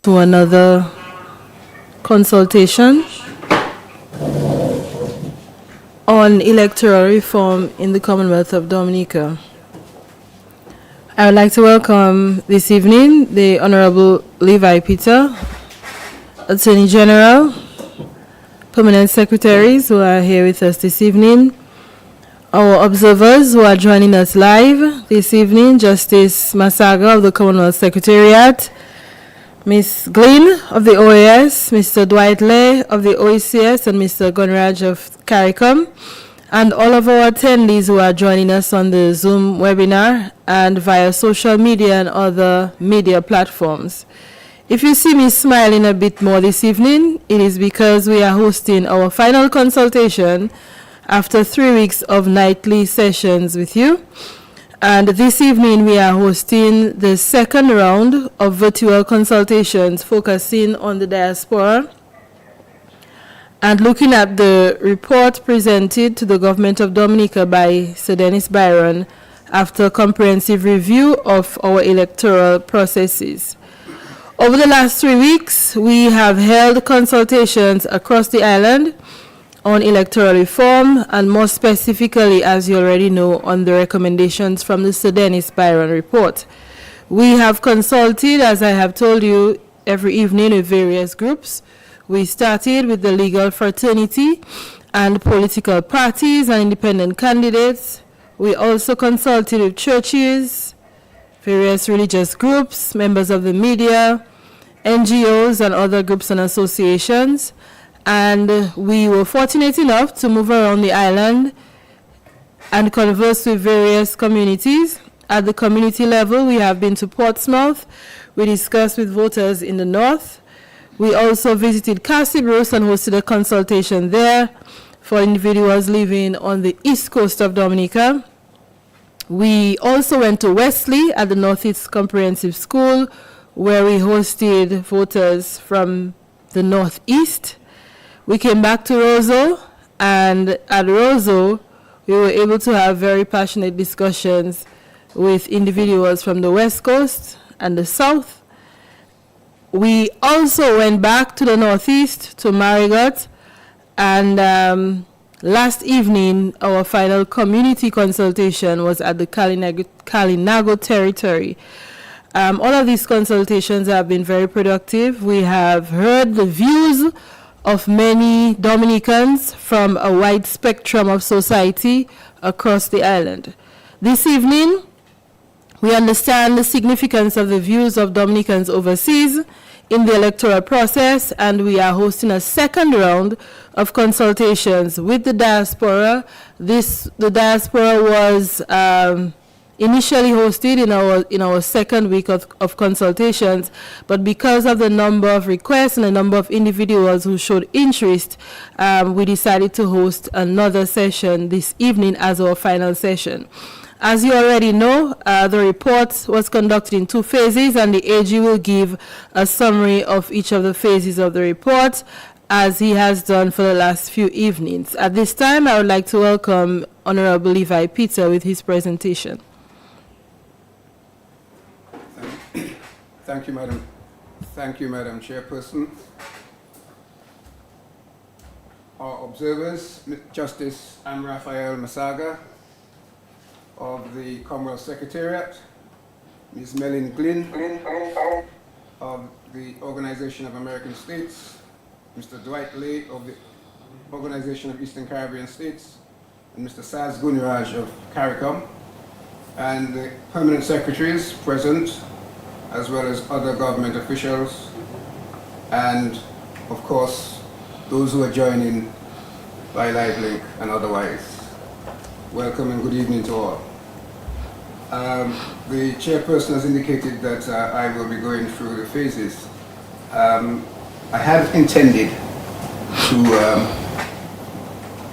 to another consultation on electoral reform in the Commonwealth of Dominica. I would like to welcome this evening the Honorable Levi Peter, Attorney General, Permanent Secretaries who are here with us this evening, our observers who are joining us live this evening, Justice Masaga of the Commonwealth Secretariat, Ms. Glynn of the OAS, Mr. Dwight Lay of the OECS, and Mr. Gunraj of CARICOM, and all of our attendees who are joining us on the Zoom webinar and via social media and other media platforms. If you see me smiling a bit more this evening, it is because we are hosting our final consultation after 3 weeks of nightly sessions with you. And this evening we are hosting the second round of virtual consultations focusing on the diaspora and looking at the report presented to the Government of Dominica by Sir Dennis Byron after a comprehensive review of our electoral processes. Over the last 3 weeks, we have held consultations across the island on electoral reform, and more specifically, as you already know, on the recommendations from the Sir Dennis Byron report. We have consulted, as I have told you, every evening with various groups. We started with the legal fraternity and political parties and independent candidates. We also consulted with churches, various religious groups, members of the media, NGOs, and other groups and associations. And we were fortunate enough to move around the island and converse with various communities. At the community level, we have been to Portsmouth. We discussed with voters in the north. We also visited Castlebrose and hosted a consultation there for individuals living on the east coast of Dominica. We also went to Wesley at the Northeast Comprehensive School, where we hosted voters from the northeast. We came back to Roseau, and at Roseau, we were able to have very passionate discussions with individuals from the West Coast and the South. We also went back to the Northeast, to Marigot, and last evening, our final community consultation was at the Kalinago territory. All of these consultations have been very productive. We have heard the views of many Dominicans from a wide spectrum of society across the island. This evening, we understand the significance of the views of Dominicans overseas in the electoral process, and we are hosting a second round of consultations with the diaspora. The diaspora was initially hosted in our second week of consultations, but because of the number of requests and the number of individuals who showed interest, we decided to host another session this evening as our final session. As you already know, the report was conducted in 2 phases, and the AG will give a summary of each of the phases of the report, as he has done for the last few evenings. At this time, I would like to welcome Honorable Levi Peter with his presentation. Thank you, Madam. Thank you, Madam Chairperson. Our observers, Justice Raphael Masaga of the Commonwealth Secretariat, Ms. Mellin Glynn of the Organization of American States, Mr. Dwight Lay of the Organization of Eastern Caribbean States, and Mr. Saz Gunraj of CARICOM, and the permanent secretaries present, as well as other government officials, and of course those who are joining by live link and otherwise. Welcome and good evening to all. The chairperson has indicated that I will be going through the phases. I had intended to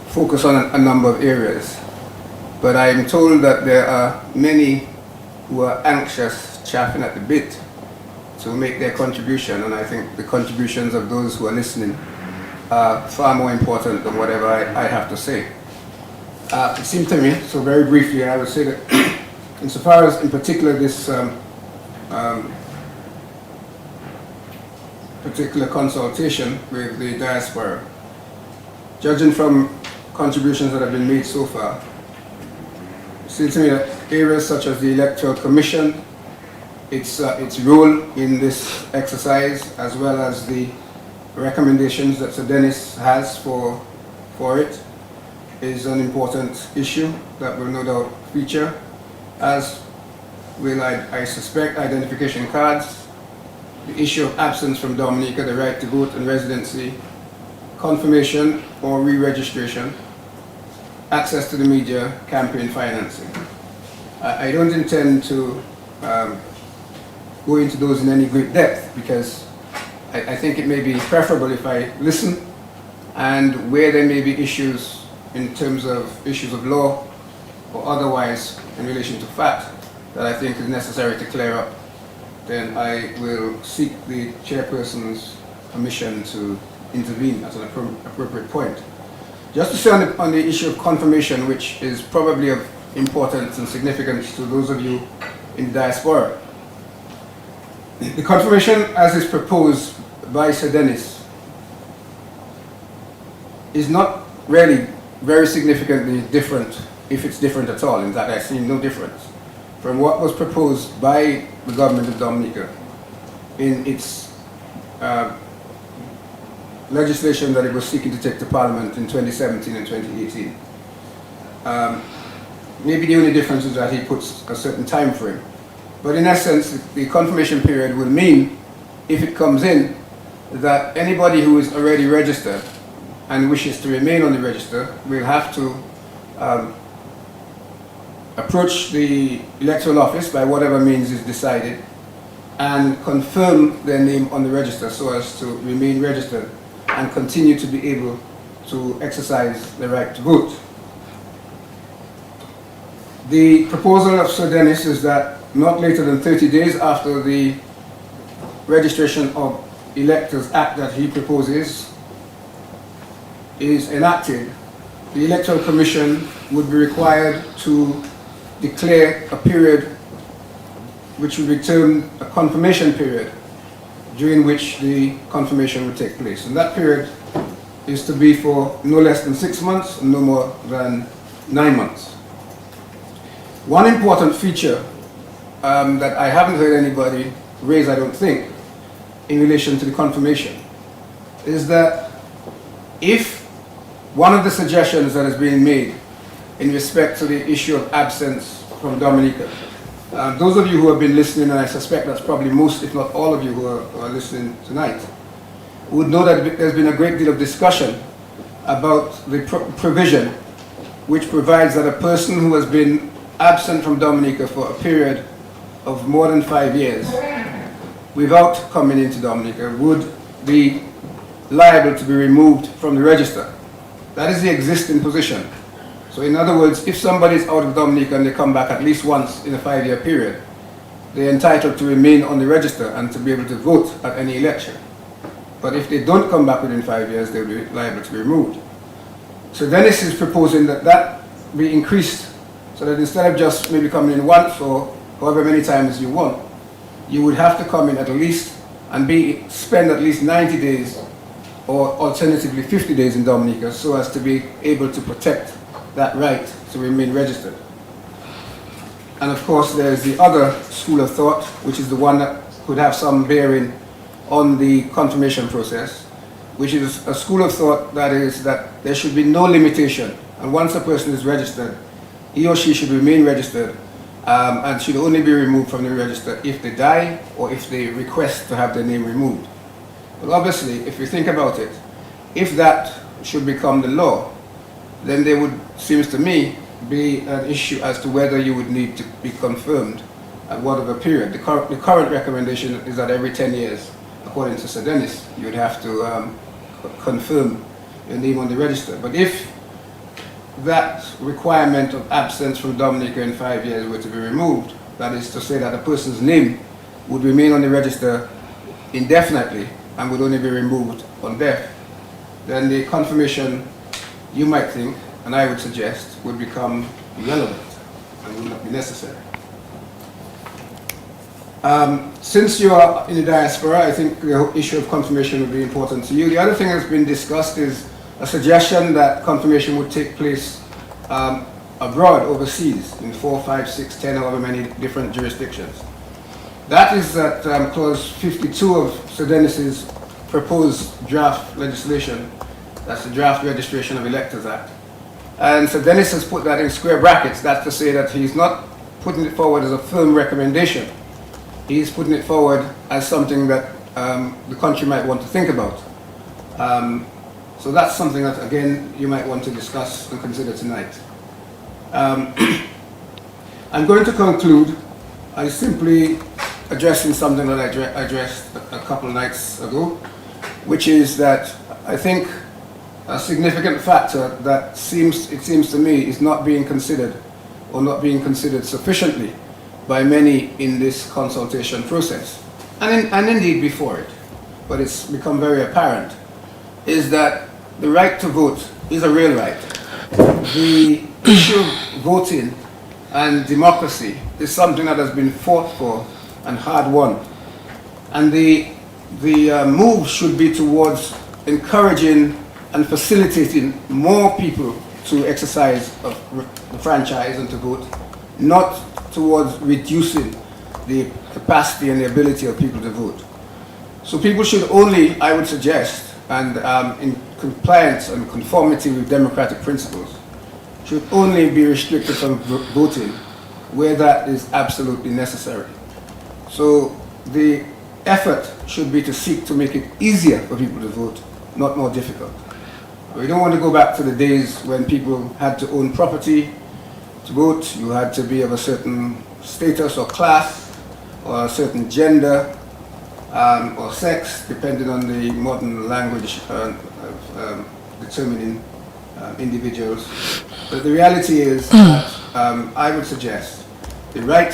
focus on a number of areas, but I am told that there are many who are anxious, chaffing at the bit to make their contribution, and I think the contributions of those who are listening are far more important than whatever I have to say. It seemed to me, so very briefly, I would say that insofar as in particular this particular consultation with the diaspora. Judging from contributions that have been made so far, it seems to me that areas such as the Electoral Commission, its role in this exercise, as well as the recommendations that Sir Dennis has for it, is an important issue that will no doubt feature, as will, I suspect, identification cards, the issue of absence from Dominica, the right to vote and residency, confirmation or re-registration, access to the media, campaign financing. I don't intend to go into those in any great depth, because I think it may be preferable if I listen, and where there may be issues in terms of issues of law or otherwise in relation to fact that I think is necessary to clear up, then I will seek the chairperson's permission to intervene at an appropriate point. Just to say on the issue of confirmation, which is probably of importance and significance to those of you in the diaspora. The confirmation as is proposed by Sir Dennis is not really very significantly different, if it's different at all. In fact, I see no difference from what was proposed by the government of Dominica in its legislation that it was seeking to take to Parliament in 2017 and 2018. Maybe the only difference is that he puts a certain time frame. But in essence, the confirmation period will mean, if it comes in, that anybody who is already registered and wishes to remain on the register will have to approach the electoral office by whatever means is decided and confirm their name on the register so as to remain registered and continue to be able to exercise the right to vote. The proposal of Sir Dennis is that not later than 30 days after the Registration of Electors Act that he proposes is enacted, the Electoral Commission would be required to declare a period which would be termed a confirmation period, during which the confirmation would take place. And that period is to be for no less than 6 months and no more than 9 months. One important feature that I haven't heard anybody raise, I don't think, in relation to the confirmation, is that if one of the suggestions that is being made in respect to the issue of absence from Dominica, those of you who have been listening, and I suspect that's probably most, if not all of you who are listening tonight, would know that there's been a great deal of discussion about the provision which provides that a person who has been absent from Dominica for a period of more than 5 years without coming into Dominica would be liable to be removed from the register. That is the existing position. So in other words, if somebody is out of Dominica and they come back at least once in a 5-year period, they're entitled to remain on the register and to be able to vote at any election. But if they don't come back within 5 years, they'll be liable to be removed. So Dennis is proposing that that be increased, so that instead of just maybe coming in once or however many times you want, you would have to come in at least and spend at least 90 days or alternatively 50 days in Dominica, so as to be able to protect that right to remain registered. And of course there's the other school of thought, which is the one that could have some bearing on the confirmation process, which is a school of thought that is that there should be no limitation, and once a person is registered, he or she should remain registered and should only be removed from the register if they die or if they request to have their name removed. Well, obviously, if you think about it, if that should become the law, then there would, seems to me, be an issue as to whether you would need to be confirmed at whatever period. The current recommendation is that every 10 years, according to Sir Dennis, you would have to confirm your name on the register. But if that requirement of absence from Dominica in 5 years were to be removed, that is to say that a person's name would remain on the register indefinitely and would only be removed on death, then the confirmation, you might think, and I would suggest, would become irrelevant and would not be necessary. Since you are in the diaspora, I think the issue of confirmation would be important to you. The other thing that's been discussed is a suggestion that confirmation would take place abroad, overseas, in 4, 5, 6, 10, however many different jurisdictions. That is at clause 52 of Sir Dennis's proposed draft legislation. That's the Draft Registration of Electors Act. And Sir Dennis has put that in square brackets. That's to say that he's not putting it forward as a firm recommendation. He's putting it forward as something that the country might want to think about. So that's something that, again, you might want to discuss and consider tonight. I'm going to conclude by simply addressing something that I addressed a couple of nights ago, which is that I think a significant factor that it seems to me is not being considered or not being considered sufficiently by many in this consultation process, and indeed before it, but it's become very apparent, is that the right to vote is a real right. The issue of voting and democracy is something that has been fought for and hard won. And the move should be towards encouraging and facilitating more people to exercise the franchise and to vote, not towards reducing the capacity and the ability of people to vote. So people should only, I would suggest, and in compliance and conformity with democratic principles, should only be restricted from voting where that is absolutely necessary. So the effort should be to seek to make it easier for people to vote, not more difficult. We don't want to go back to the days when people had to own property to vote. You had to be of a certain status or class, or a certain gender, or sex, depending on the modern language of determining individuals. But the reality is that I would suggest the right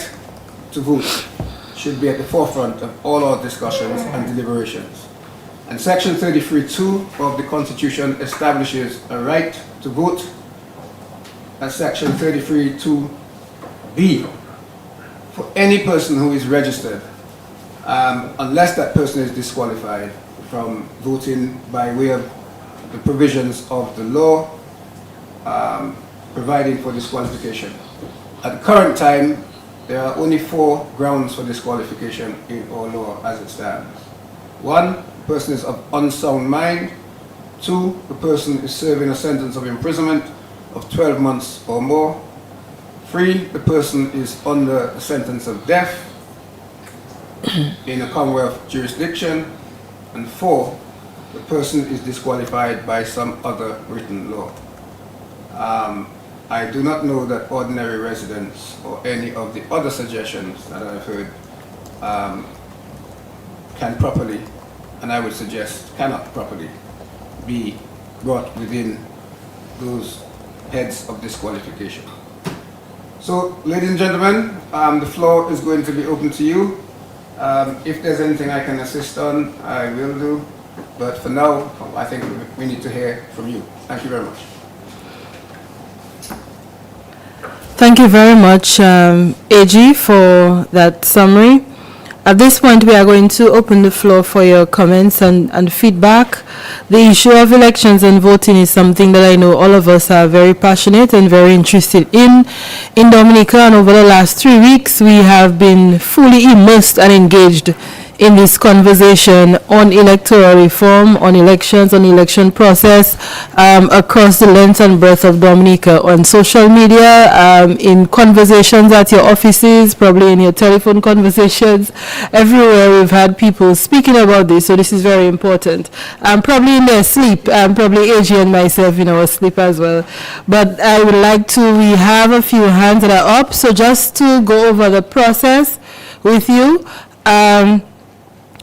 to vote should be at the forefront of all our discussions and deliberations. And Section 33(2) of the Constitution establishes a right to vote, and Section 33(2)(b) for any person who is registered, unless that person is disqualified from voting by way of the provisions of the law providing for disqualification. At the current time, there are only 4 grounds for disqualification in our law as it stands. 1, the person is of unsound mind. 2, the person is serving a sentence of imprisonment of 12 months or more. 3, the person is under a sentence of death in a Commonwealth jurisdiction. And 4, the person is disqualified by some other written law. I do not know that ordinary residents or any of the other suggestions that I've heard can properly, and I would suggest cannot properly, be brought within those heads of disqualification. So, ladies and gentlemen, the floor is going to be open to you. If there's anything I can assist on, I will do. But for now, I think we need to hear from you. Thank you very much. Thank you very much, AG, for that summary. At this point, we are going to open the floor for your comments and feedback. The issue of elections and voting is something that I know all of us are very passionate and very interested in Dominica, and over the last 3 weeks, we have been fully immersed and engaged in this conversation on electoral reform, on elections, on election process, across the length and breadth of Dominica, on social media, in conversations at your offices, probably in your telephone conversations. Everywhere we've had people speaking about this, so this is very important. Probably in their sleep, probably AG and myself in our sleep as well. But I would like to, we have a few hands that are up, so just to go over the process with you.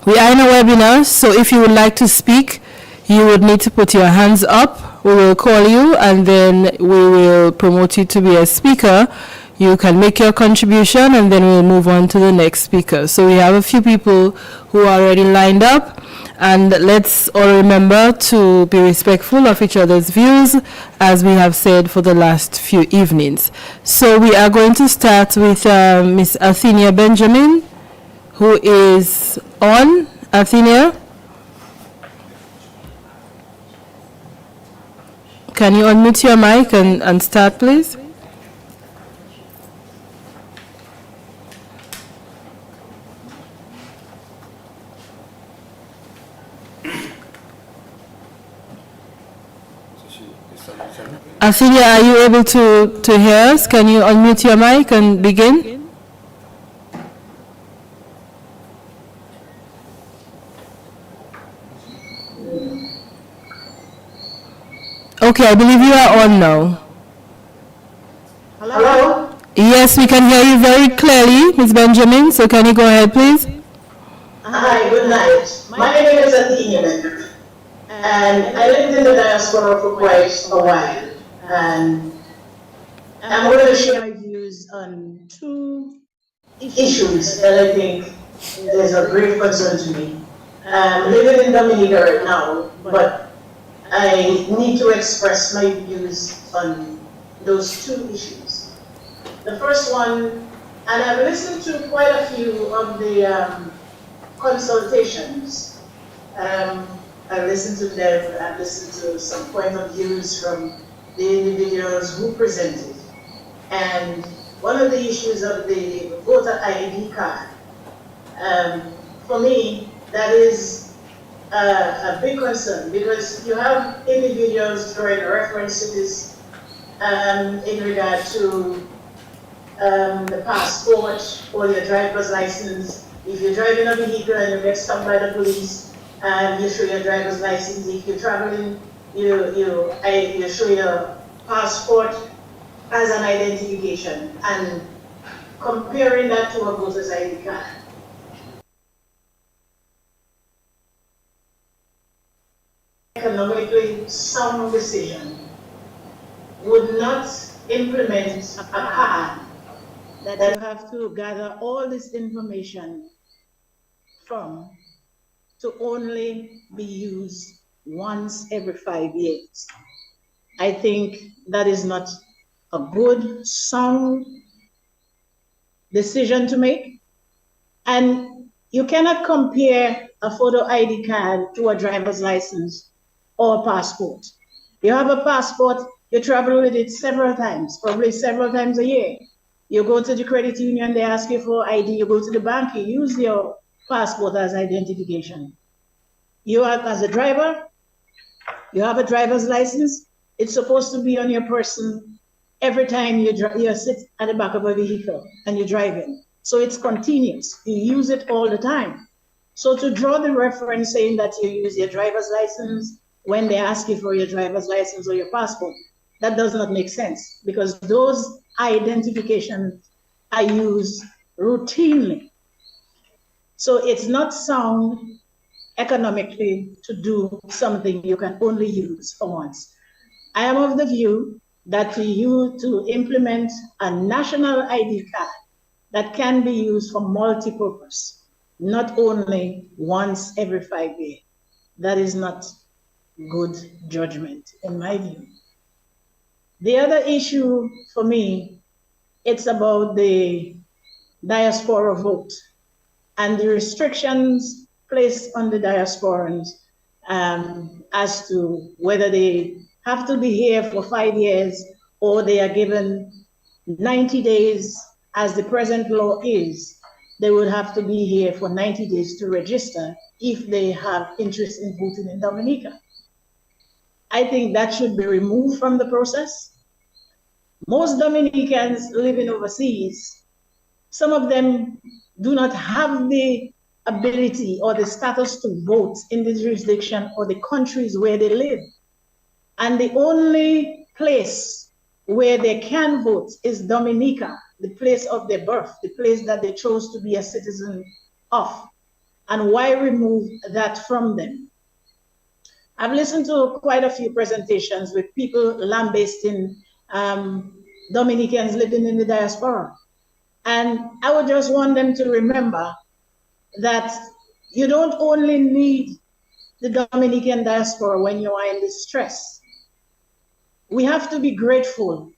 We are in a webinar, so if you would like to speak, you would need to put your hands up. We will call you and then we will promote you to be a speaker. You can make your contribution and then we'll move on to the next speaker. So we have a few people who are already lined up, and let's all remember to be respectful of each other's views, as we have said for the last few evenings. So we are going to start with Miss Athenia Benjamin, who is on. Athenia, can you unmute your mic and start, please? Athenia, are you able to hear us? Can you unmute your mic and begin? Okay, I believe you are on now. Hello? Yes, we can hear you very clearly, Ms. Benjamin, so can you go ahead, please? Hi, good night. My name is Athena, and I lived in the diaspora for quite a while. And I'm going to share my views on two issues that I think is of great concern to me. I'm living in Dominica right now, but I need to express my views on those two issues. The first one, and I've listened to quite a few of the consultations. I listened to them, I've listened to some point of views from the individuals who presented. And one of the issues of the voter ID card, for me, that is a big concern, because you have individuals throwing reference to this in regard to the passport or your driver's license. If you're driving a vehicle and you get stopped by the police, you show your driver's license. If you're traveling, you show your passport as an identification, and comparing that to a voter's ID card. Economically sound decision would not implement a card that you have to gather all this information from to only be used once every 5 years. I think that is not a good, sound decision to make. And you cannot compare a photo ID card to a driver's license or a passport. You have a passport, you travel with it several times, probably several times a year. You go to the credit union, they ask you for ID, you go to the bank, you use your passport as identification. You are, as a driver, you have a driver's license, it's supposed to be on your person every time you sit at the back of a vehicle and you're driving. So it's continuous, you use it all the time. So to draw the reference saying that you use your driver's license when they ask you for your driver's license or your passport, that does not make sense, because those identifications are used routinely. So it's not sound economically to do something you can only use for once. I am of the view that to implement a national ID card that can be used for multi-purpose, not only once every 5 years. That is not good judgment, in my view. The other issue for me, it's about the diaspora vote and the restrictions placed on the diasporans as to whether they have to be here for 5 years or they are given 90 days, as the present law is. They would have to be here for 90 days to register if they have interest in voting in Dominica. I think that should be removed from the process. Most Dominicans living overseas, some of them do not have the ability or the status to vote in the jurisdiction or the countries where they live. And the only place where they can vote is Dominica, the place of their birth, the place that they chose to be a citizen of. And why remove that from them? I've listened to quite a few presentations with people lambasting Dominicans living in the diaspora. And I would just want them to remember that you don't only need the Dominican diaspora when you are in distress. We have to be grateful.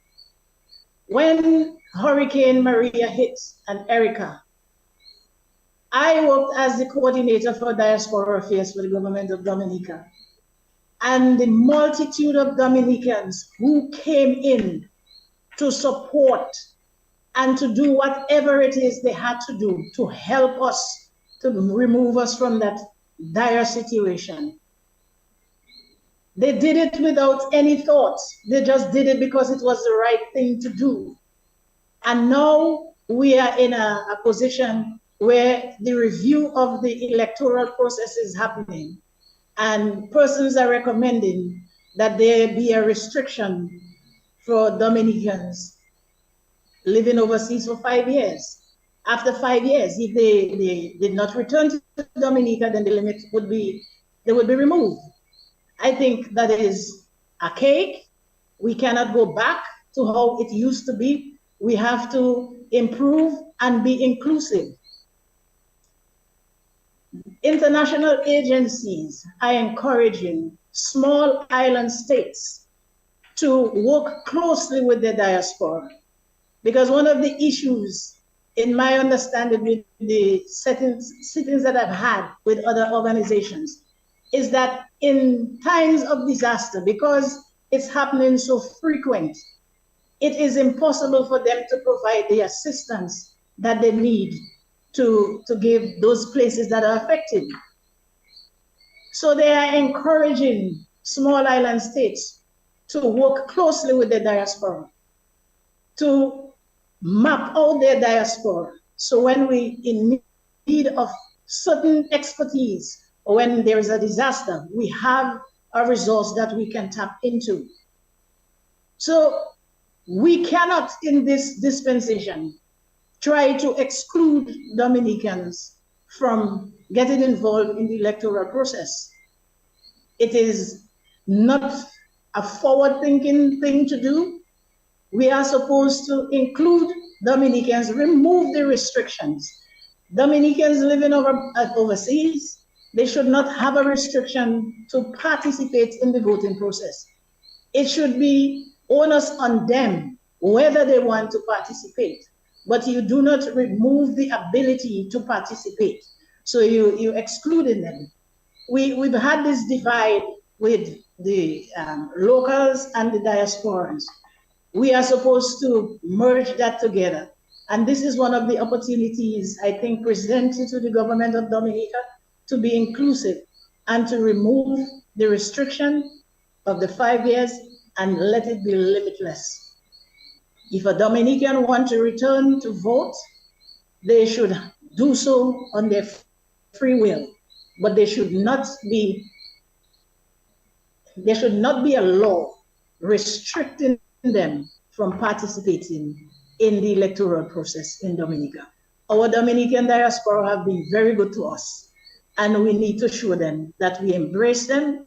When Hurricane Maria hit and Erica, I worked as the coordinator for diaspora affairs for the government of Dominica. And the multitude of Dominicans who came in to support and to do whatever it is they had to do to help us, to remove us from that dire situation. They did it without any thought. They just did it because it was the right thing to do. And now we are in a position where the review of the electoral process is happening. And persons are recommending that there be a restriction for Dominicans living overseas for 5 years. After 5 years, if they did not return to Dominica, then the limit would be removed. I think that is archaic. We cannot go back to how it used to be. We have to improve and be inclusive. International agencies are encouraging small island states to work closely with the diaspora. Because one of the issues, in my understanding, with the sittings that I've had with other organizations, is that in times of disaster, because it's happening so frequent, it is impossible for them to provide the assistance that they need to give those places that are affected. So they are encouraging small island states to work closely with the diaspora, to map out their diaspora. So when we in need of certain expertise, or when there is a disaster, we have a resource that we can tap into. So we cannot, in this dispensation, try to exclude Dominicans from getting involved in the electoral process. It is not a forward-thinking thing to do. We are supposed to include Dominicans, remove the restrictions. Dominicans living overseas, they should not have a restriction to participate in the voting process. It should be onus on them whether they want to participate, but you do not remove the ability to participate. So you excluding them. We've had this divide with the locals and the diasporans. We are supposed to merge that together. And this is one of the opportunities, I think, presented to the government of Dominica to be inclusive and to remove the restriction of the 5 years and let it be limitless. If a Dominican wants to return to vote, they should do so on their free will, but there should not be a law restricting them from participating in the electoral process in Dominica. Our Dominican diaspora have been very good to us, and we need to show them that we embrace them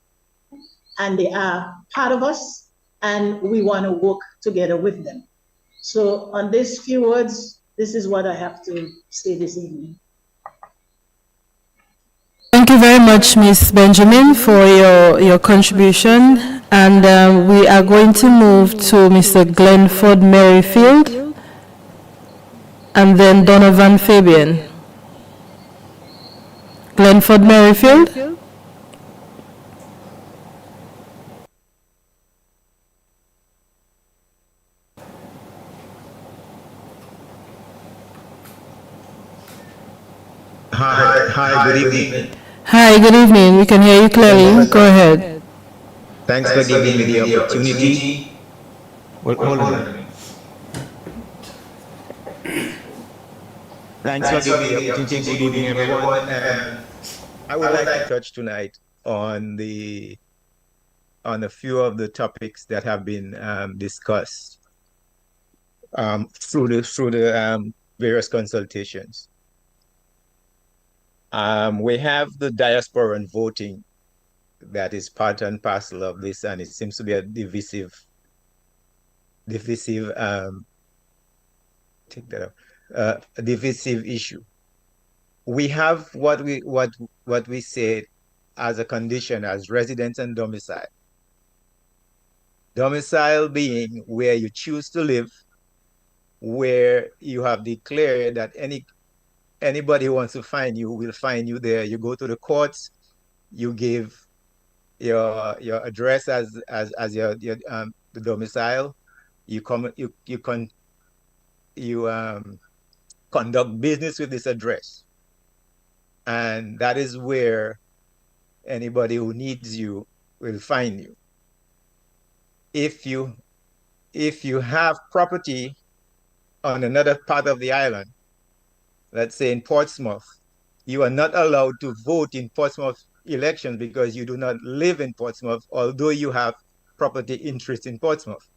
and they are part of us, and we want to work together with them. So on these few words, this is what I have to say this evening. Thank you very much, Ms. Benjamin, for your contribution. And we are going to move to Mr. Glenford Merrifield and then Donovan Fabian. Glenford Merrifield. Hi, good evening. Hi, good evening. We can hear you clearly. Go ahead. Thanks for giving me the opportunity. Well, hold on a minute. Thanks for giving me the opportunity. Good evening, everyone. I would like to touch tonight on a few of the topics that have been discussed through the various consultations. We have the diaspora and voting that is part and parcel of this, and it seems to be a divisive issue. We have what we say as a condition as residence and domicile. Domicile being where you choose to live, where you have declared that anybody who wants to find you will find you there. You go to the courts, you give your address as your the domicile. You come you conduct business with this address, and that is where anybody who needs you will find you. If you have property on another part of the island, let's say in Portsmouth, you are not allowed to vote in Portsmouth elections because you do not live in Portsmouth, although you have property interest in Portsmouth.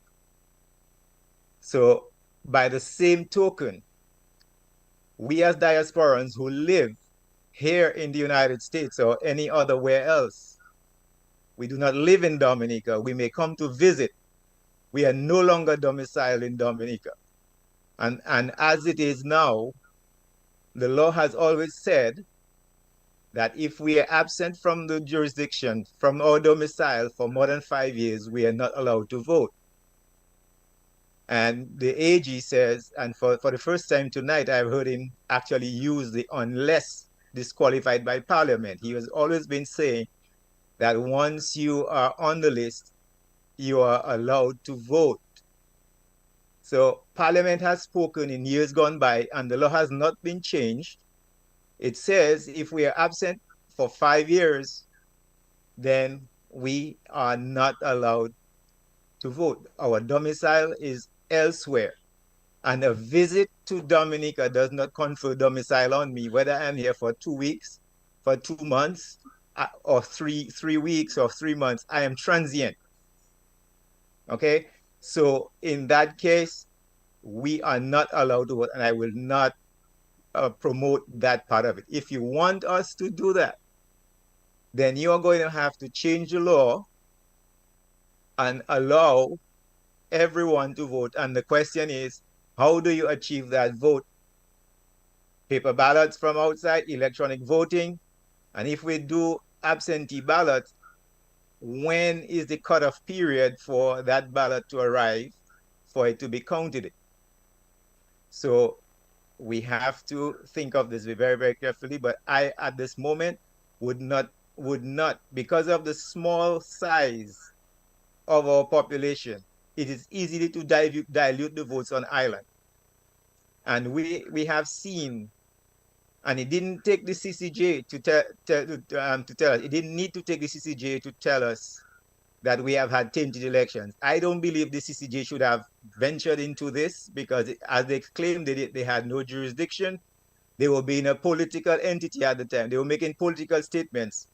So by the same token, we as diasporans who live here in the United States or any other where else, we do not live in Dominica. We may come to visit. We are no longer domiciled in Dominica. And as it is now, the law has always said that if we are absent from the jurisdiction, from our domicile for more than 5 years, we are not allowed to vote. And the AG says, and for the first time tonight, I've heard him actually use the unless disqualified by Parliament. He has always been saying that once you are on the list, you are allowed to vote. So Parliament has spoken in years gone by, and the law has not been changed. It says if we are absent for 5 years, then we are not allowed to vote. Our domicile is elsewhere. And a visit to Dominica does not confer domicile on me, whether I'm here for 2 weeks, for 2 months, or three weeks or 3 months. I am transient. Okay? So in that case, we are not allowed to vote, and I will not promote that part of it. If you want us to do that, then you're going to have to change the law and allow everyone to vote. And the question is, how do you achieve that vote? Paper ballots from outside, electronic voting. And if we do absentee ballots, when is the cutoff period for that ballot to arrive for it to be counted? So we have to think of this very, very carefully. But I, at this moment, would not, because of the small size of our population, it is easy to dilute the votes on island. And we have seen, and it didn't take the CCJ to tell us, it didn't need to take the CCJ to tell us that we have had tainted elections. I don't believe the CCJ should have ventured into this because as they claimed they had no jurisdiction. They were being a political entity at the time. They were making political statements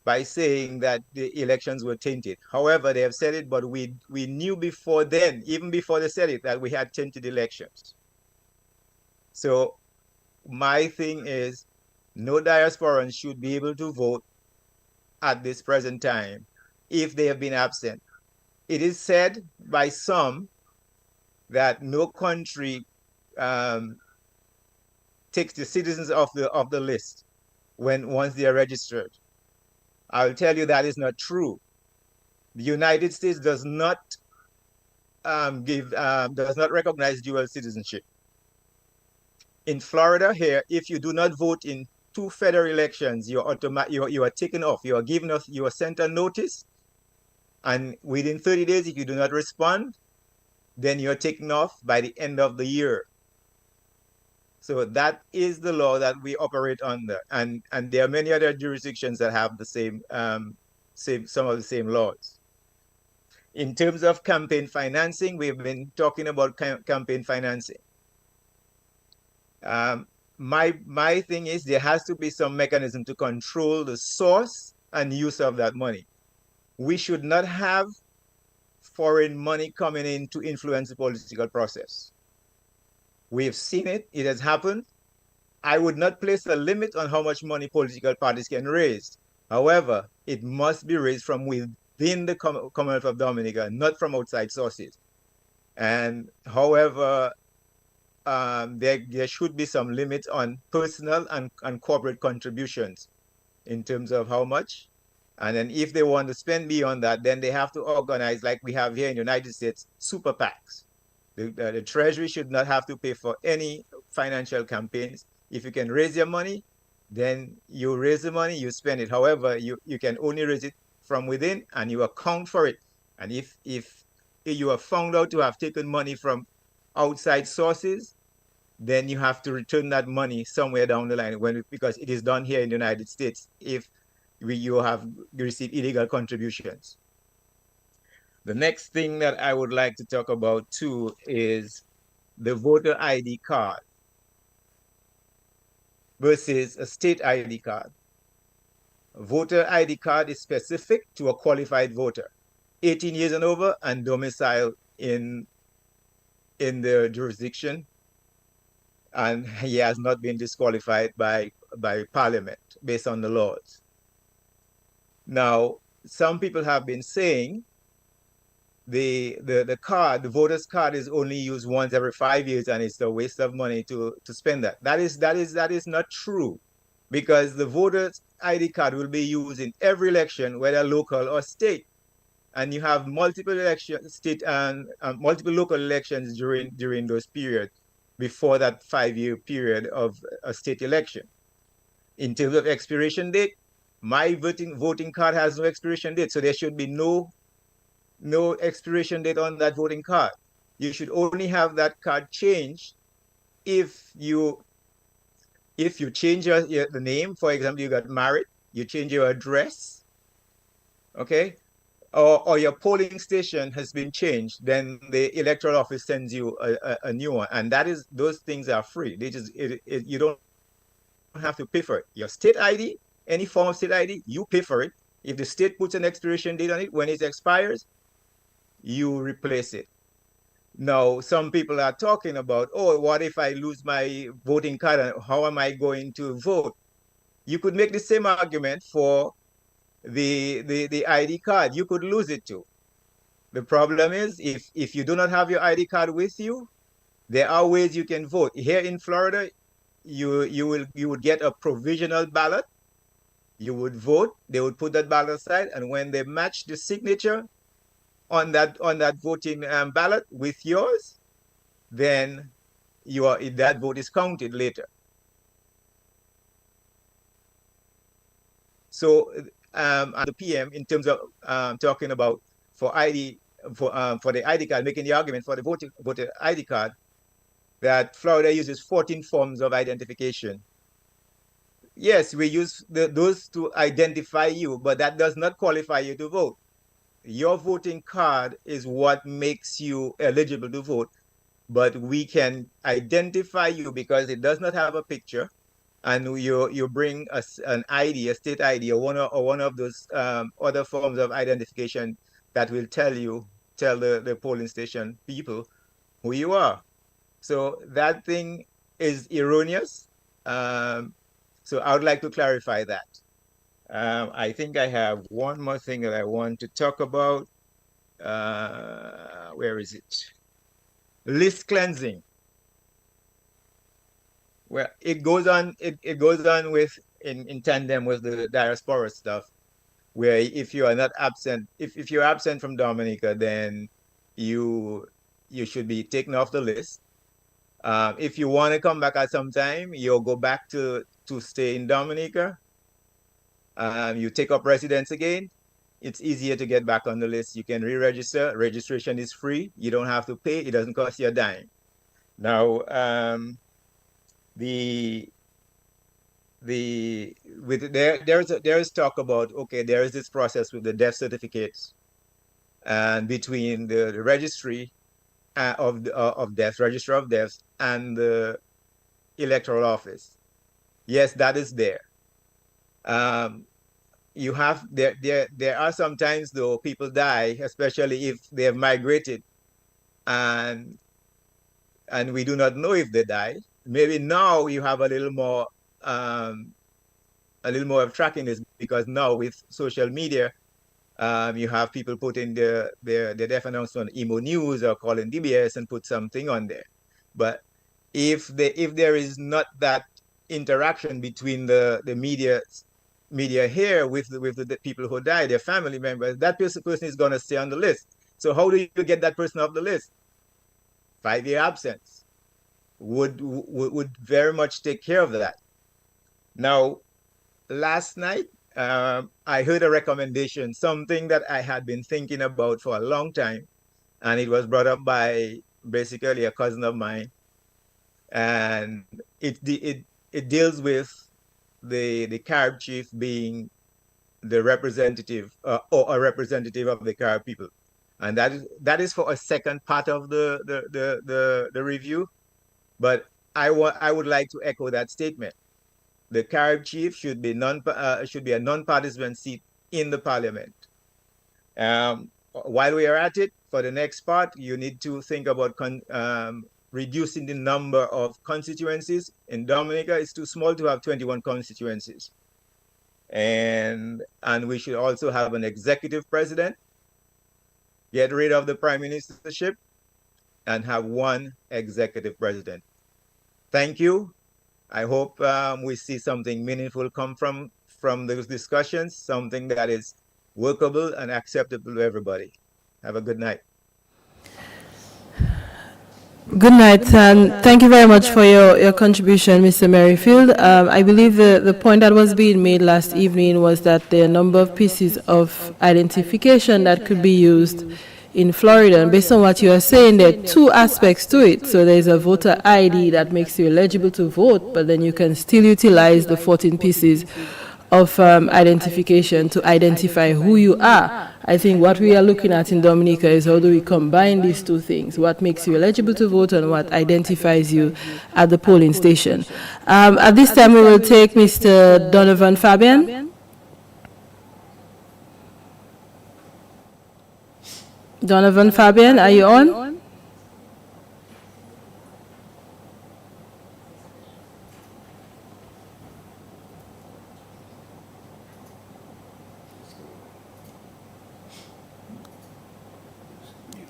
by saying that the elections were tainted. However, they have said it, but we knew before then, even before they said it, that we had tainted elections. So my thing is, no diasporans should be able to vote at this present time if they have been absent. It is said by some that no country takes the citizens off the list once they are registered. I'll tell you that is not true. The United States does not recognize dual citizenship. In Florida here, if you do not vote in 2 federal elections, you are taken off. You are sent a notice, and within 30 days, if you do not respond, then you're taken off by the end of the year. So that is the law that we operate under, and there are many other jurisdictions that have the same some of the same laws. In terms of campaign financing, we've been talking about campaign financing. My thing is there has to be some mechanism to control the source and use of that money. We should not have foreign money coming in to influence the political process. We've seen it. It has happened. I would not place a limit on how much money political parties can raise. However, it must be raised from within the Commonwealth of Dominica, not from outside sources. And however, there should be some limits on personal and corporate contributions in terms of how much. And then if they want to spend beyond that, then they have to organize, like we have here in the United States, super PACs. The Treasury should not have to pay for any financial campaigns. If you can raise your money, then you raise the money, you spend it. However, you can only raise it from within, and you account for it. And if you are found out to have taken money from outside sources, then you have to return that money somewhere down the line because it is done here in the United States if you have received illegal contributions. The next thing that I would like to talk about too is the voter ID card versus a state ID card. A voter ID card is specific to a qualified voter, 18 years and over and domicile in the jurisdiction, and he has not been disqualified by Parliament based on the laws. Now, some people have been saying the card, the voter's card, is only used once every 5 years, and it's a waste of money to spend that. That is not true, because the voter's ID card will be used in every election, whether local or state, and you have multiple election state and multiple local elections during those periods before that 5 year period of a state election. In terms of expiration date, my voting card has no expiration date, so there should be no expiration date on that voting card. You should only have that card changed if you change the name. For example, you got married, you change your address, okay, or your polling station has been changed, then the electoral office sends you a new one, and those things are free. You don't have to pay for it. Your state ID, any form of state ID, you pay for it. If the state puts an expiration date on it, when it expires, you replace it. Now, some people are talking about, oh, what if I lose my voting card and how am I going to vote? You could make the same argument for the ID card. You could lose it too. The problem is if you do not have your ID card with you, there are ways you can vote. Here in Florida, you would get a provisional ballot. You would vote. They would put that ballot aside, and when they match the signature on that voting ballot with yours, then that vote is counted later. So at the PM, in terms of talking about for the ID card, making the argument for the voter ID card, that Florida uses 14 forms of identification. Yes, we use those to identify you, but that does not qualify you to vote. Your voting card is what makes you eligible to vote, but we can identify you because it does not have a picture, and you bring an ID, a state ID, or one of those other forms of identification that will tell the polling station people who you are. So that thing is erroneous. So I would like to clarify that. I think I have one more thing that I want to talk about. Where is it? List cleansing. Well, it goes on. It goes on with in tandem with the diaspora stuff, where if you are not absent, if you're absent from Dominica, then you should be taken off the list. If you want to come back at some time, you'll go back to stay in Dominica. You take up residence again. It's easier to get back on the list. You can re-register. Registration is free. You don't have to pay. It doesn't cost you a dime. Now, there's talk about, okay, there is this process with the death certificates and between the registry of deaths, register of deaths, and the electoral office. Yes, that is there. You have there are sometimes though people die, especially if they have migrated, and we do not know if they die. Maybe now you have a little more of tracking this, because now with social media, you have people putting their death announcement on Emo News or calling DBS and put something on there. But if there is not that interaction between the media here with the people who died, their family members, that person is going to stay on the list. So how do you get that person off the list? 5-year absence. would very much take care of that. Now, last night, I heard a recommendation, something that I had been thinking about for a long time, and it was brought up by basically a cousin of mine, and it deals with the Carib chief being the representative or a representative of the Carib people, and that is for a second part of the review. But I would like to echo that statement. The Carib chief should be a non-participant seat in the parliament. While we are at it, for the next part, you need to think about reducing the number of constituencies. In Dominica, it's too small to have 21 constituencies. And we should also have an executive president, get rid of the prime ministership, and have one executive president. Thank you. I hope we see something meaningful come from those discussions, something that is workable and acceptable to everybody. Have a good night. Good night, and thank you very much for your contribution, Mr. Merrifield. I believe the point that was being made last evening was that there are a number of pieces of identification that could be used in Florida, and based on what you are saying, there are two aspects to it. So there's a voter ID that makes you eligible to vote, but then you can still utilize the 14 pieces of identification to identify who you are. I think what we are looking at in Dominica is how do we combine these two things, what makes you eligible to vote and what identifies you at the polling station. At this time we will take Mr. Donovan Fabian. Donovan Fabian, are you on?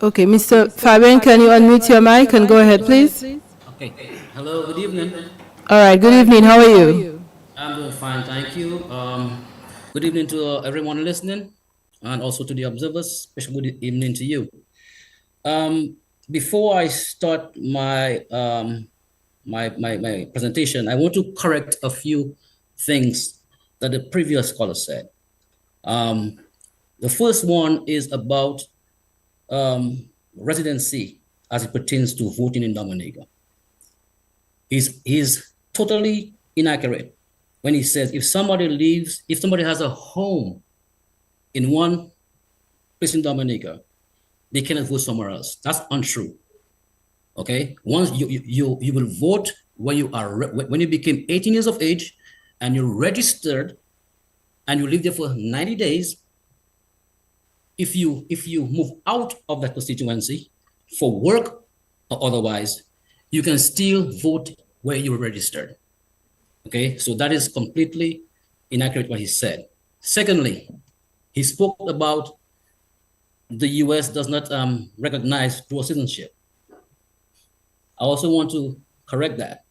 Okay, Mr. Fabian, can you unmute your mic and go ahead, please? Okay. Hello, good evening. All right, good evening. How are you? I'm doing fine, thank you. Good evening to everyone listening, and also to the observers. Special good evening to you. Before I start my my presentation, I want to correct a few things that the previous caller said. The first one is about residency as it pertains to voting in Dominica. He's totally inaccurate when he says if somebody has a home in one place in Dominica, they cannot vote somewhere else. That's untrue. Okay, once you will vote when you became 18 years of age and you're registered and you live there for 90 days. If you move out of that constituency for work or otherwise, you can still vote where you were registered. Okay, so that is completely inaccurate what he said. Secondly, he spoke about the US does not recognize dual citizenship. I also want to correct that.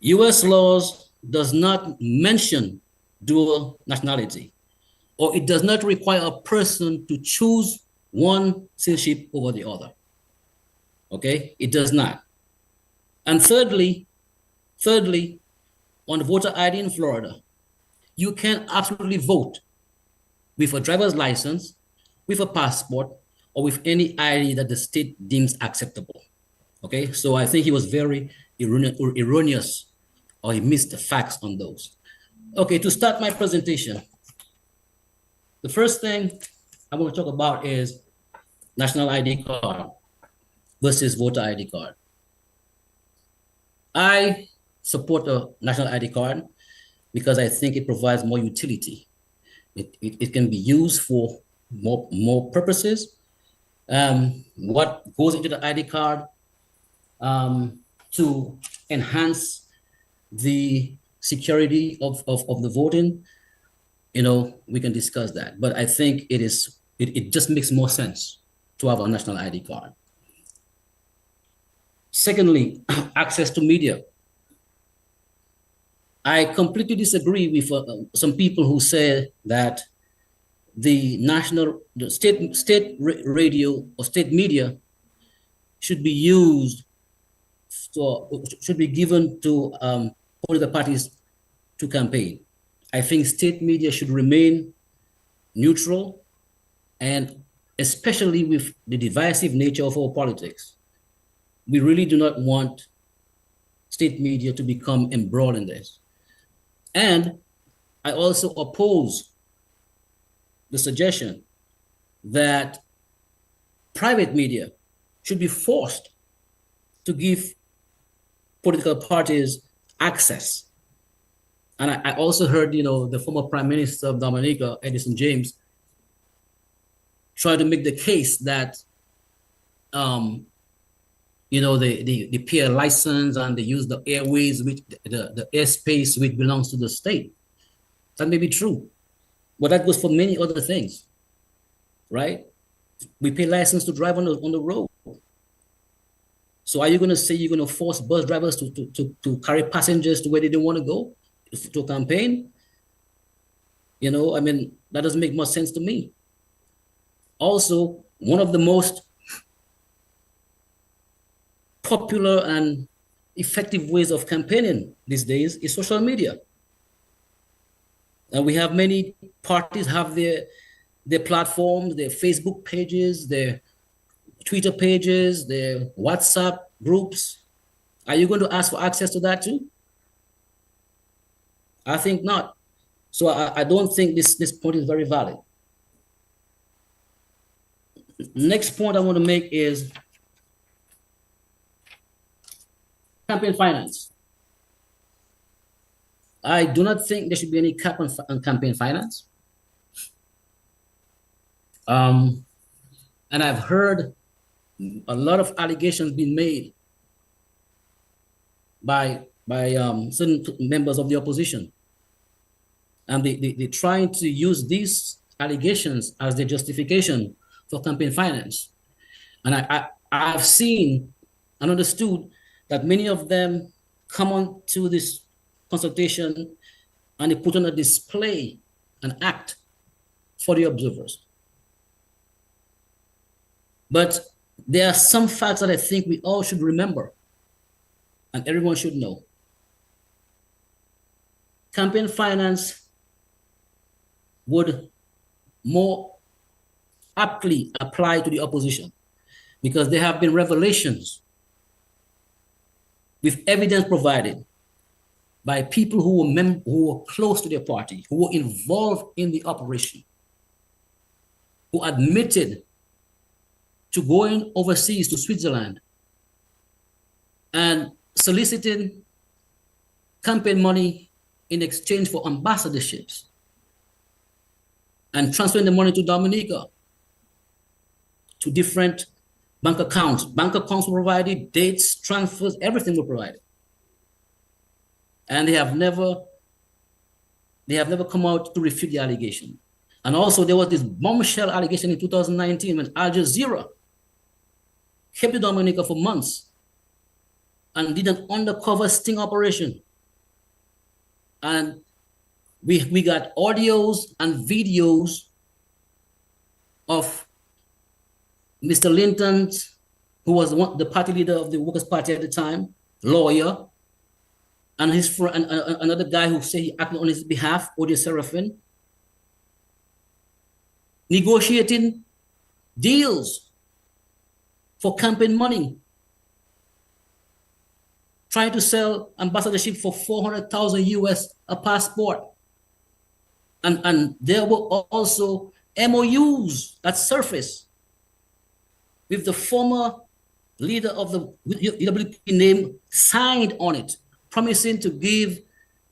US laws does not mention dual nationality, or it does not require a person to choose one citizenship over the other. Okay, it does not. And thirdly, on the voter ID in Florida, you can absolutely vote with a driver's license, with a passport, or with any ID that the state deems acceptable. Okay, so I think he was very erroneous, or he missed the facts on those. Okay, to start my presentation, the first thing I want to talk about is national ID card versus voter ID card. I support a national ID card because I think it provides more utility. It can be used for more purposes. What goes into the ID card to enhance the security of the voting, we can discuss that. But I think it just makes more sense to have a national ID card. Secondly, access to media. I completely disagree with some people who say that the state radio or state media should be used should be given to political parties to campaign. I think state media should remain neutral, and especially with the divisive nature of our politics, we really do not want state media to become embroiled in this. And I also oppose the suggestion that private media should be forced to give political parties access. And I also heard, the former Prime Minister of Dominica, Edison James, try to make the case that, they pay a license and they use the airways, which the airspace which belongs to the state. That may be true, but that goes for many other things, right? We pay license to drive on the road. So are you going to say you're going to force bus drivers to carry passengers to where they don't want to go to campaign? That doesn't make much sense to me. Also, one of the most popular and effective ways of campaigning these days is social media. And we have many parties have their platforms, their Facebook pages, their Twitter pages, their WhatsApp groups. Are you going to ask for access to that too? I think not. So I don't think this point is very valid. Next point I want to make is campaign finance. I do not think there should be any cap on campaign finance. And I've heard a lot of allegations being made by certain members of the opposition. And they're trying to use these allegations as the justification for campaign finance. And I've seen and understood that many of them come on to this consultation and they put on a display, an act for the observers. But there are some facts that I think we all should remember and everyone should know. Campaign finance would more aptly apply to the opposition because there have been revelations with evidence provided by people who were close to their party, who were involved in the operation, who admitted to going overseas to Switzerland and soliciting campaign money in exchange for ambassadorships and transferring the money to Dominica to different bank accounts. Bank accounts were provided, dates, transfers, everything were provided. And they have never come out to refute the allegation. And also there was this bombshell allegation in 2019 when Al Jazeera kept the Dominica for months and did an undercover sting operation. And we got audios and videos of Mr. Linton, who was the party leader of the Workers' Party at the time, lawyer, and his friend, another guy who said he acted on his behalf, Odia Serafin, negotiating deals for campaign money, trying to sell ambassadorship for 400,000 US a passport. And there were also MOUs that surfaced with the former leader of the UWP name signed on it, promising to give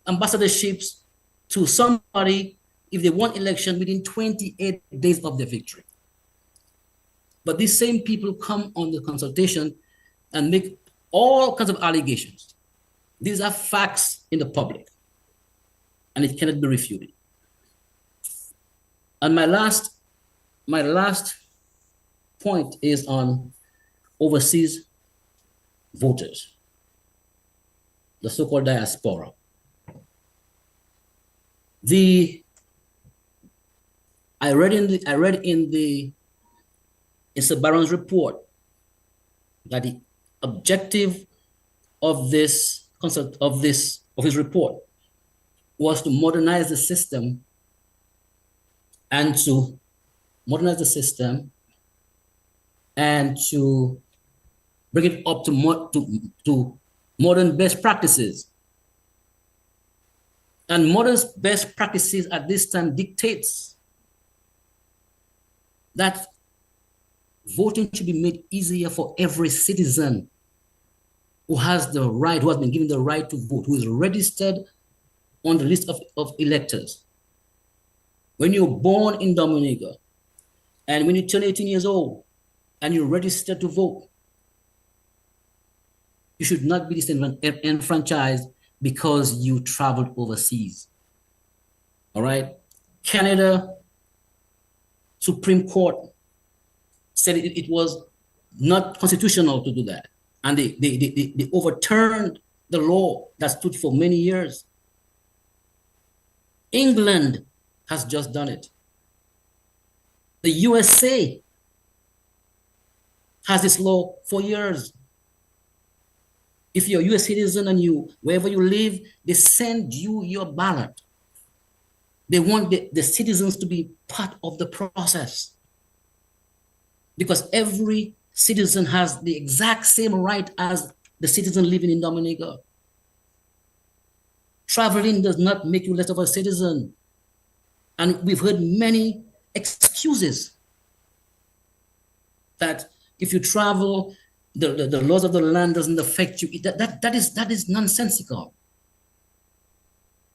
ambassadorships to somebody if they won election within 28 days of their victory. But these same people come on the consultation and make all kinds of allegations. These are facts in the public, and it cannot be refuted. And my last point is on overseas voters, the so-called diaspora. I read in Sir Barron's report that the objective of this concept of his report was to modernize the system and to modernize the system and to bring it up to modern best practices. And modern best practices at this time dictates that voting should be made easier for every citizen who has the right, who has been given the right to vote, who is registered on the list of electors. When you're born in Dominica and when you turn 18 years old and you're registered to vote, you should not be disenfranchised because you traveled overseas. All right? Canada Supreme Court said it was not constitutional to do that. And they overturned the law that stood for many years. England has just done it. The USA has this law for years. If you're a US citizen and wherever you live, they send you your ballot. They want the citizens to be part of the process. Because every citizen has the exact same right as the citizen living in Dominica. Traveling does not make you less of a citizen. And we've heard many excuses that if you travel, the laws of the land doesn't affect you. That is nonsensical.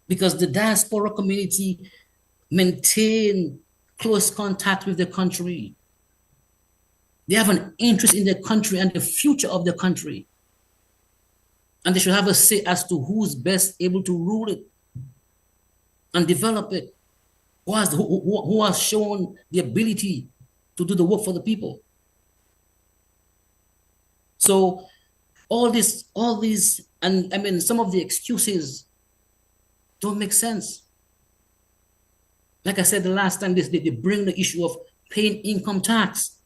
Because the diaspora community maintain close contact with the country. They have an interest in their country and the future of their country. And they should have a say as to who's best able to rule it and develop it. Who has shown the ability to do the work for the people. So all these, and I mean, some of the excuses don't make sense. Like I said the last time, they bring the issue of paying income tax.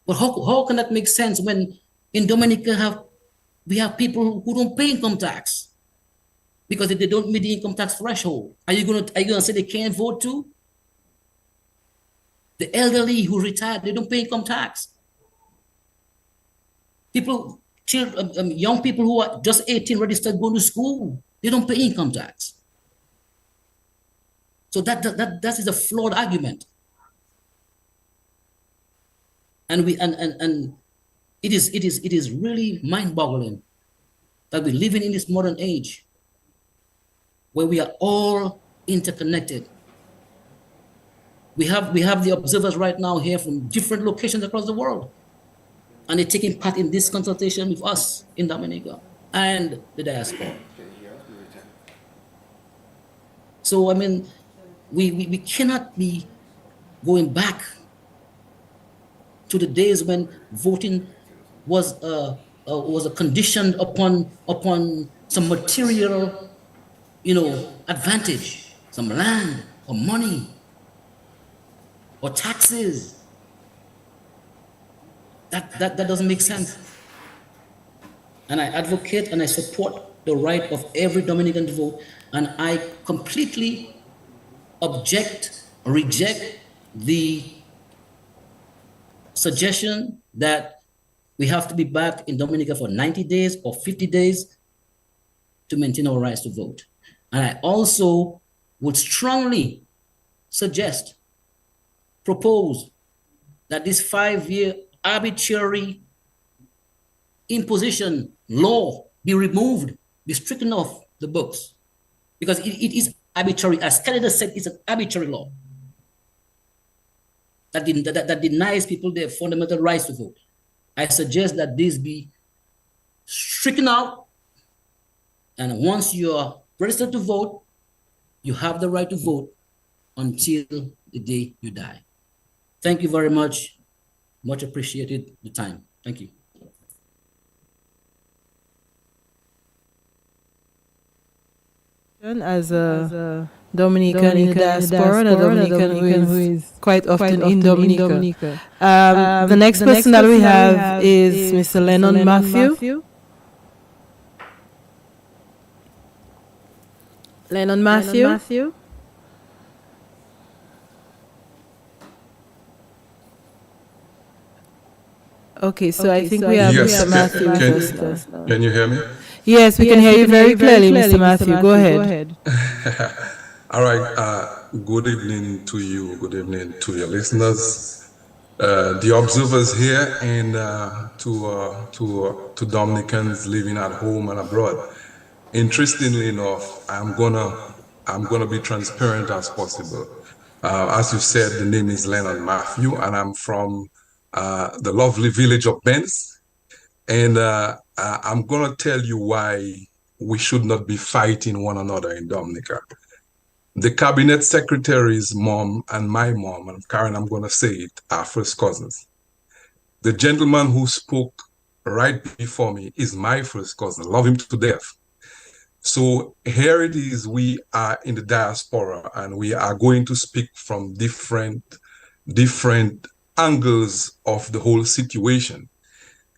But how can that make sense when in Dominica we have people who don't pay income tax because they don't meet the income tax threshold? Are you gonna say they can't vote too? The elderly who retired, they don't pay income tax. People, young people who are just 18 registered going to school, they don't pay income tax. So that is a flawed argument. And it is really mind-boggling that we're living in this modern age where we are all interconnected. We have the observers right now here from different locations across the world, and they're taking part in this consultation with us in Dominica and the diaspora. So I mean, we cannot be going back to the days when voting was a condition upon some material, advantage, some land or money or taxes. That doesn't make sense. And I advocate and I support the right of every Dominican to vote, and I completely reject the suggestion that we have to be back in Dominica for 90 days or 50 days to maintain our rights to vote. And I also would strongly propose that this 5-year arbitrary imposition law be removed, be stricken off the books, because it is arbitrary. As Canada said, it's an arbitrary law that denies people their fundamental rights to vote. I suggest that this be stricken out, and once you are registered to vote, you have the right to vote until the day you die. Thank you very much. Much appreciated the time. Thank you. As a Dominican in the diaspora, a Dominican who is quite often in Dominica. The next person that we have is Mr. Lennon Matthew. Lennon Matthew. Okay, so I think we have Yes, Mr. Matthew with us now. can you hear me? Yes, we can hear you very clearly, Mr. Matthew. Go ahead. All right. Good evening to you. Good evening to your listeners, the observers here, and to Dominicans living at home and abroad. Interestingly enough, I'm gonna be transparent as possible. As you said, the name is Lennon Matthew, and I'm from the lovely village of Benz. And I'm going to tell you why we should not be fighting one another in Dominica. The cabinet secretary's mom and my mom, and Karen, I'm going to say it, are first cousins. The gentleman who spoke right before me is my first cousin. Love him to death. So here it is, we are in the diaspora and we are going to speak from different angles of the whole situation.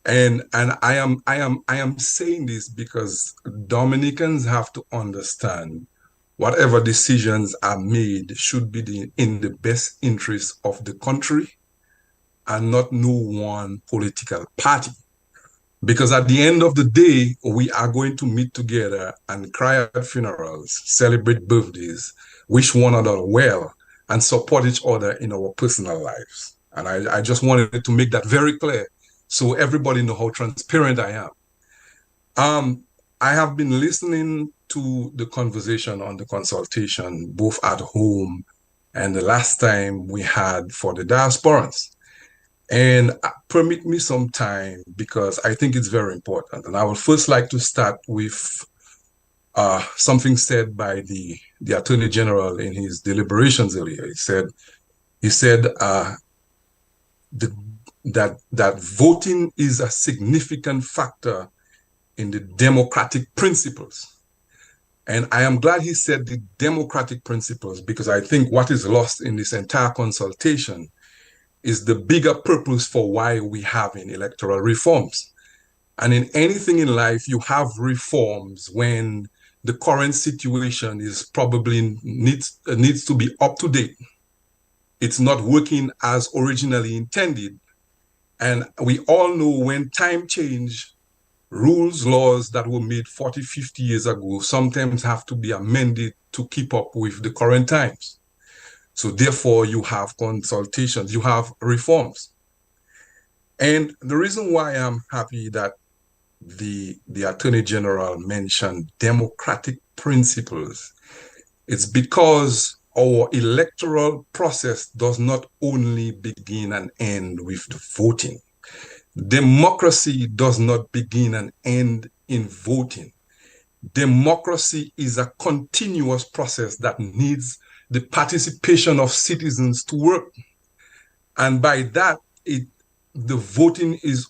And I am saying this because Dominicans have to understand whatever decisions are made should be in the best interest of the country and not no one political party. Because at the end of the day, we are going to meet together and cry at funerals, celebrate birthdays, wish one another well, and support each other in our personal lives. And I just wanted to make that very clear so everybody know how transparent I am. I have been listening to the conversation on the consultation, both at home and the last time we had for the diasporans. And permit me some time because I think it's very important. And I would first like to start with something said by the Attorney General in his deliberations earlier. He said that voting is a significant factor in the democratic principles. And I am glad he said the democratic principles because I think what is lost in this entire consultation is the bigger purpose for why we having electoral reforms. And in anything in life, you have reforms when the current situation is probably needs to be up to date. It's not working as originally intended. And we all know when time change, rules, laws that were made 40, 50 years ago sometimes have to be amended to keep up with the current times. So therefore, you have consultations, you have reforms. And the reason why I'm happy that the Attorney General mentioned democratic principles, it's because our electoral process does not only begin and end with the voting. Democracy does not begin and end in voting. Democracy is a continuous process that needs the participation of citizens to work. And by that, the voting is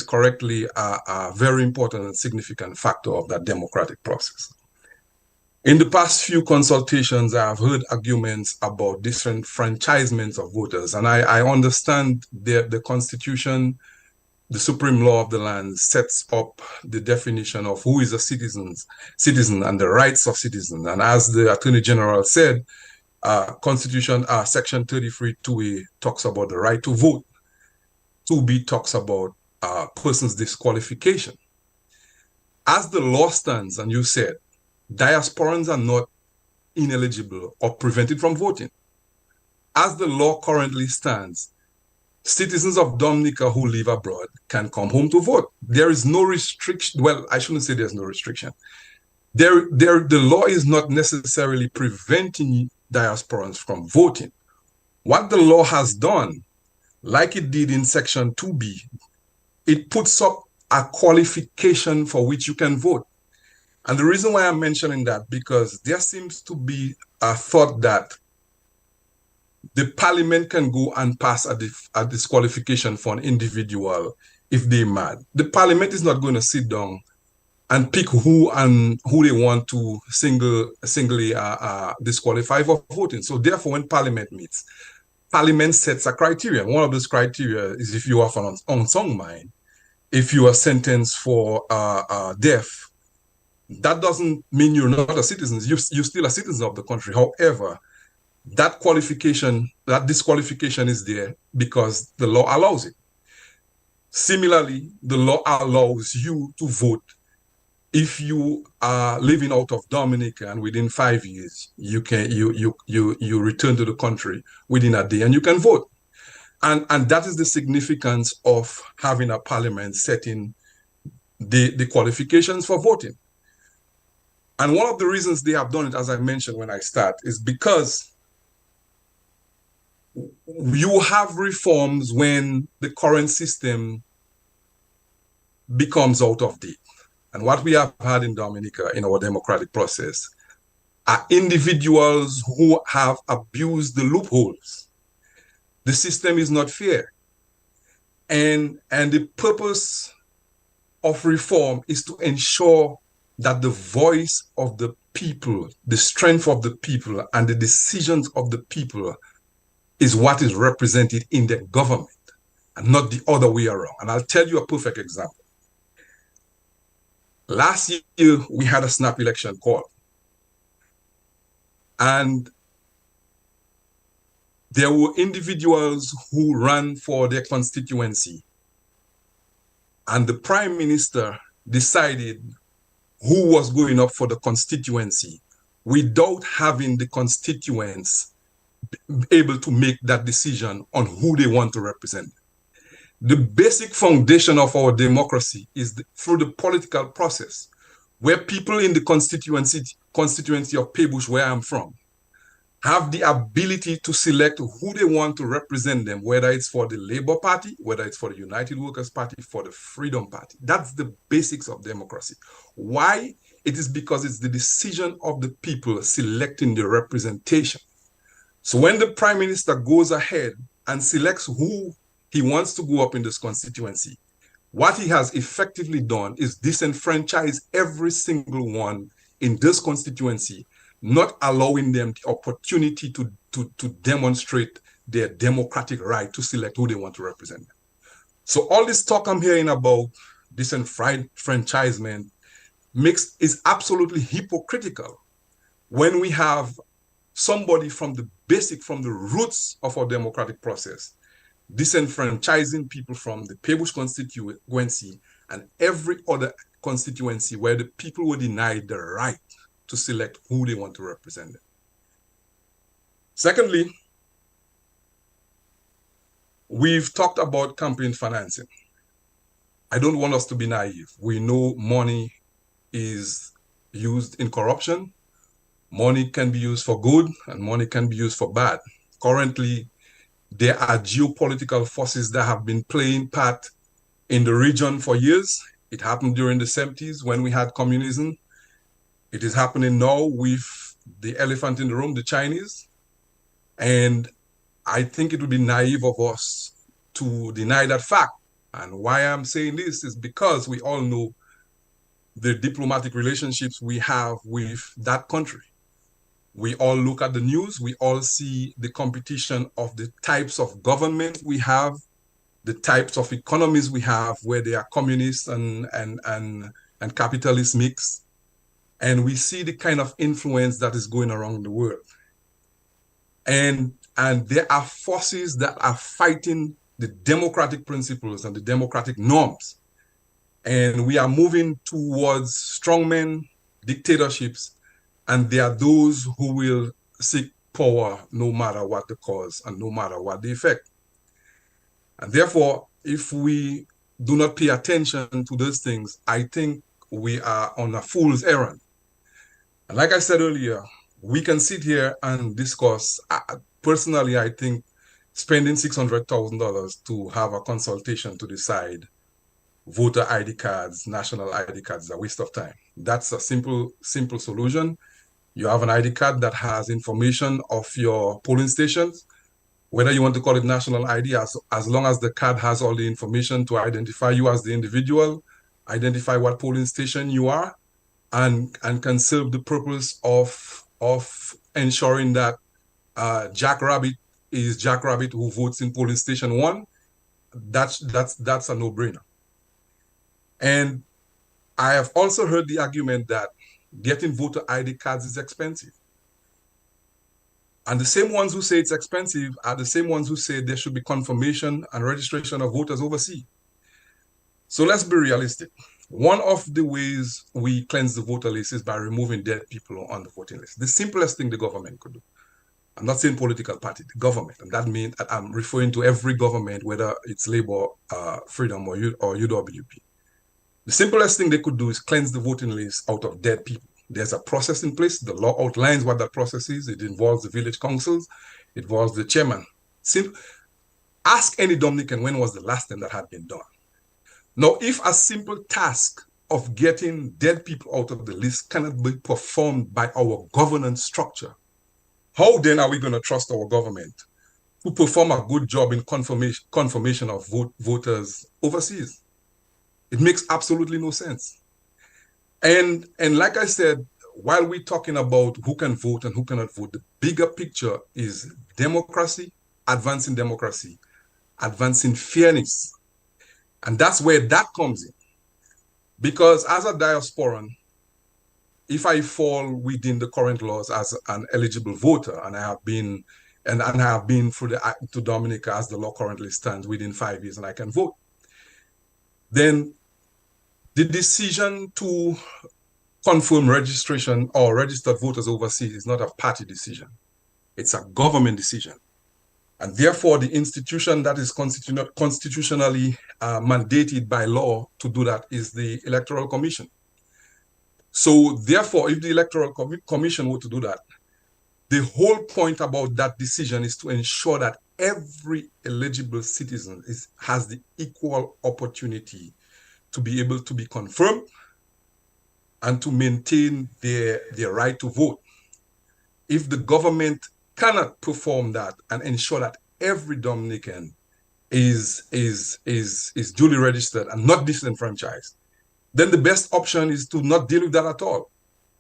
correctly a very important and significant factor of that democratic process. In the past few consultations, I have heard arguments about disenfranchisement of voters, and I understand the Constitution, the supreme law of the land, sets up the definition of who is a citizen and the rights of citizens. And as the Attorney General said, Constitution Section 33 2A talks about the right to vote. 2B talks about persons' disqualification. As the law stands, and you said, diasporans are not ineligible or prevented from voting. As the law currently stands, citizens of Dominica who live abroad can come home to vote. There is no restriction. Well, I shouldn't say there's no restriction. The law is not necessarily preventing diasporans from voting. What the law has done, like it did in Section 2B, it puts up a qualification for which you can vote. And the reason why I'm mentioning that, because there seems to be a thought that the parliament can go and pass a disqualification for an individual if they're mad. The parliament is not going to sit down and pick who they want to singly disqualify for voting. So therefore, when parliament meets, parliament sets a criteria. One of those criteria is if you have an unsung mind, if you are sentenced for death, That doesn't mean you're not a citizen. You're still a citizen of the country. However, that disqualification is there because the law allows it. Similarly, the law allows you to vote if you are living out of Dominica and within 5 years you return to the country within a day and you can vote. And that is the significance of having a parliament setting the qualifications for voting. And one of the reasons they have done it, as I mentioned when I start, is because you have reforms when the current system becomes out of date. And what we have had in Dominica in our democratic process are individuals who have abused the loopholes. The system is not fair. And the purpose of reform is to ensure that the voice of the people, the strength of the people, and the decisions of the people is what is represented in the government and not the other way around. And I'll tell you a perfect example. Last year, we had a snap election called. And there were individuals who ran for their constituency. And the prime minister decided who was going up for the constituency without having the constituents able to make that decision on who they want to represent. The basic foundation of our democracy is through the political process, where people in the constituency of Pebush, where I'm from, have the ability to select who they want to represent them, whether it's for the Labour Party, whether it's for the United Workers' Party, for the Freedom Party. That's the basics of democracy. Why? It is because it's the decision of the people selecting the representation. So when the Prime Minister goes ahead and selects who he wants to go up in this constituency, what he has effectively done is disenfranchise every single one in this constituency, not allowing them the opportunity to demonstrate their democratic right to select who they want to represent them. So all this talk I'm hearing about disenfranchisement is absolutely hypocritical when we have somebody from the roots of our democratic process disenfranchising people from the Pebush constituency and every other constituency where the people were denied the right to select who they want to represent them. Secondly, we've talked about campaign financing. I don't want us to be naive. We know money is used in corruption. Money can be used for good and money can be used for bad. Currently, there are geopolitical forces that have been playing part in the region for years. It happened during the 70s when we had communism. It is happening now with the elephant in the room, the Chinese. And I think it would be naive of us to deny that fact. And why I'm saying this is because we all know the diplomatic relationships we have with that country. We all look at the news, we all see the competition of the types of government we have, the types of economies we have, where they are communist and capitalist mix. And we see the kind of influence that is going around the world. And there are forces that are fighting the democratic principles and the democratic norms. And we are moving towards strongmen, dictatorships, and there are those who will seek power no matter what the cause and no matter what the effect. And therefore, if we do not pay attention to those things, I think we are on a fool's errand. And like I said earlier, we can sit here and discuss. Personally, I think spending $600,000 to have a consultation to decide voter ID cards, national ID cards, is a waste of time. That's a simple solution. You have an ID card that has information of your polling stations, whether you want to call it national ID, as long as the card has all the information to identify you as the individual, identify what polling station you are, and can serve the purpose of ensuring that Jack Rabbit is Jack Rabbit who votes in polling station 1. That's a no-brainer. And I have also heard the argument that getting voter ID cards is expensive. And the same ones who say it's expensive are the same ones who say there should be confirmation and registration of voters overseas. So let's be realistic. One of the ways we cleanse the voter list is by removing dead people on the voting list. The simplest thing the government could do. I'm not saying political party, the government. And that means I'm referring to every government, whether it's Labour, Freedom, or UWP. The simplest thing they could do is cleanse the voting list out of dead people. There's a process in place. The law outlines what that process is. It involves the village councils. It involves the chairman. Ask any Dominican when was the last time that had been done. Now, if a simple task of getting dead people out of the list cannot be performed by our governance structure, how then are we going to trust our government to perform a good job in confirmation of voters overseas? It makes absolutely no sense. And like I said, while we're talking about who can vote and who cannot vote, the bigger picture is democracy, advancing fairness. And that's where that comes in. Because as a diasporan, if I fall within the current laws as an eligible voter, and I have been to Dominica as the law currently stands within 5 years and I can vote, then the decision to confirm registration or registered voters overseas is not a party decision. It's a government decision. And therefore, the institution that is constitutionally mandated by law to do that is the Electoral Commission. So therefore, if the Electoral Commission were to do that, the whole point about that decision is to ensure that every eligible citizen has the equal opportunity to be able to be confirmed and to maintain their right to vote. If the government cannot perform that and ensure that every Dominican is duly registered and not disenfranchised, then the best option is to not deal with that at all.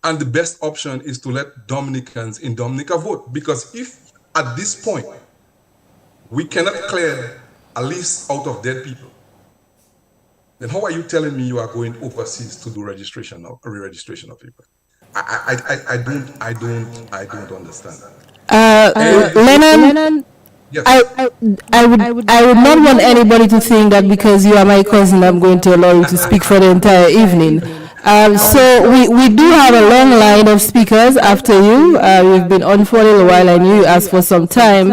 And the best option is to let Dominicans in Dominica vote. Because if at this point we cannot clear a list out of dead people, then how are you telling me you are going overseas to do registration or re-registration of people? I don't understand. Lennon, Yes. I would not want anybody to think that because you are my cousin, I'm going to allow you to speak for the entire evening. So we do have a long line of speakers after you. We've been on for a little while and you asked for some time.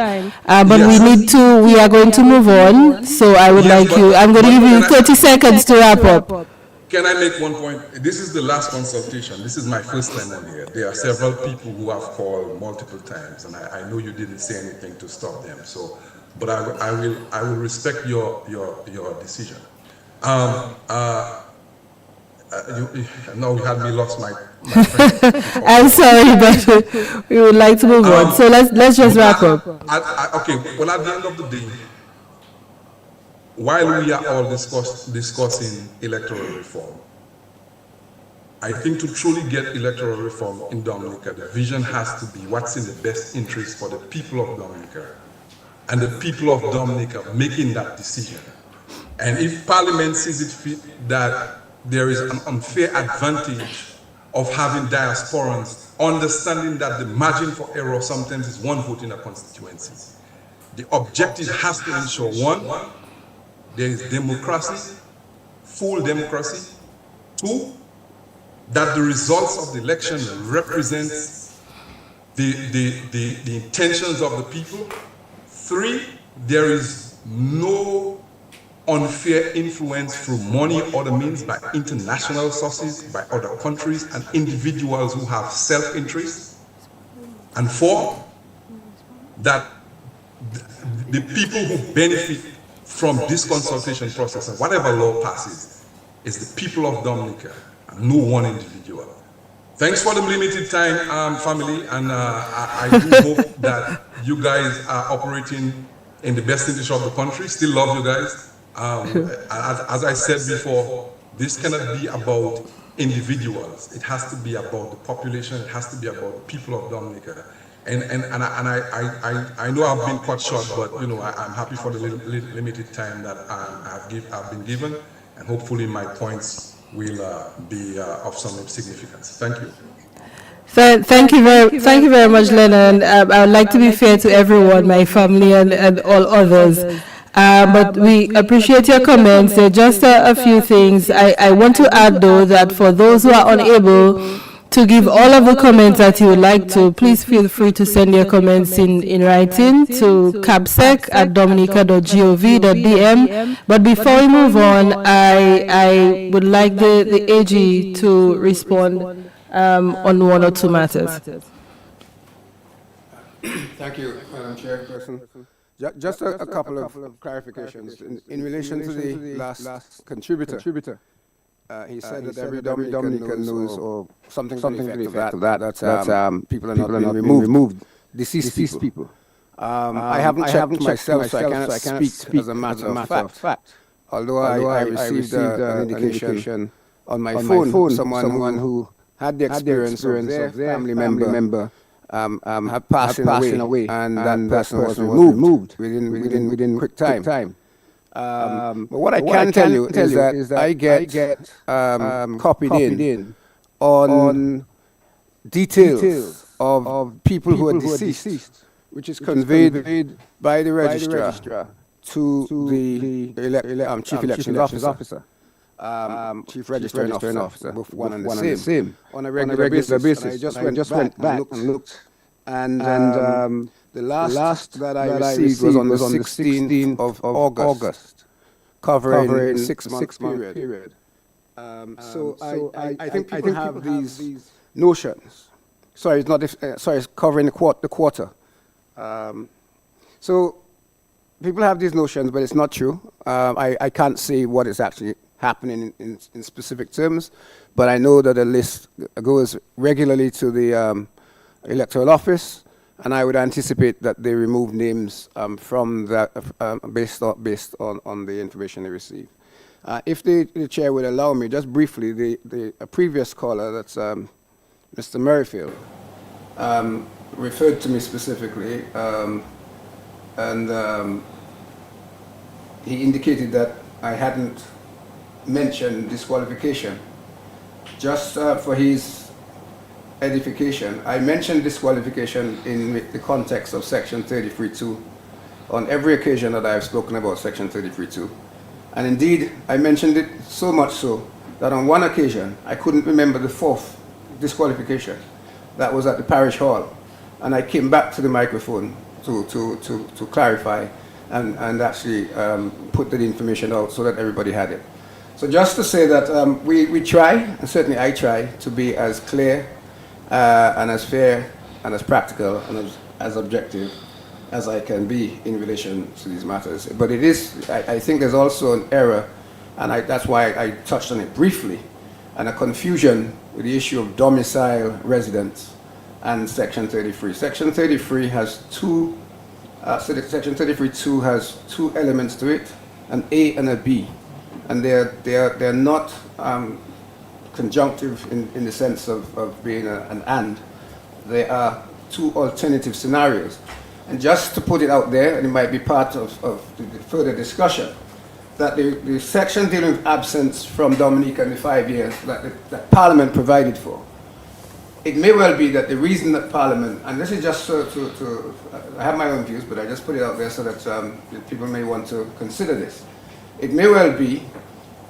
But Yes. we are going to move on. So I'm going to give you 30 seconds to wrap up. Can I make one point? This is the last consultation. This is my first time on here. There are several people who have called multiple times, and I know you didn't say anything to stop them. So, but I will respect your decision. No, you had me lost my friend. I'm sorry, but we would like to move on. So let's just wrap up. Okay. Well, at the end of the day, while we are all discussing electoral reform, I think to truly get electoral reform in Dominica, the vision has to be what's in the best interest for the people of Dominica and the people of Dominica making that decision. And if Parliament sees it fit that there is an unfair advantage of having diasporans, understanding that the margin for error sometimes is one vote in a constituency, the objective has to ensure, one, there is democracy, full democracy. Two, that the results of the election represents the intentions of the people. Three, there is no unfair influence through money or other means by international sources, by other countries and individuals who have self-interest. And four, that the people who benefit from this consultation process and whatever law passes is the people of Dominica and no one individual. Thanks for the limited time, family, and I do hope that you guys are operating in the best interest of the country. Still love you guys. As I said before, this cannot be about individuals. It has to be about the population. It has to be about the people of Dominica. And I know I've been cut short, but you know I'm happy for the limited time that I've been given, and hopefully my points will be of some significance. Thank you. Thank you very much, Lennon. I would like to be fair to everyone, my family and all others. But we appreciate your comments. There are just a few things. I want to add, though, that for those who are unable to give all of the comments that you would like to, please feel free to send your comments in writing to capsec@dominica.gov.dm. But before we move on, I would like the AG to respond on one or two matters. Thank you, Madam Chairperson. Just a couple of clarifications. In relation to the last contributor, he said that every Dominican knows or something to the effect of that people are not being removed, deceased people. I haven't checked myself, so I cannot speak as a matter of fact. Although I received an indication on my phone, someone who had the experience of their family member had passing away, and that person was removed within quick time. But what I can tell you is that I get copied in on details of people who are deceased, which is conveyed by the registrar to the Chief Elections Officer. Chief Registering Officer, both one and the same, on a regular basis. And I just went back and looked, and the last that I received was on the 16th of August, covering 6 month period. So I think people have these notions. Sorry, it's not. Sorry, it's covering the quarter. So people have these notions, but it's not true. I can't say what is actually happening in specific terms, but I know that the list goes regularly to the Electoral Office, and I would anticipate that they remove names from that based on the information they receive. If the chair would allow me, just briefly, the previous caller, that's Mr. Merrifield, referred to me specifically, and he indicated that I hadn't mentioned disqualification. Just for his edification, I mentioned disqualification in the context of Section 33.2 on every occasion that I have spoken about Section 33.2. And indeed, I mentioned it so much so that on one occasion, I couldn't remember the fourth disqualification. That was at the parish hall. And I came back to the microphone to clarify and actually put the information out so that everybody had it. So just to say that we try, and certainly I try, to be as clear and as fair and as practical and as objective as I can be in relation to these matters. But it is, I think there's also an error, and that's why I touched on it briefly, and a confusion with the issue of domicile residence and Section 33. Section 33 has two, Section 33.2 has two elements to it, an A and a B. And they're not conjunctive in the sense of being an and. They are two alternative scenarios. And just to put it out there, and it might be part of the further discussion, that the section dealing with absence from Dominica in the 5 years that Parliament provided for, it may well be that the reason that Parliament, and this is just to I have my own views, but I just put it out there so that people may want to consider this. It may well be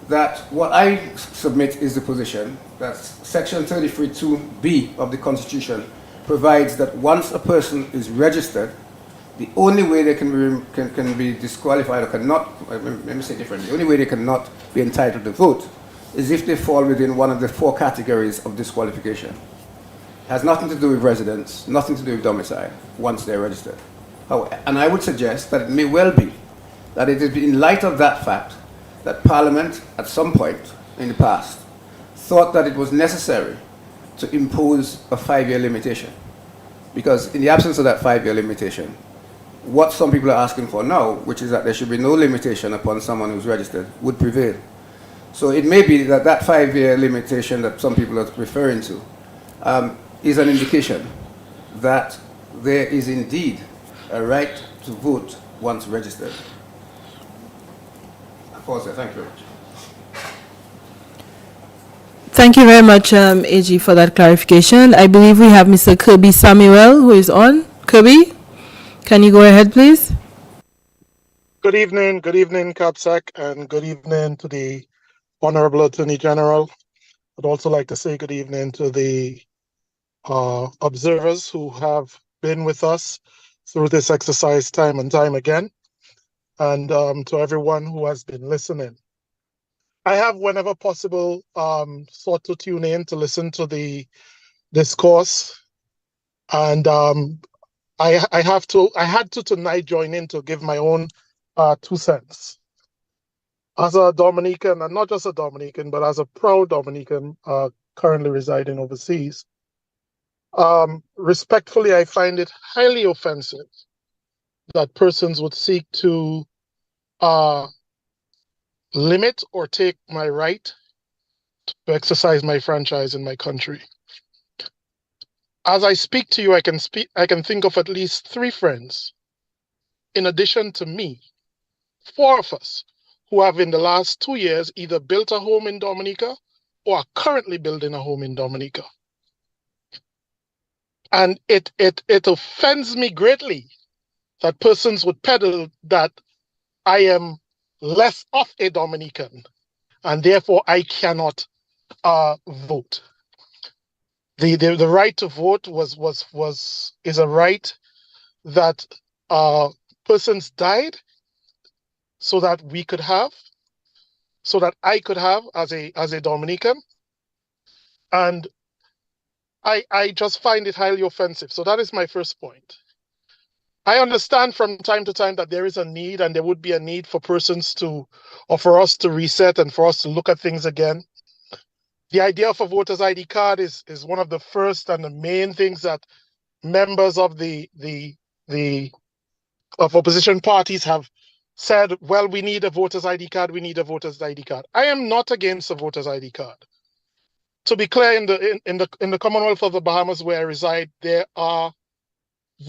that what I submit is the position that Section 33.2b of the Constitution provides that once a person is registered, the only way they can be disqualified or cannot, let me say it differently, the only way they cannot be entitled to vote is if they fall within one of the four categories of disqualification. It has nothing to do with residence, nothing to do with domicile, once they're registered. And I would suggest that it may well be that it is in light of that fact that Parliament, at some point in the past, thought that it was necessary to impose a 5-year limitation. Because in the absence of that 5-year limitation, what some people are asking for now, which is that there should be no limitation upon someone who's registered, would prevail. So it may be that that 5-year limitation that some people are referring to is an indication that there is indeed a right to vote once registered. I'll pause there. Thank you very much. Thank you very much, AG, for that clarification. I believe we have Mr. Kirby Samuel who is on. Kirby, can you go ahead, please? Good evening, CAPSEC, and good evening to the Honorable Attorney General. I'd also like to say good evening to the observers who have been with us through this exercise time and time again, and to everyone who has been listening. I have, whenever possible, sought to tune in to listen to the discourse, and I had to tonight join in to give my own 2 cents. As a Dominican, and not just a Dominican, but as a proud Dominican currently residing overseas, respectfully, I find it highly offensive that persons would seek to limit or take my right to exercise my franchise in my country. As I speak to you, I can think of at least 3 friends, in addition to me, 4 of us, who have in the last 2 years either built a home in Dominica or are currently building a home in Dominica. And it offends me greatly that persons would peddle that I am less of a Dominican and therefore I cannot vote. The right to vote is a right that persons died so that we could have, so that I could have as a Dominican. And I just find it highly offensive. So that is my first point. I understand from time to time that there is a need, and there would be a need for persons to, or for us to reset and for us to look at things again. The idea of a voter's ID card is one of the first and the main things that members of of opposition parties have said, well, we need a voter's ID card, we need a voter's ID card. I am not against a voter's ID card. To be clear, in the Commonwealth of the Bahamas where I reside, there are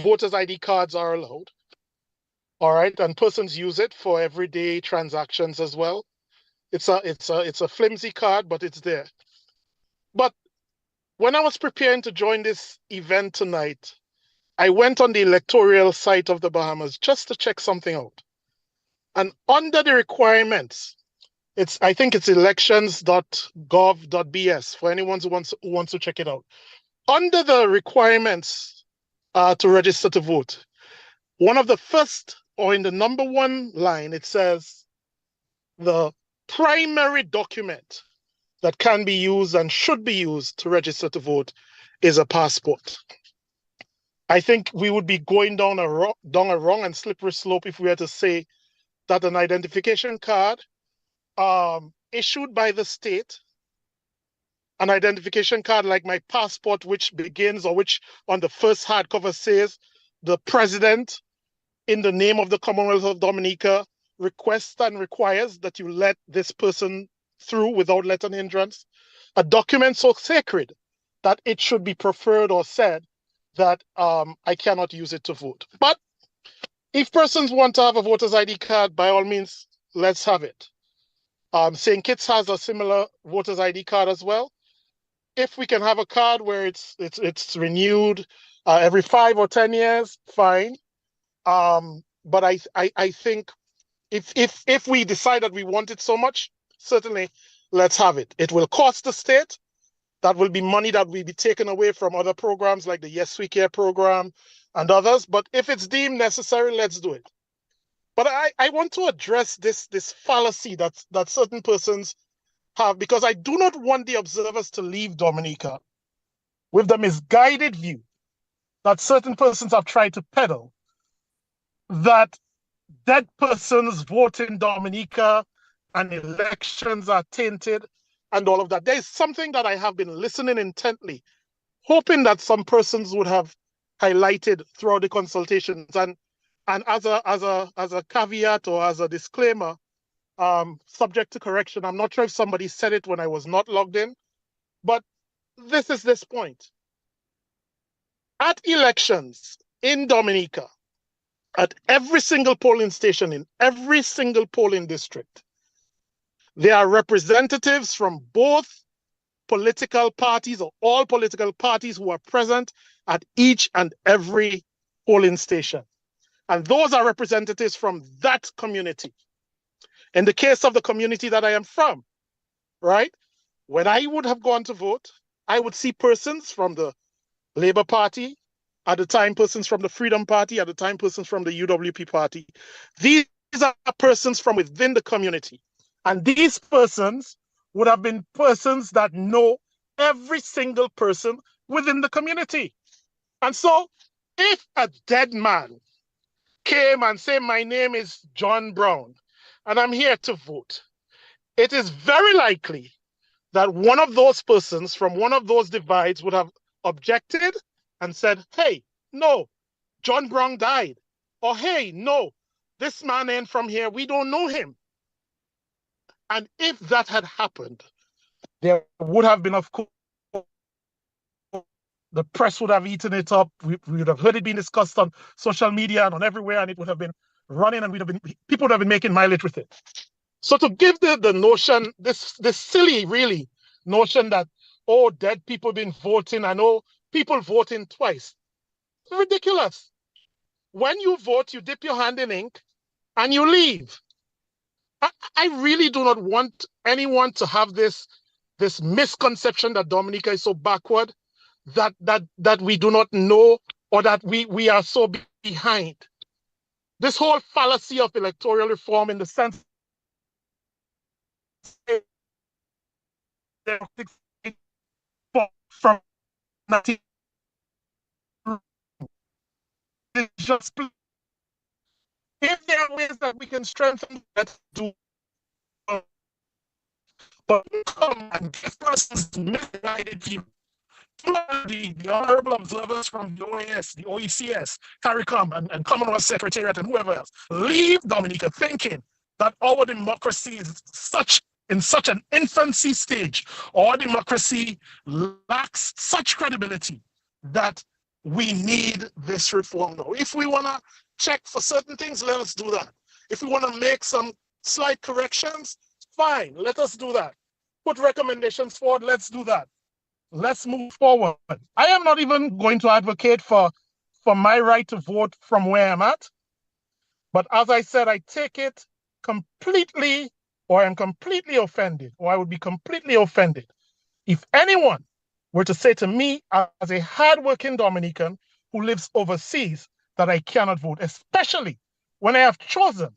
voters' ID cards are allowed. All right, and persons use it for everyday transactions as well. It's a flimsy card, but it's there. But when I was preparing to join this event tonight, I went on the electoral site of the Bahamas just to check something out. And under the requirements, I think it's elections.gov.bs for anyone who wants to check it out. Under the requirements to register to vote, one of the first, or in the number 1 line, it says the primary document that can be used and should be used to register to vote is a passport. I think we would be going down a wrong and slippery slope if we were to say that an identification card issued by the state, an identification card like my passport, which begins, or which on the first hardcover says, the president in the name of the Commonwealth of Dominica requests and requires that you let this person through without let and hindrance. A document so sacred that it should be preferred or said that I cannot use it to vote. But if persons want to have a voter's ID card, by all means, let's have it. St. Kitts has a similar voter's ID card as well. If we can have a card where it's renewed every 5 or 10 years, fine. But I think if we decide that we want it so much, certainly let's have it. It will cost the state. That will be money that will be taken away from other programs like the Yes We Care program and others. But if it's deemed necessary, let's do it. But I want to address this fallacy that certain persons have, because I do not want the observers to leave Dominica with the misguided view that certain persons have tried to peddle, that dead persons vote in Dominica and elections are tainted and all of that. There's something that I have been listening intently, hoping that some persons would have highlighted throughout the consultations. And as a caveat or as a disclaimer, subject to correction, I'm not sure if somebody said it when I was not logged in, but this is this point. At elections in Dominica, at every single polling station in every single polling district, there are representatives from both political parties or all political parties who are present at each and every polling station. And those are representatives from that community. In the case of the community that I am from, right? When I would have gone to vote, I would see persons from the Labour Party, at the time persons from the Freedom Party, at the time persons from the UWP Party. These are persons from within the community. And these persons would have been persons that know every single person within the community. And so if a dead man came and said, my name is John Brown, and I'm here to vote, it is very likely that one of those persons from one of those divides would have objected and said, hey, no, John Brown died. Or, hey, no, this man ain't from here. We don't know him. And if that had happened, there would have been, of course, the press would have eaten it up. We would have heard it being discussed on social media and on everywhere, and it would have been running, and people would have been making mileage with it. So to give the notion, this silly, really, notion that, oh, dead people been voting, and oh, people voting twice. It's ridiculous. When you vote, you dip your hand in ink and you leave. I really do not want anyone to have this misconception that Dominica is so backward, that we do not know, or that we are so behind. This whole fallacy of electoral reform, in the sense from 19 just, if there are ways that we can strengthen, let's do. But come and give persons misguided view. The honorable observers from the OAS, the OECS, CARICOM, and Commonwealth Secretariat, and whoever else, leave Dominica thinking that our democracy is in such an infancy stage. Our democracy lacks such credibility that we need this reform now. If we want to check for certain things, let us do that. If we want to make some slight corrections, fine, let us do that. Put recommendations forward, let's do that. Let's move forward. I am not even going to advocate for my right to vote from where I'm at. But as I said, I take it completely, or I'm completely offended, or I would be completely offended if anyone were to say to me, as a hardworking Dominican who lives overseas, that I cannot vote, especially when I have chosen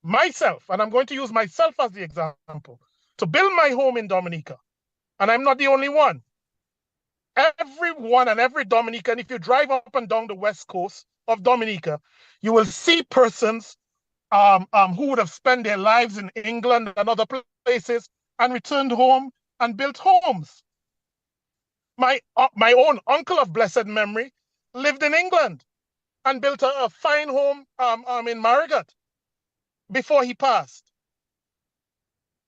myself, and I'm going to use myself as the example, to build my home in Dominica. And I'm not the only one. Everyone and every Dominican, if you drive up and down the west coast of Dominica, you will see persons who would have spent their lives in England and other places and returned home and built homes. My own uncle of blessed memory lived in England and built a fine home in Marigot before he passed.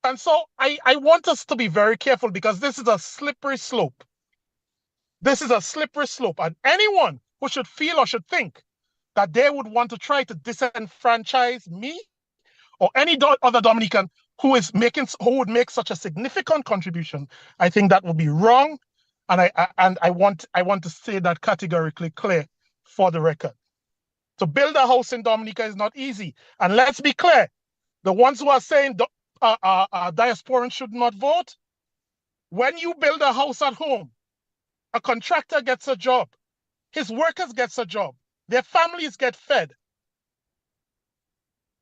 And so I want us to be very careful, because this is a slippery slope. This is a slippery slope. And anyone who should feel or should think that they would want to try to disenfranchise me or any other Dominican who would make such a significant contribution, I think that would be wrong. And I want to say that categorically clear for the record. To build a house in Dominica is not easy. And let's be clear, the ones who are saying diasporans should not vote, when you build a house at home, a contractor gets a job, his workers gets a job, their families get fed.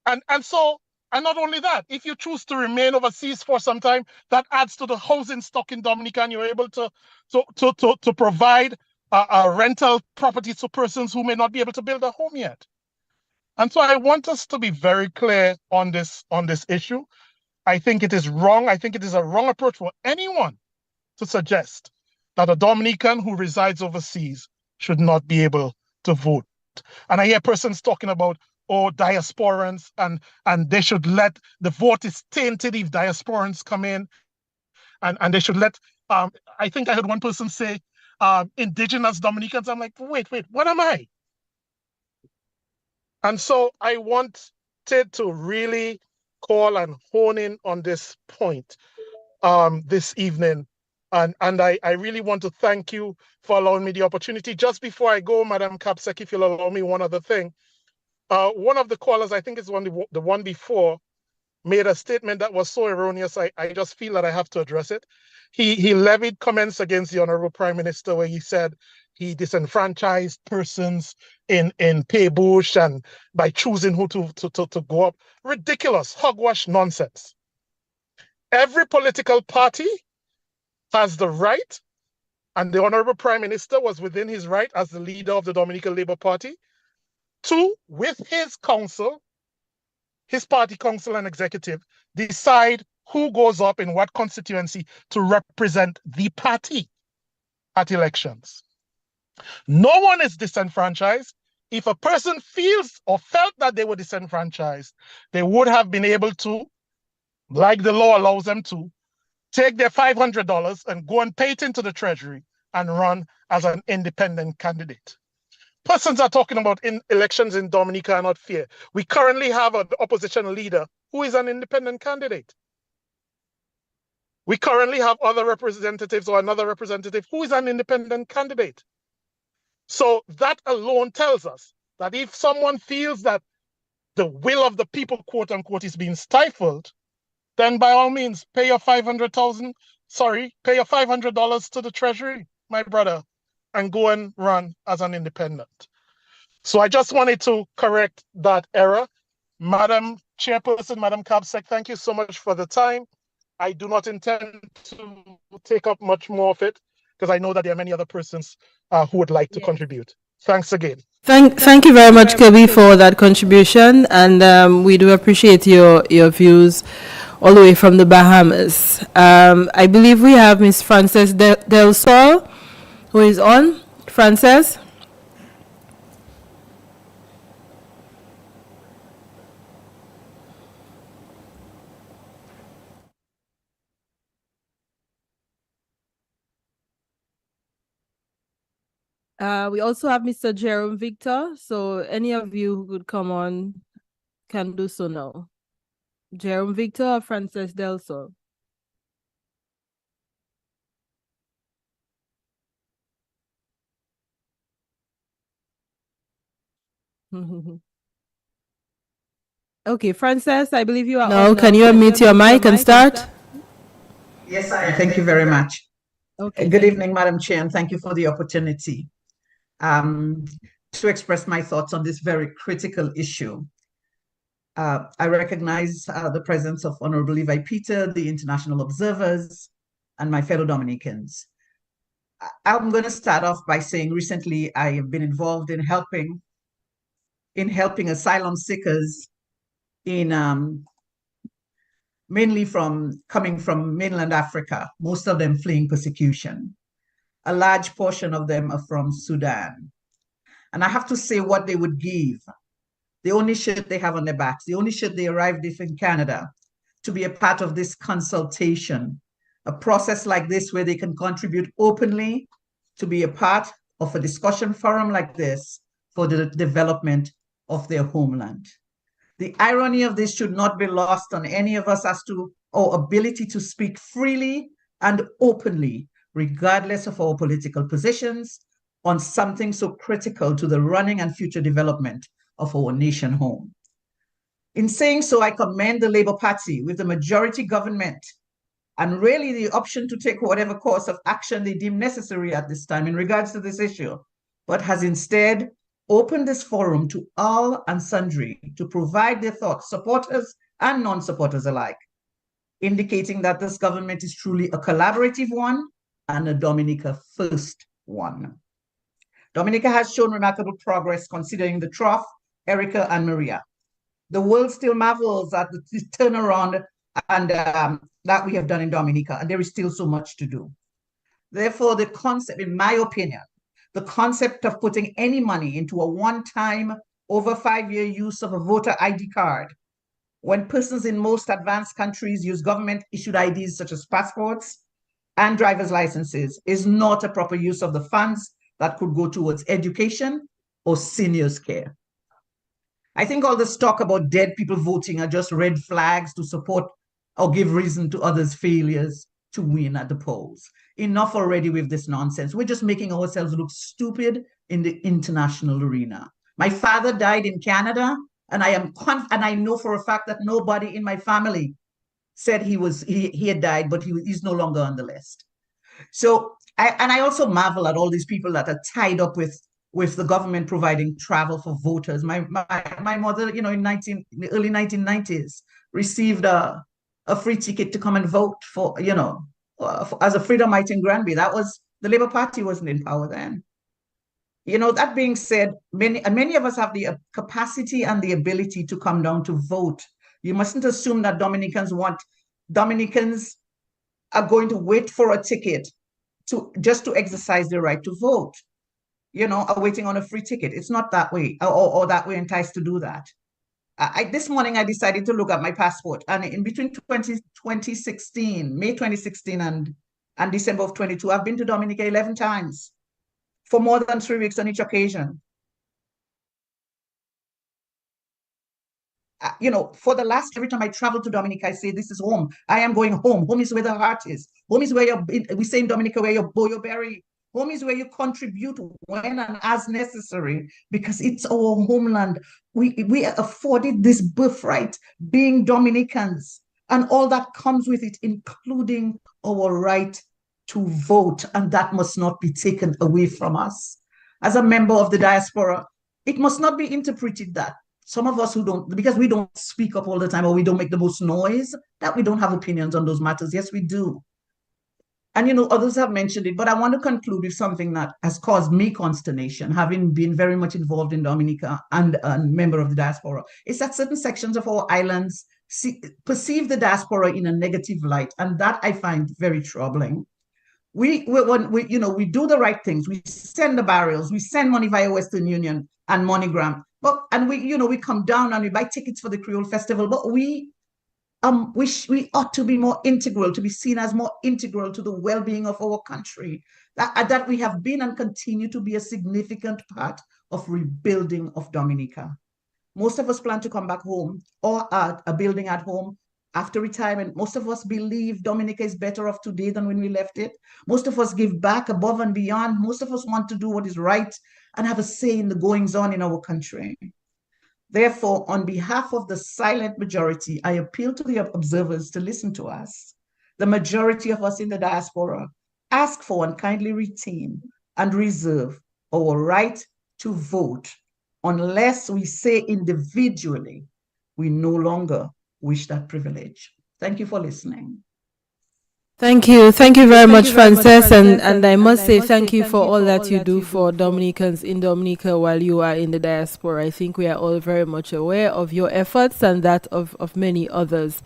And not only that, if you choose to remain overseas for some time, that adds to the housing stock in Dominica, and you're able to provide rental properties to persons who may not be able to build a home yet. And so I want us to be very clear on this issue. I think it is wrong. I think it is a wrong approach for anyone to suggest that a Dominican who resides overseas should not be able to vote. And I hear persons talking about, oh, diasporans, and they should let, the vote is tainted if diasporans come in, and they should let, I think I heard one person say, indigenous Dominicans. I'm like, wait, what am I? And so I wanted to really call and hone in on this point this evening, And I really want to thank you for allowing me the opportunity. Just before I go, Madam Capsec, if you'll allow me one other thing. One of the callers, I think it's the one before, made a statement that was so erroneous, I just feel that I have to address it. He levied comments against the Honorable Prime Minister where he said he disenfranchised persons in Paybush and by choosing who to go up. Ridiculous, hogwash nonsense. Every political party has the right, and the Honorable Prime Minister was within his right as the leader of the Dominican Labour Party to, with his council, his party council and executive, decide who goes up in what constituency to represent the party at elections. No one is disenfranchised. If a person feels or felt that they were disenfranchised, they would have been able to, like the law allows them to, take their $500 and go and pay it into the treasury and run as an independent candidate. Persons are talking about elections in Dominica are not fair. We currently have an opposition leader who is an independent candidate. We currently have other representatives or another representative who is an independent candidate. So that alone tells us that if someone feels that the will of the people, quote unquote, is being stifled, then by all means, pay your $500 to the treasury, my brother, and go and run as an independent. So I just wanted to correct that error. Madam Chairperson, Madam Capsec, thank you so much for the time. I do not intend to take up much more of it because I know that there are many other persons who would like to contribute. Thanks again. Thank you very much, Kirby, for that contribution, and we do appreciate your views all the way from the Bahamas. I believe we have Miss Frances Del Sol, who is on. Frances? We also have Mr. Jerome Victor, so any of you who could come on can do so now. Jerome Victor or Frances Del Sol? Okay, Frances, I believe you are on now. Can you unmute your mic and start? Yes, I am. Thank you very much. Okay. Good evening, Madam Chair, and thank you for the opportunity to express my thoughts on this very critical issue. I recognize the presence of Honorable Levi Peter, the international observers, and my fellow Dominicans. I'm going to start off by saying recently I have been involved in helping asylum seekers in mainly coming from mainland Africa, most of them fleeing persecution. A large portion of them are from Sudan. And I have to say what they would give, the only shirt they have on their backs, the only shirt they arrived with in Canada, to be a part of this consultation, a process like this where they can contribute openly, to be a part of a discussion forum like this for the development of their homeland. The irony of this should not be lost on any of us as to our ability to speak freely and openly, regardless of our political positions, on something so critical to the running and future development of our nation home. In saying so, I commend the Labour Party with the majority government and really the option to take whatever course of action they deem necessary at this time in regards to this issue, but has instead opened this forum to all and sundry to provide their thoughts, supporters and non-supporters alike, indicating that this government is truly a collaborative one and a Dominica first one. Dominica has shown remarkable progress considering the trough, Erica and Maria. The world still marvels at the turnaround and that we have done in Dominica, and there is still so much to do. Therefore, the concept, in my opinion, the concept of putting any money into a one-time, over 5-year use of a voter ID card, when persons in most advanced countries use government-issued IDs such as passports and driver's licenses, is not a proper use of the funds that could go towards education or seniors' care. I think all this talk about dead people voting are just red flags to support or give reason to others' failures to win at the polls. Enough already with this nonsense. We're just making ourselves look stupid in the international arena. My father died in Canada, and I know for a fact that nobody in my family said he had died, but he's no longer on the list. So I also marvel at all these people that are tied up with the government providing travel for voters. My mother, in the early 1990s, received a free ticket to come and vote for, as a Freedomite in Granby. That was, the Labour Party wasn't in power then. That being said, many of us have the capacity and the ability to come down to vote. You mustn't assume that Dominicans are going to wait for a ticket just to exercise their right to vote, are waiting on a free ticket. It's not that way, or that we're enticed to do that. This morning, I decided to look at my passport, and in between May 2016 and December of 22, I've been to Dominica 11 times for more than 3 weeks on each occasion. For the last, every time I travel to Dominica, I say, this is home. I am going home. Home is where the heart is. Home is where we say in Dominica, where your boy, your berry. Home is where you contribute when and as necessary, because it's our homeland. We are afforded this birthright, being Dominicans, and all that comes with it, including our right to vote, and that must not be taken away from us. As a member of the diaspora, it must not be interpreted that some of us who don't, because we don't speak up all the time, or we don't make the most noise, that we don't have opinions on those matters. Yes, we do. And others have mentioned it, but I want to conclude with something that has caused me consternation, having been very much involved in Dominica and a member of the diaspora, is that certain sections of our islands perceive the diaspora in a negative light, and that I find very troubling. We do the right things. We send the barrels, we send money via Western Union and MoneyGram, and we come down and we buy tickets for the Creole Festival, but we ought to be more integral, to be seen as more integral to the well-being of our country, that we have been and continue to be a significant part of rebuilding of Dominica. Most of us plan to come back home or a building at home after retirement. Most of us believe Dominica is better off today than when we left it. Most of us give back above and beyond. Most of us want to do what is right and have a say in the goings on in our country. Therefore, on behalf of the silent majority, I appeal to the observers to listen to us. The majority of us in the diaspora ask for and kindly retain and reserve our right to vote unless we say individually we no longer wish that privilege. Thank you for listening. Thank you. Thank you very much, Frances. And I must say thank you for all that you do for Dominicans in Dominica while you are in the diaspora. I think we are all very much aware of your efforts and that of many others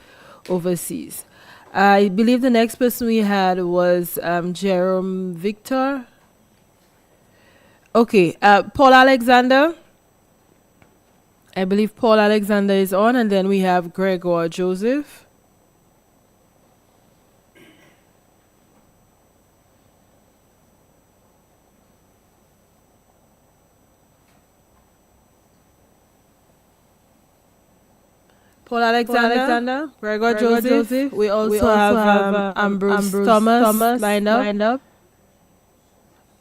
overseas. I believe the next person we had was Jerome Victor. Okay, Paul Alexander. I believe Paul Alexander is on, and then we have Gregor Joseph. Paul Alexander, Gregor Joseph. We also have Ambrose Thomas lined up.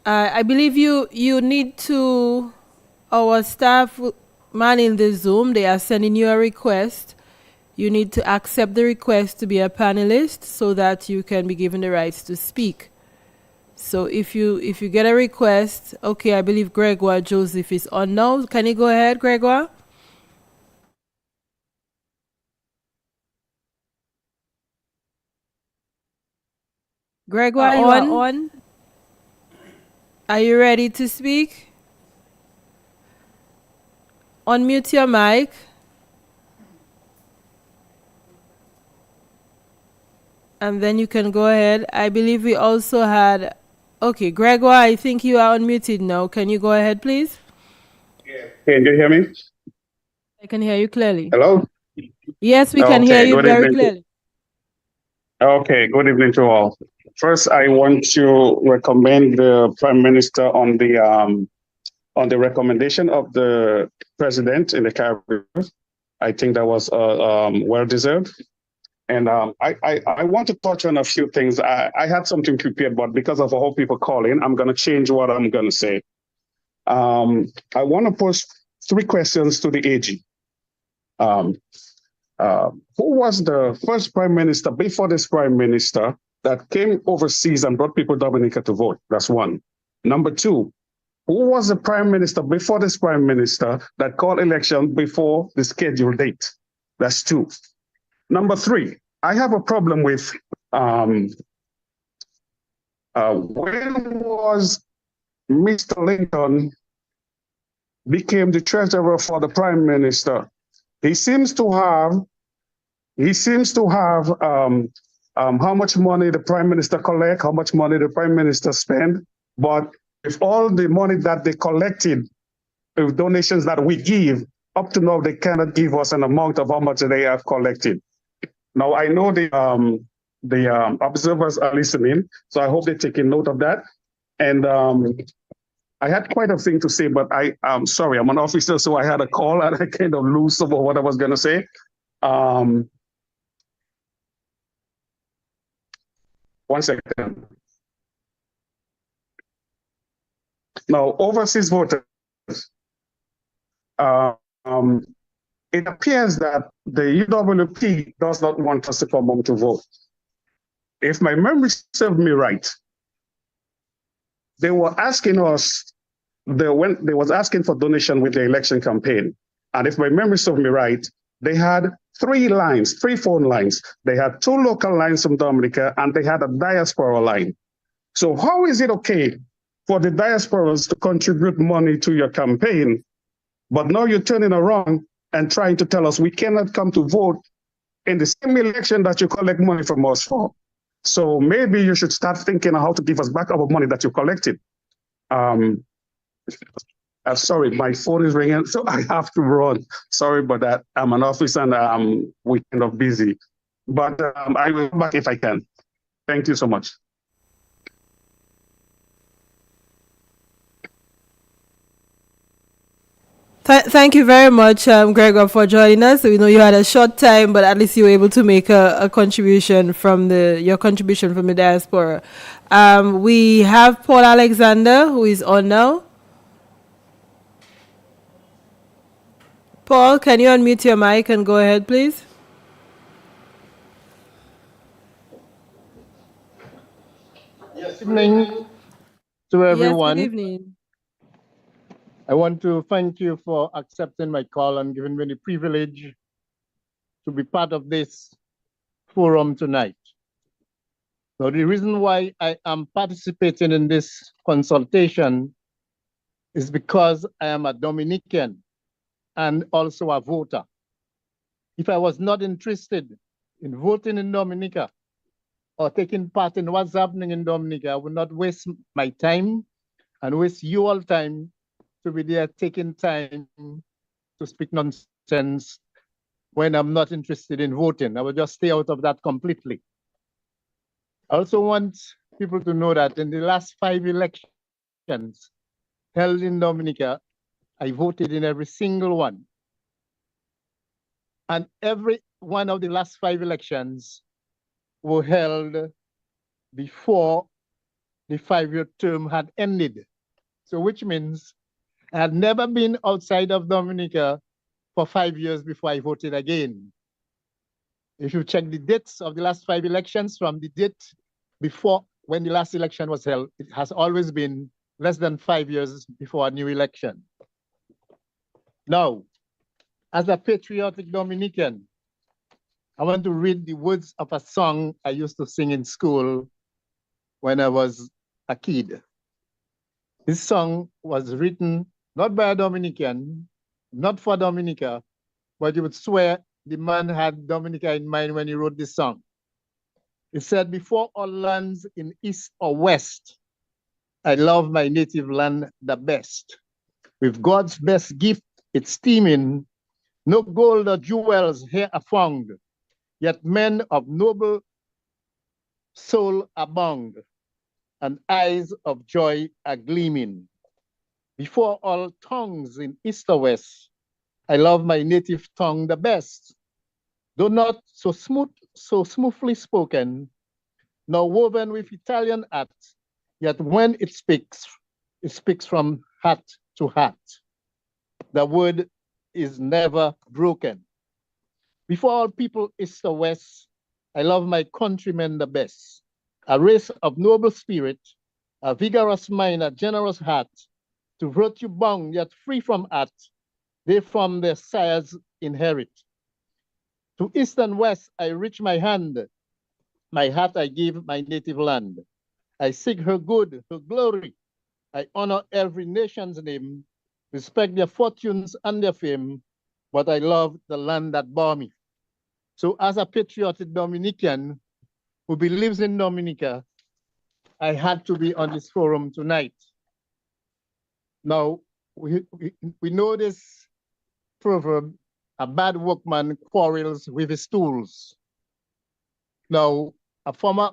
I believe you need to, our staff manning the Zoom, they are sending you a request. You need to accept the request to be a panelist so that you can be given the rights to speak. So if you get a request, okay, I believe Gregor Joseph is on now. Can you go ahead, Gregor? Gregor, you are on. Are you ready to speak? Unmute your mic. And then you can go ahead. I believe we also had... Okay, Gregor, I think you are unmuted now. Can you go ahead, please? Can you hear me? I can hear you clearly. Hello? Yes, we can hear you very clearly. Okay, good evening to all. First, I want to recommend the Prime Minister on the recommendation of the President in the Caribbean. I think that was well deserved. And I want to touch on a few things. I had something prepared, but because of all people calling, I'm going to change what I'm going to say. I want to pose 3 questions to the AG. Who was the first prime minister before this prime minister that came overseas and brought people to Dominica to vote? That's one. Number 2, who was the prime minister before this prime minister that called election before the scheduled date? That's 2. Number 3, I have a problem with when was Mr. Lincoln became the treasurer for the prime minister? He seems to have how much money the prime minister collect, how much money the prime minister spend, but if all the money that they collected, with donations that we give, up to now they cannot give us an amount of how much they have collected. Now I know the observers are listening, so I hope they're taking note of that. And I had quite a thing to say, but I'm sorry, I'm an officer, so I had a call and I kind of lose some of what I was going to say. One second. Now, overseas voters, it appears that the UWP does not want us to come home to vote. If my memory serves me right, they were asking us, they was asking for donation with the election campaign. And if my memory serves me right, they had 3 phone lines. They had 2 local lines from Dominica and they had a diaspora line. So how is it okay for the diasporas to contribute money to your campaign, but now you're turning around and trying to tell us we cannot come to vote in the same election that you collect money from us for? So maybe you should start thinking of how to give us back our money that you collected. Sorry, my phone is ringing, so I have to run. Sorry about that. I'm an officer and we're kind of busy. But I will come back if I can. Thank you so much. Thank you very much, Gregor, for joining us. We know you had a short time, but at least you were able to make a contribution from your contribution from the diaspora. We have Paul Alexander, who is on now. Paul, can you unmute your mic and go ahead, please? Yes, good evening to everyone. Yes, good evening. I want to thank you for accepting my call and giving me the privilege to be part of this forum tonight. So the reason why I am participating in this consultation is because I am a Dominican and also a voter. If I was not interested in voting in Dominica or taking part in what's happening in Dominica, I would not waste my time and waste you all time to be there taking time to speak nonsense when I'm not interested in voting. I will just stay out of that completely. I also want people to know that in the last 5 elections held in Dominica, I voted in every single one. And every one of the last 5 elections were held before the 5-year term had ended. So which means I had never been outside of Dominica for 5 years before I voted again. If you check the dates of the last 5 elections from the date before when the last election was held, it has always been less than 5 years before a new election. Now, as a patriotic Dominican, I want to read the words of a song I used to sing in school when I was a kid. This song was written not by a Dominican, not for Dominica, but you would swear the man had Dominica in mind when he wrote this song. It said, "Before all lands in east or west, I love my native land the best. With God's best gift, it's steaming. No gold or jewels here are found, yet men of noble soul abound, and eyes of joy are gleaming. Before all tongues in east or west, I love my native tongue the best. Though not so smooth so smoothly spoken, now woven with Italian art, yet when it speaks from heart to heart. The word is never broken. Before all people east or west, I love my countrymen the best. A race of noble spirit, a vigorous mind, a generous heart, to virtue bound yet free from art, they from their sires inherit. To east and west I reach my hand, my heart I give my native land. I seek her good, her glory. I honor every nation's name, respect their fortunes and their fame, but I love the land that bore me. So as a patriotic Dominican who believes in Dominica, I had to be on this forum tonight. Now, we know this proverb, a bad workman quarrels with his tools. Now, a former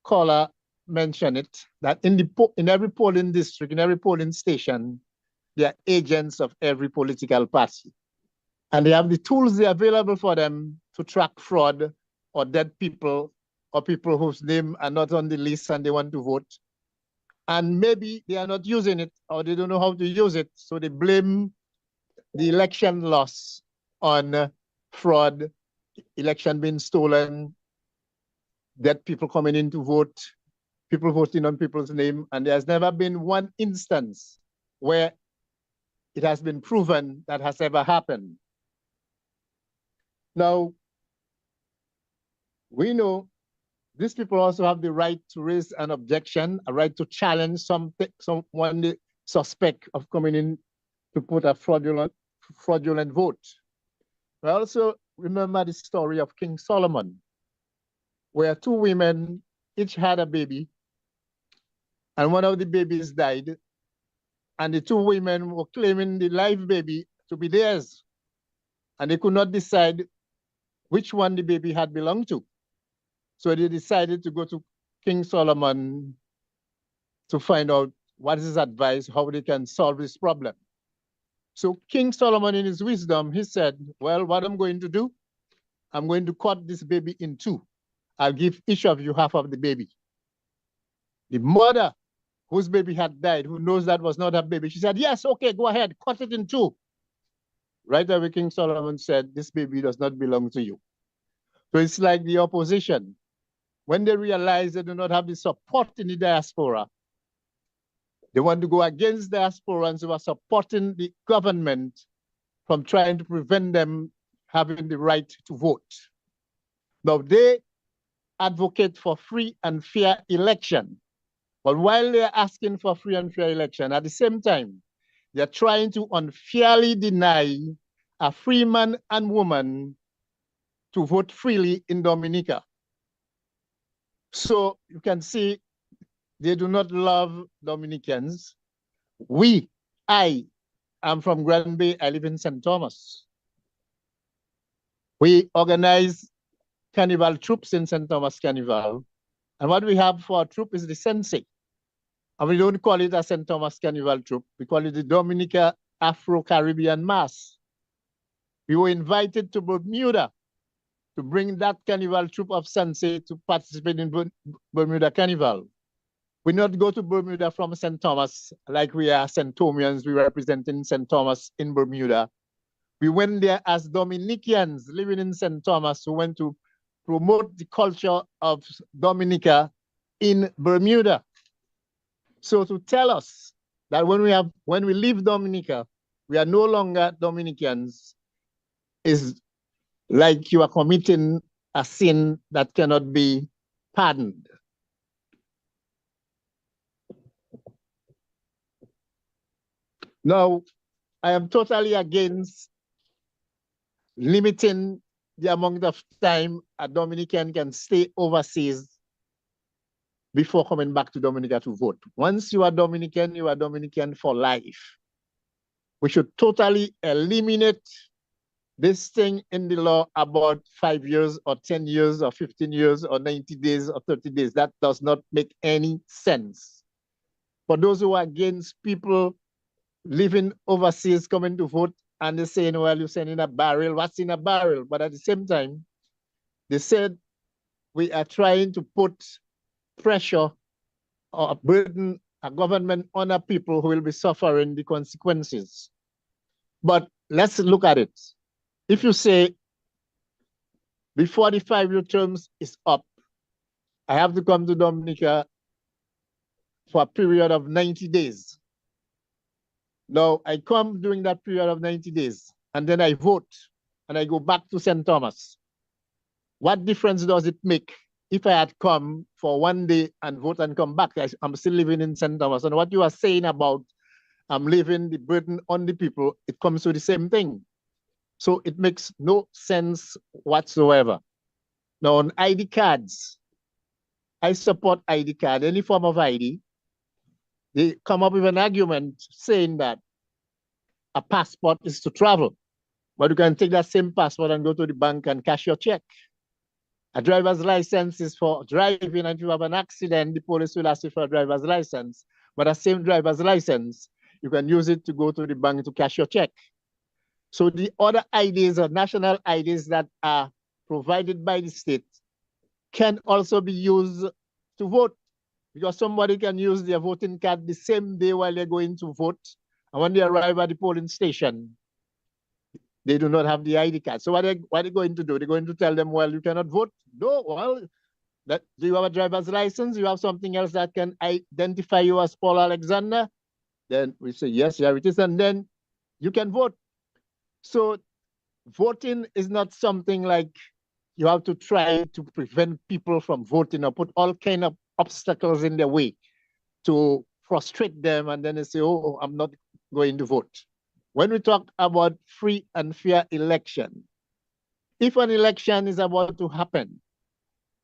caller mentioned it, that in every polling district, in every polling station, there are agents of every political party. And they have the tools they are available for them to track fraud or dead people or people whose name are not on the list and they want to vote. And maybe they are not using it or they don't know how to use it. So they blame the election loss on fraud, election being stolen, dead people coming in to vote, people voting on people's name. And there's never been one instance where it has been proven that has ever happened. Now, we know these people also have the right to raise an objection, a right to challenge someone they suspect of coming in to put a fraudulent vote. I also remember the story of King Solomon, where two women each had a baby, and one of the babies died, and the two women were claiming the live baby to be theirs, and they could not decide which one the baby had belonged to. So they decided to go to King Solomon to find out what is his advice, how they can solve this problem. So King Solomon, in his wisdom, he said, well, what I'm going to do, I'm going to cut this baby in two. I'll give each of you half of the baby. The mother whose baby had died, who knows that was not her baby, she said, yes, okay, go ahead, cut it in two. Right away, King Solomon said, this baby does not belong to you. So it's like the opposition. When they realize they do not have the support in the diaspora, they want to go against diasporans who are supporting the government from trying to prevent them having the right to vote. Now, they advocate for free and fair election. But while they're asking for free and fair election, at the same time, they're trying to unfairly deny a free man and woman to vote freely in Dominica. So you can see they do not love Dominicans. I am from Grand Bay, I live in St. Thomas. We organize carnival troops in St. Thomas Carnival. And what we have for our troop is the Sensei. And we don't call it a St. Thomas Carnival troop. We call it the Dominica Afro-Caribbean Mass. We were invited to Bermuda to bring that carnival troop of Sensei to participate in Bermuda Carnival. We not go to Bermuda from St. Thomas like we are St. Thomians, we representing St. Thomas in Bermuda. We went there as Dominicans living in St. Thomas who went to promote the culture of Dominica in Bermuda. So to tell us that when we leave Dominica, we are no longer Dominicans is like you are committing a sin that cannot be pardoned. Now, I am totally against limiting the amount of time a Dominican can stay overseas before coming back to Dominica to vote. Once you are Dominican for life. We should totally eliminate this thing in the law about 5 years or 10 years or 15 years or 90 days or 30 days. That does not make any sense. For those who are against people living overseas coming to vote, and they're saying, well, you're sending a barrel. What's in a barrel? But at the same time, they said we are trying to put pressure or a burden, a government on our people who will be suffering the consequences. But let's look at it. If you say before the 5-year terms is up, I have to come to Dominica for a period of 90 days. Now, I come during that period of 90 days, and then I vote, and I go back to St. Thomas. What difference does it make if I had come for 1 day and vote and come back? I'm still living in St. Thomas. And what you are saying about I'm leaving the burden on the people, it comes to the same thing. So it makes no sense whatsoever. Now, on ID cards, I support ID card, any form of ID. They come up with an argument saying that a passport is to travel, but you can take that same passport and go to the bank and cash your check. A driver's license is for driving, and if you have an accident, the police will ask you for a driver's license. But a same driver's license, you can use it to go to the bank to cash your check. So the other IDs or national IDs that are provided by the state can also be used to vote, because somebody can use their voting card the same day while they're going to vote. And when they arrive at the polling station, they do not have the ID card. So what are they going to do? They're going to tell them, well, you cannot vote? No, well, do you have a driver's license? You have something else that can identify you as Paul Alexander? Then we say, yes, here it is. And then you can vote. So voting is not something like you have to try to prevent people from voting or put all kind of obstacles in their way to frustrate them. And then they say, oh, I'm not going to vote. When we talk about free and fair election, if an election is about to happen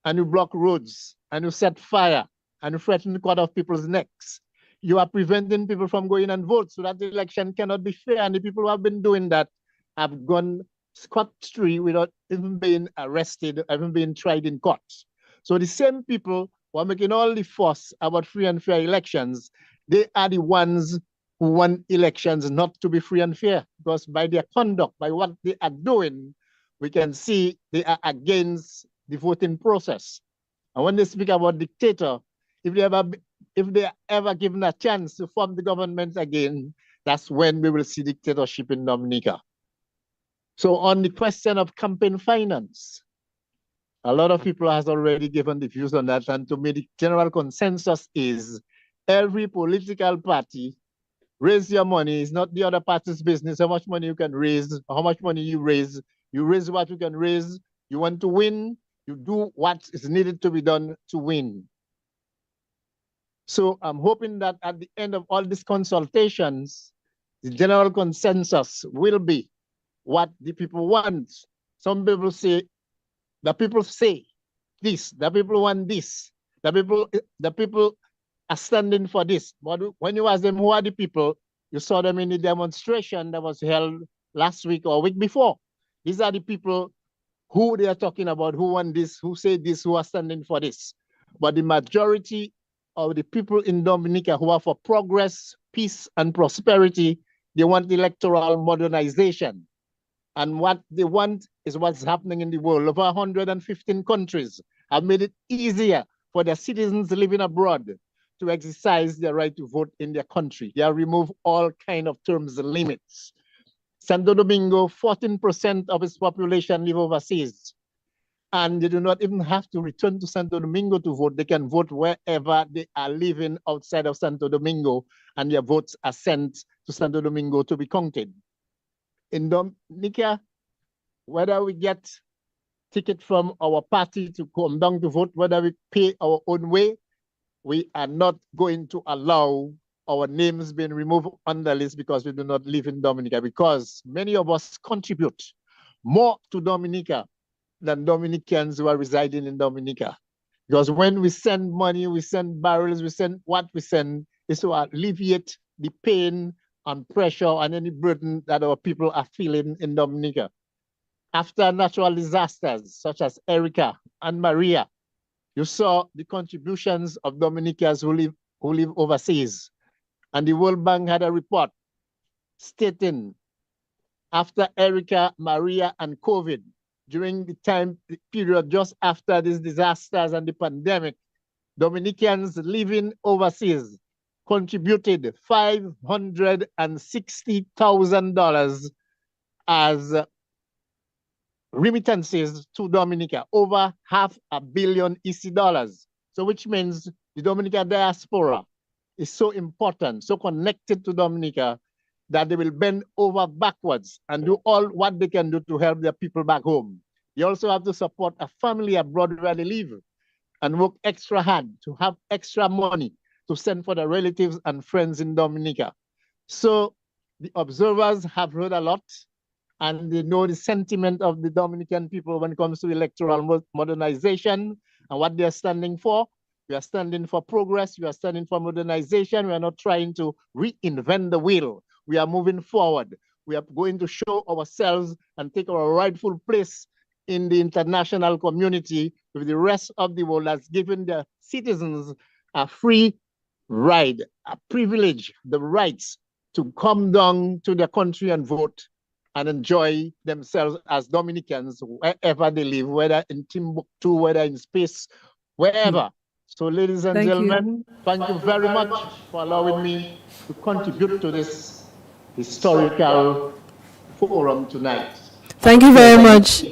and you block roads and you set fire and you threaten to cut off people's necks, you are preventing people from going and vote, so that the election cannot be fair. And the people who have been doing that have gone scot-free without even being arrested, even being tried in court. So the same people who are making all the fuss about free and fair elections, they are the ones who want elections not to be free and fair, because by their conduct, by what they are doing, we can see they are against the voting process. And when they speak about dictator, if they are ever given a chance to form the government again, that's when we will see dictatorship in Dominica. So on the question of campaign finance, a lot of people has already given the views on that, and to me the general consensus is every political party raise your money. It's not the other party's business how much money you can raise, how much money you raise. You raise what you can raise. You want to win, you do what is needed to be done to win. So I'm hoping that at the end of all these consultations, the general consensus will be what the people want. Some people say, the people say this, the people want this, the people are standing for this. But when you ask them who are the people, you saw them in the demonstration that was held last week or week before. These are the people who they are talking about, who want this, who say this, who are standing for this. But the majority of the people in Dominica who are for progress, peace, and prosperity, they want electoral modernization. And what they want is what's happening in the world. Over 115 countries have made it easier for their citizens living abroad to exercise their right to vote in their country. They have removed all kind of terms and limits. Santo Domingo, 14% of its population live overseas. And they do not even have to return to Santo Domingo to vote. They can vote wherever they are living outside of Santo Domingo, and their votes are sent to Santo Domingo to be counted. In Dominica, whether we get ticket from our party to come down to vote, whether we pay our own way, we are not going to allow our names being removed on the list because we do not live in Dominica, because many of us contribute more to Dominica than Dominicans who are residing in Dominica. Because when we send money, we send barrels, we send what we send is to alleviate the pain and pressure and any burden that our people are feeling in Dominica. After natural disasters such as Erica and Maria, you saw the contributions of Dominicans who live overseas. And the World Bank had a report stating after Erica, Maria, and COVID, during the time period just after these disasters and the pandemic, Dominicans living overseas contributed $560,000 as remittances to Dominica, over $500 million EC dollars. So which means the Dominican diaspora is so important, so connected to Dominica, that they will bend over backwards and do all what they can do to help their people back home. They also have to support a family abroad where they live and work extra hard to have extra money to send for their relatives and friends in Dominica. So the observers have heard a lot, and they know the sentiment of the Dominican people when it comes to electoral modernization and what they're standing for. We are standing for progress. We are standing for modernization. We are not trying to reinvent the wheel. We are moving forward. We are going to show ourselves and take our rightful place in the international community with the rest of the world that's given the citizens a free ride, a privilege, the rights to come down to their country and vote and enjoy themselves as Dominicans wherever they live, whether in Timbuktu, whether in space, wherever. So ladies and gentlemen, thank you very much for allowing me to contribute to this historical forum tonight. Thank you very much.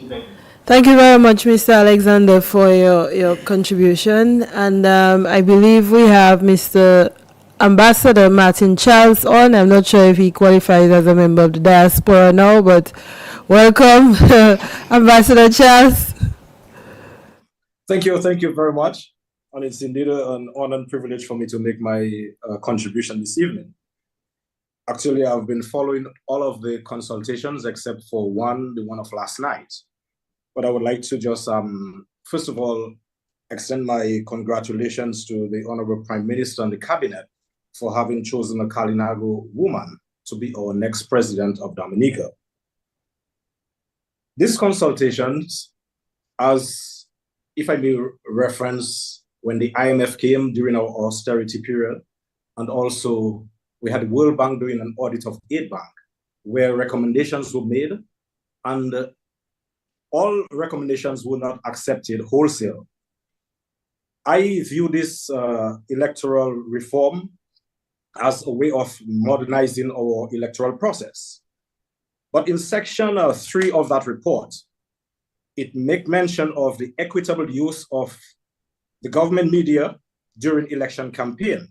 Thank you very much, Mr. Alexander, for your contribution. And I believe we have Mr. Ambassador Martin Charles on. I'm not sure if he qualifies as a member of the diaspora now, but welcome, Ambassador Charles. Thank you very much. And it's indeed an honor and privilege for me to make my contribution this evening. Actually, I've been following all of the consultations except for the one of last night. But I would like to just, first of all, extend my congratulations to the Honorable Prime Minister and the Cabinet for having chosen a Kalinago woman to be our next president of Dominica. These consultations, as if I may reference when the IMF came during our austerity period, and also we had the World Bank doing an audit of Aid Bank, where recommendations were made, and all recommendations were not accepted wholesale. I view this electoral reform as a way of modernizing our electoral process. But in section 3 of that report, it makes mention of the equitable use of the government media during election campaign.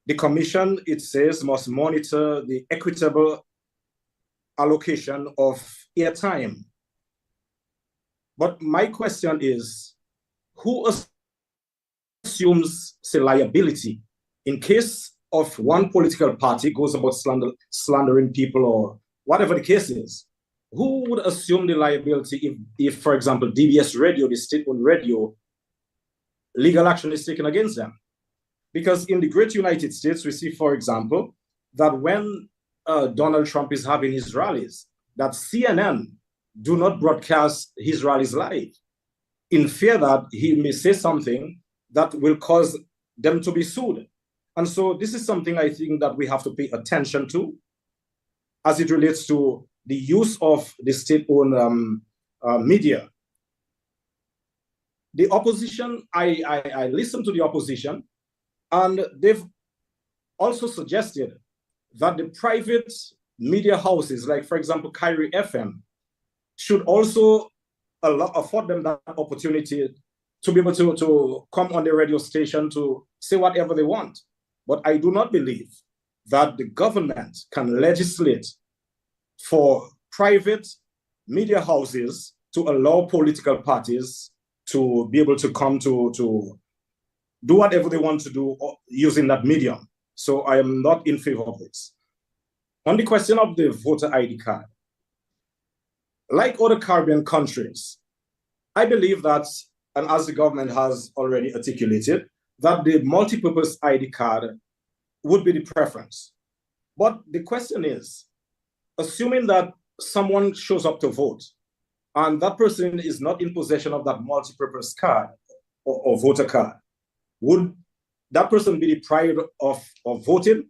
The commission, it says, must monitor the equitable allocation of airtime. But my question is, who assumes the liability in case of one political party goes about slandering people or whatever the case is? Who would assume the liability if, for example, DBS Radio, the state-owned radio, legal action is taken against them? Because in the great United States, we see, for example, that when Donald Trump is having his rallies, that CNN do not broadcast his rallies live, in fear that he may say something that will cause them to be sued. And so this is something I think that we have to pay attention to as it relates to the use of the state-owned media. The opposition, I listened to the opposition, and they've also suggested that the private media houses, like, for example, Kyrie FM, should also afford them that opportunity to be able to come on the radio station to say whatever they want. But I do not believe that the government can legislate for private media houses to allow political parties to be able to come to do whatever they want to do using that medium. So I am not in favor of this. On the question of the voter ID card, like other Caribbean countries, I believe that, and as the government has already articulated, that the multi-purpose ID card would be the preference. But the question is, assuming that someone shows up to vote and that person is not in possession of that multi-purpose card or voter card, would that person be deprived of voting?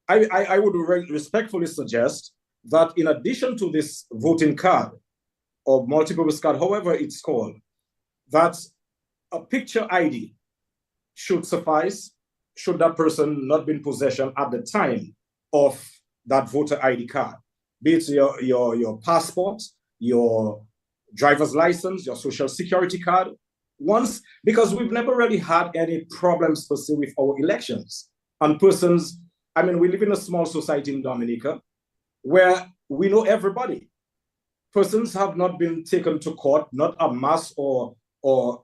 I would respectfully suggest that in addition to this voting card or multi-purpose card, however it's called, that a picture ID should suffice should that person not be in possession at the time of that voter ID card, be it your passport, your driver's license, your social security card. Once, because we've never really had any problems per se with our elections. And persons, I mean, we live in a small society in Dominica where we know everybody. Persons have not been taken to court, not en masse or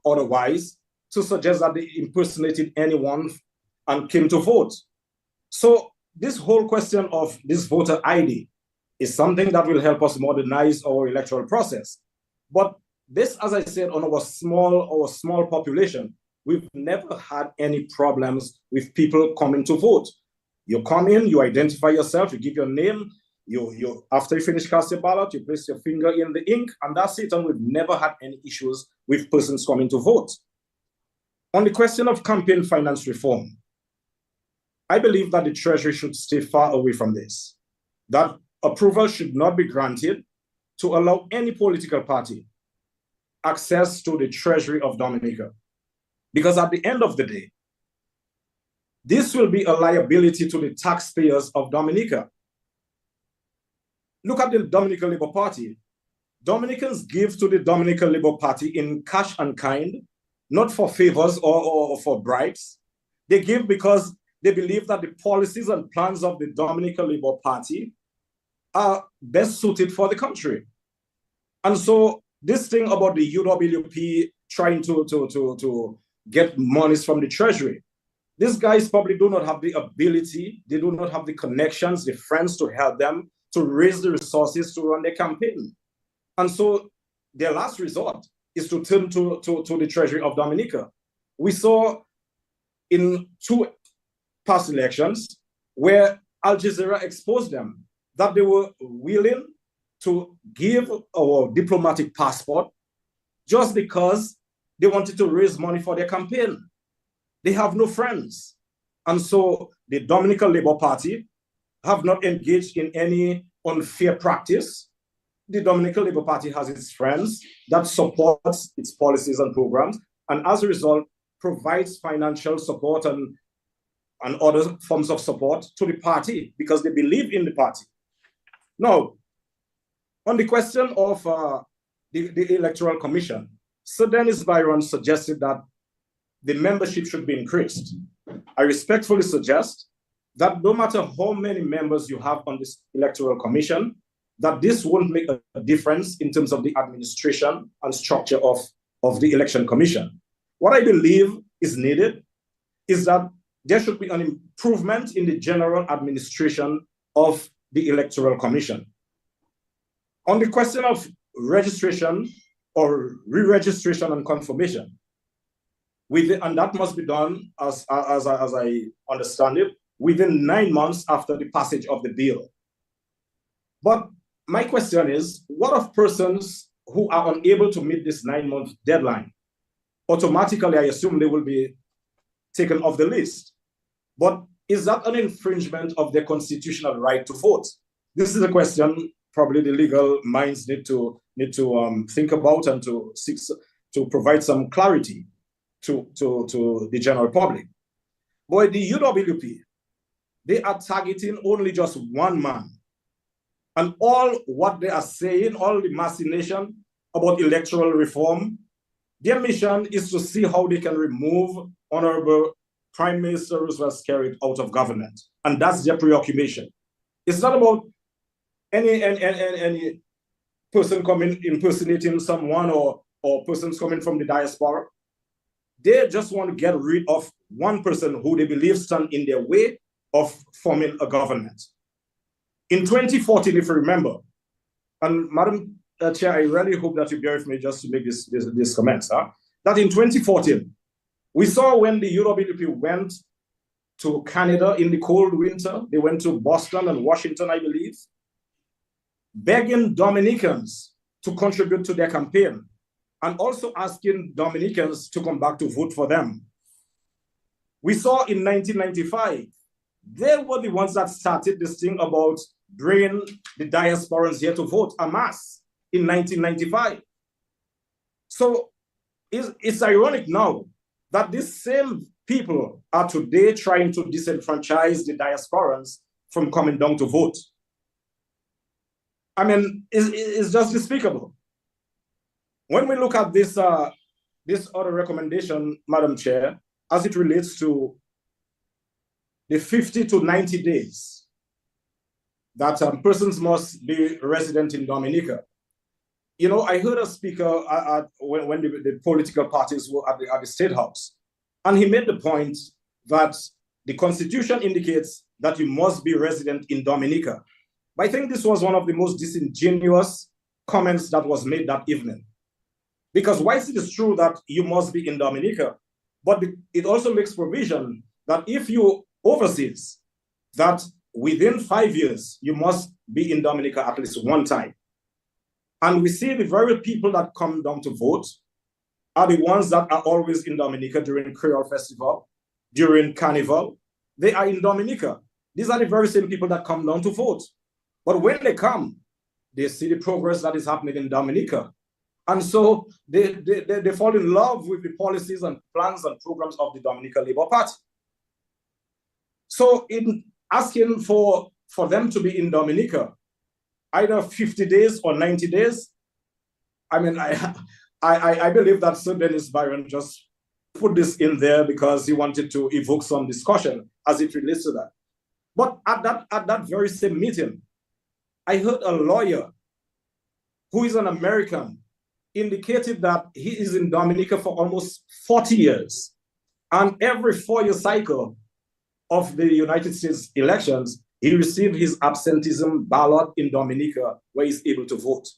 otherwise, to suggest that they impersonated anyone and came to vote. So this whole question of this voter ID is something that will help us modernize our electoral process. But this, as I said, on our small population, we've never had any problems with people coming to vote. You come in, you identify yourself, you give your name, you after you finish casting your ballot, you place your finger in the ink, and that's it. And we've never had any issues with persons coming to vote. On the question of campaign finance reform, I believe that the Treasury should stay far away from this. That approval should not be granted to allow any political party access to the Treasury of Dominica. Because at the end of the day, this will be a liability to the taxpayers of Dominica. Look at the Dominican Labour Party. Dominicans give to the Dominican Labour Party in cash and kind, not for favors or for bribes. They give because they believe that the policies and plans of the Dominican Labour Party are best suited for the country. And so this thing about the UWP trying to get monies from the Treasury, these guys probably do not have the ability, they do not have the connections, the friends to help them to raise the resources to run their campaign. And so their last resort is to turn to the Treasury of Dominica. We saw in 2 past elections where Al Jazeera exposed them, that they were willing to give our diplomatic passport just because they wanted to raise money for their campaign. They have no friends. And so the Dominican Labour Party have not engaged in any unfair practice. The Dominican Labour Party has its friends that supports its policies and programs, and as a result, provides financial support and other forms of support to the party because they believe in the party. Now, on the question of the Electoral Commission, Sir Dennis Byron suggested that the membership should be increased. I respectfully suggest that no matter how many members you have on this Electoral Commission, that this won't make a difference in terms of the administration and structure of the Election Commission. What I believe is needed is that there should be an improvement in the general administration of the Electoral Commission. On the question of registration or re-registration and confirmation, and that must be done, as I understand it, within 9 months after the passage of the bill. But my question is, what of persons who are unable to meet this 9-month deadline? Automatically, I assume they will be taken off the list. But is that an infringement of their constitutional right to vote? This is a question probably the legal minds need to think about and to provide some clarity to the general public. But the UWP, they are targeting only just one man. And all what they are saying, all the machination about electoral reform, their mission is to see how they can remove Honorable Prime Minister Roosevelt Skerrit out of government. And that's their preoccupation. It's not about any person coming impersonating someone or persons coming from the diaspora. They just want to get rid of one person who they believe stand in their way of forming a government. In 2014, if you remember, and Madam Chair, I really hope that you bear with me just to make this comment, that in 2014, we saw when the UWP went to Canada in the cold winter, they went to Boston and Washington, I believe, begging Dominicans to contribute to their campaign and also asking Dominicans to come back to vote for them. We saw in 1995, they were the ones that started this thing about bringing the diasporans here to vote en masse in 1995. So it's ironic now that these same people are today trying to disenfranchise the diasporans from coming down to vote. I mean, it's just despicable. When we look at this other recommendation, Madam Chair, as it relates to the 50 to 90 days that persons must be resident in Dominica. You know, I heard a speaker when the political parties were at the State House, and he made the point that the Constitution indicates that you must be resident in Dominica. But I think this was one of the most disingenuous comments that was made that evening. Because whilst it is true that you must be in Dominica, but it also makes provision that if you overseas, that within 5 years, you must be in Dominica at least one time. And we see the very people that come down to vote are the ones that are always in Dominica during Creole Festival, during Carnival. They are in Dominica. These are the very same people that come down to vote. But when they come, they see the progress that is happening in Dominica. And so they fall in love with the policies and plans and programs of the Dominica Labour Party. So in asking for them to be in Dominica, either 50 days or 90 days, I mean, I believe that Sir Dennis Byron just put this in there because he wanted to evoke some discussion as it relates to that. But at that very same meeting, I heard a lawyer who is an American indicated that he is in Dominica for almost 40 years. And every 4-year cycle of the United States elections, he received his absenteeism ballot in Dominica where he's able to vote.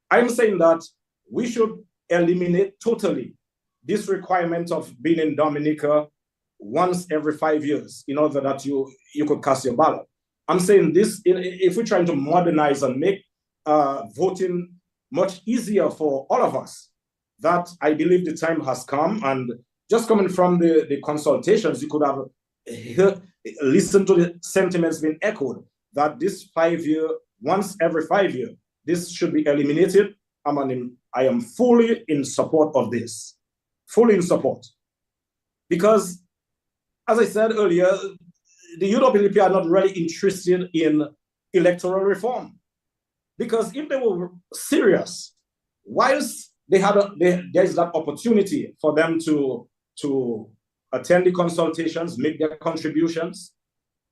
I'm saying that we should eliminate totally this requirement of being in Dominica once every 5 years in order that you could cast your ballot. I'm saying this, if we're trying to modernize and make voting much easier for all of us, that I believe the time has come. And just coming from the consultations, you could have listened to the sentiments being echoed that this 5 year, once every 5 years, this should be eliminated. I am fully in support of this, fully in support. Because, as I said earlier, the UWP are not really interested in electoral reform. Because if they were serious, whilst there's that opportunity for them to attend the consultations, make their contributions,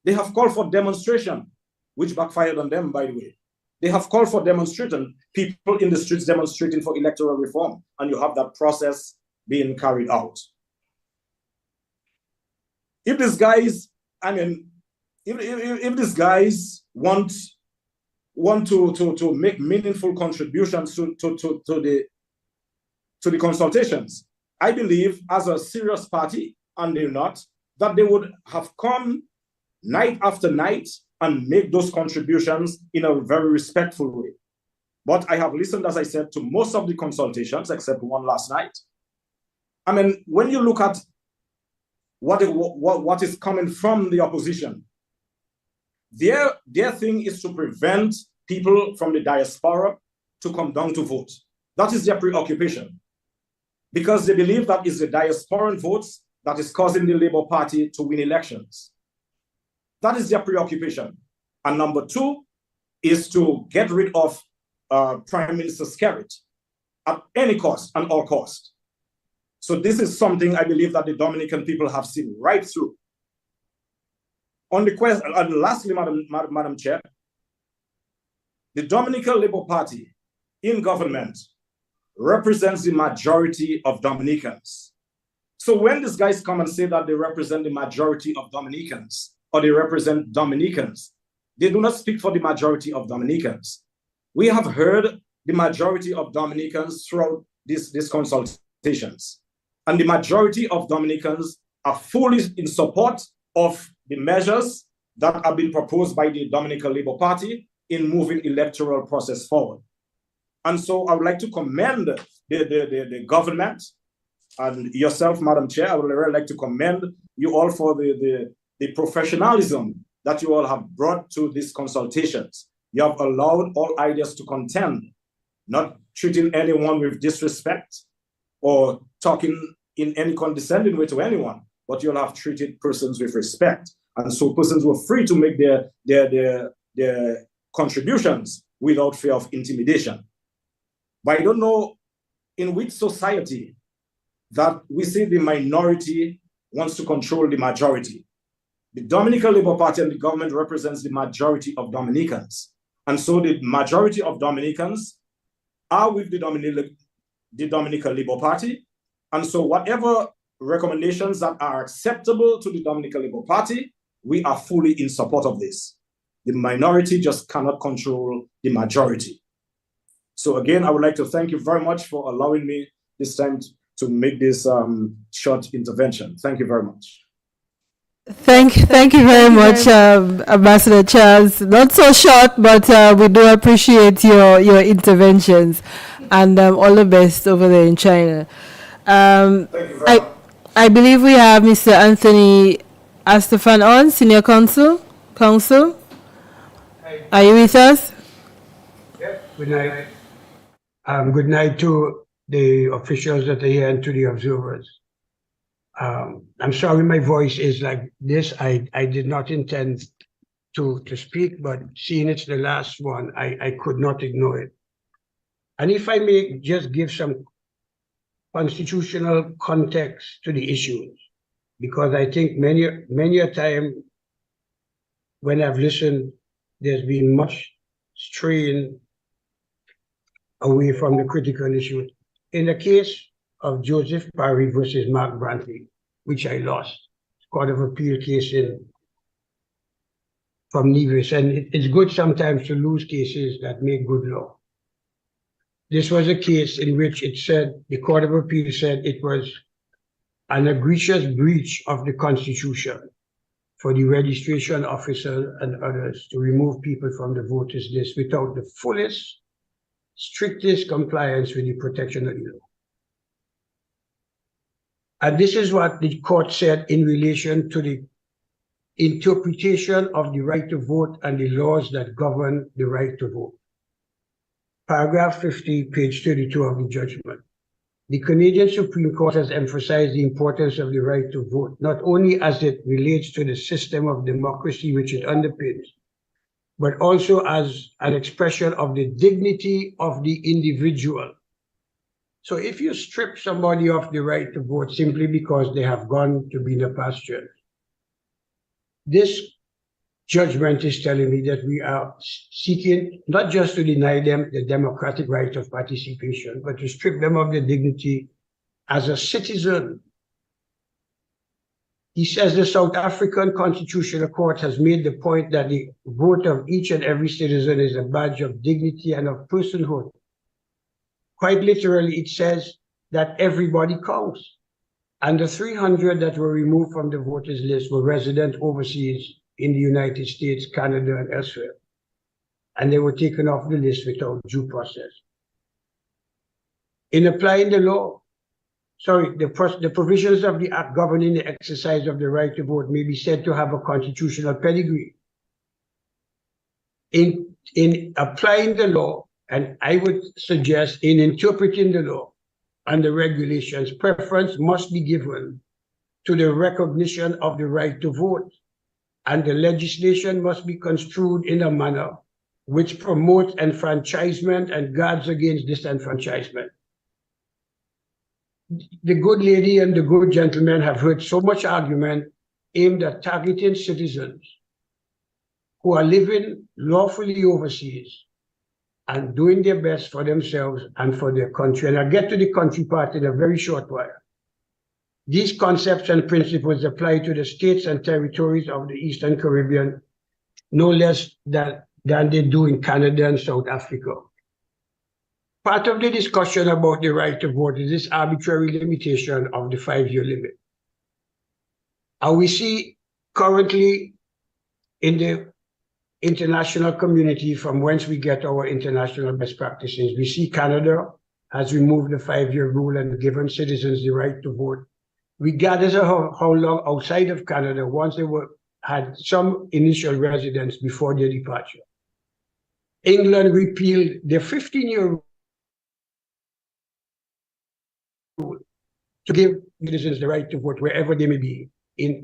they have called for demonstration, which backfired on them, by the way. They have called for demonstration, people in the streets demonstrating for electoral reform, and you have that process being carried out. If these guys, if these guys want to make meaningful contributions to the consultations, I believe as a serious party, and they're not, that they would have come night after night and make those contributions in a very respectful way. But I have listened, as I said, to most of the consultations, except one last night. I mean, when you look at what is coming from the opposition, their thing is to prevent people from the diaspora to come down to vote. That is their preoccupation. Because they believe that it's the diasporan votes that is causing the Labour Party to win elections. That is their preoccupation. And number two is to get rid of Prime Minister Skerrit at any cost and all cost. So this is something I believe that the Dominican people have seen right through. On the question, and lastly, Madam Chair, the Dominican Labour Party in government represents the majority of Dominicans. So when these guys come and say that they represent the majority of Dominicans, or they represent Dominicans, they do not speak for the majority of Dominicans. We have heard the majority of Dominicans throughout these consultations. And the majority of Dominicans are fully in support of the measures that have been proposed by the Dominican Labour Party in moving electoral process forward. And so I would like to commend the government and yourself, Madam Chair. I would really like to commend you all for the professionalism that you all have brought to these consultations. You have allowed all ideas to contend, not treating anyone with disrespect or talking in any condescending way to anyone, but you'll have treated persons with respect. And so persons were free to make their contributions without fear of intimidation. But I don't know in which society that we see the minority wants to control the majority. The Dominican Labour Party and the government represents the majority of Dominicans. And so the majority of Dominicans are with the Dominican Labour Party. And so whatever recommendations that are acceptable to the Dominican Labour Party, we are fully in support of this. The minority just cannot control the majority. So again, I would like to thank you very much for allowing me this time to make this short intervention. Thank you very much. Thank you very much, Ambassador Charles. Not so short, but we do appreciate your interventions, and all the best over there in China. I believe we have Mr. Anthony Astefan on, Senior Counsel. Are you with us? Yes. Good night. Good night to the officials that are here and to the observers. I'm sorry my voice is like this. I did not intend to speak, but seeing it's the last one, I could not ignore it. And if I may just give some constitutional context to the issues, because I think many a time when I've listened, there's been much straying away from the critical issue. In the case of Joseph Parry versus Mark Brantley, which I lost, Court of Appeal case from Nevis, and it's good sometimes to lose cases that make good law. This was a case in which it said, the Court of Appeal said it was an egregious breach of the Constitution for the registration officer and others to remove people from the voters list without the fullest, strictest compliance with the protection of the law. And this is what the court said in relation to the interpretation of the right to vote and the laws that govern the right to vote. Paragraph 50, page 32 of the judgment. The Canadian Supreme Court has emphasized the importance of the right to vote, not only as it relates to the system of democracy which it underpins, but also as an expression of the dignity of the individual. So if you strip somebody of the right to vote simply because they have gone to be in a pasture, this judgment is telling me that we are seeking not just to deny them the democratic right of participation, but to strip them of their dignity as a citizen. He says the South African Constitutional Court has made the point that the vote of each and every citizen is a badge of dignity and of personhood. Quite literally, it says that everybody counts. And the 300 that were removed from the voters list were resident overseas in the United States, Canada, and elsewhere. And they were taken off the list without due process. In applying the law, the provisions of the Act governing the exercise of the right to vote may be said to have a constitutional pedigree. In applying the law, and I would suggest in interpreting the law and the regulations, preference must be given to the recognition of the right to vote, and the legislation must be construed in a manner which promotes enfranchisement and guards against disenfranchisement. The good lady and the good gentleman have heard so much argument aimed at targeting citizens who are living lawfully overseas and doing their best for themselves and for their country. And I'll get to the country part in a very short while. These concepts and principles apply to the states and territories of the Eastern Caribbean no less than they do in Canada and South Africa. Part of the discussion about the right to vote is this arbitrary limitation of the 5-year limit. And we see currently in the international community from whence we get our international best practices, we see Canada has removed the 5-year rule and given citizens the right to vote, regardless of how long outside of Canada, once they had some initial residence before their departure. England repealed the 15-year rule to give citizens the right to vote wherever they may be in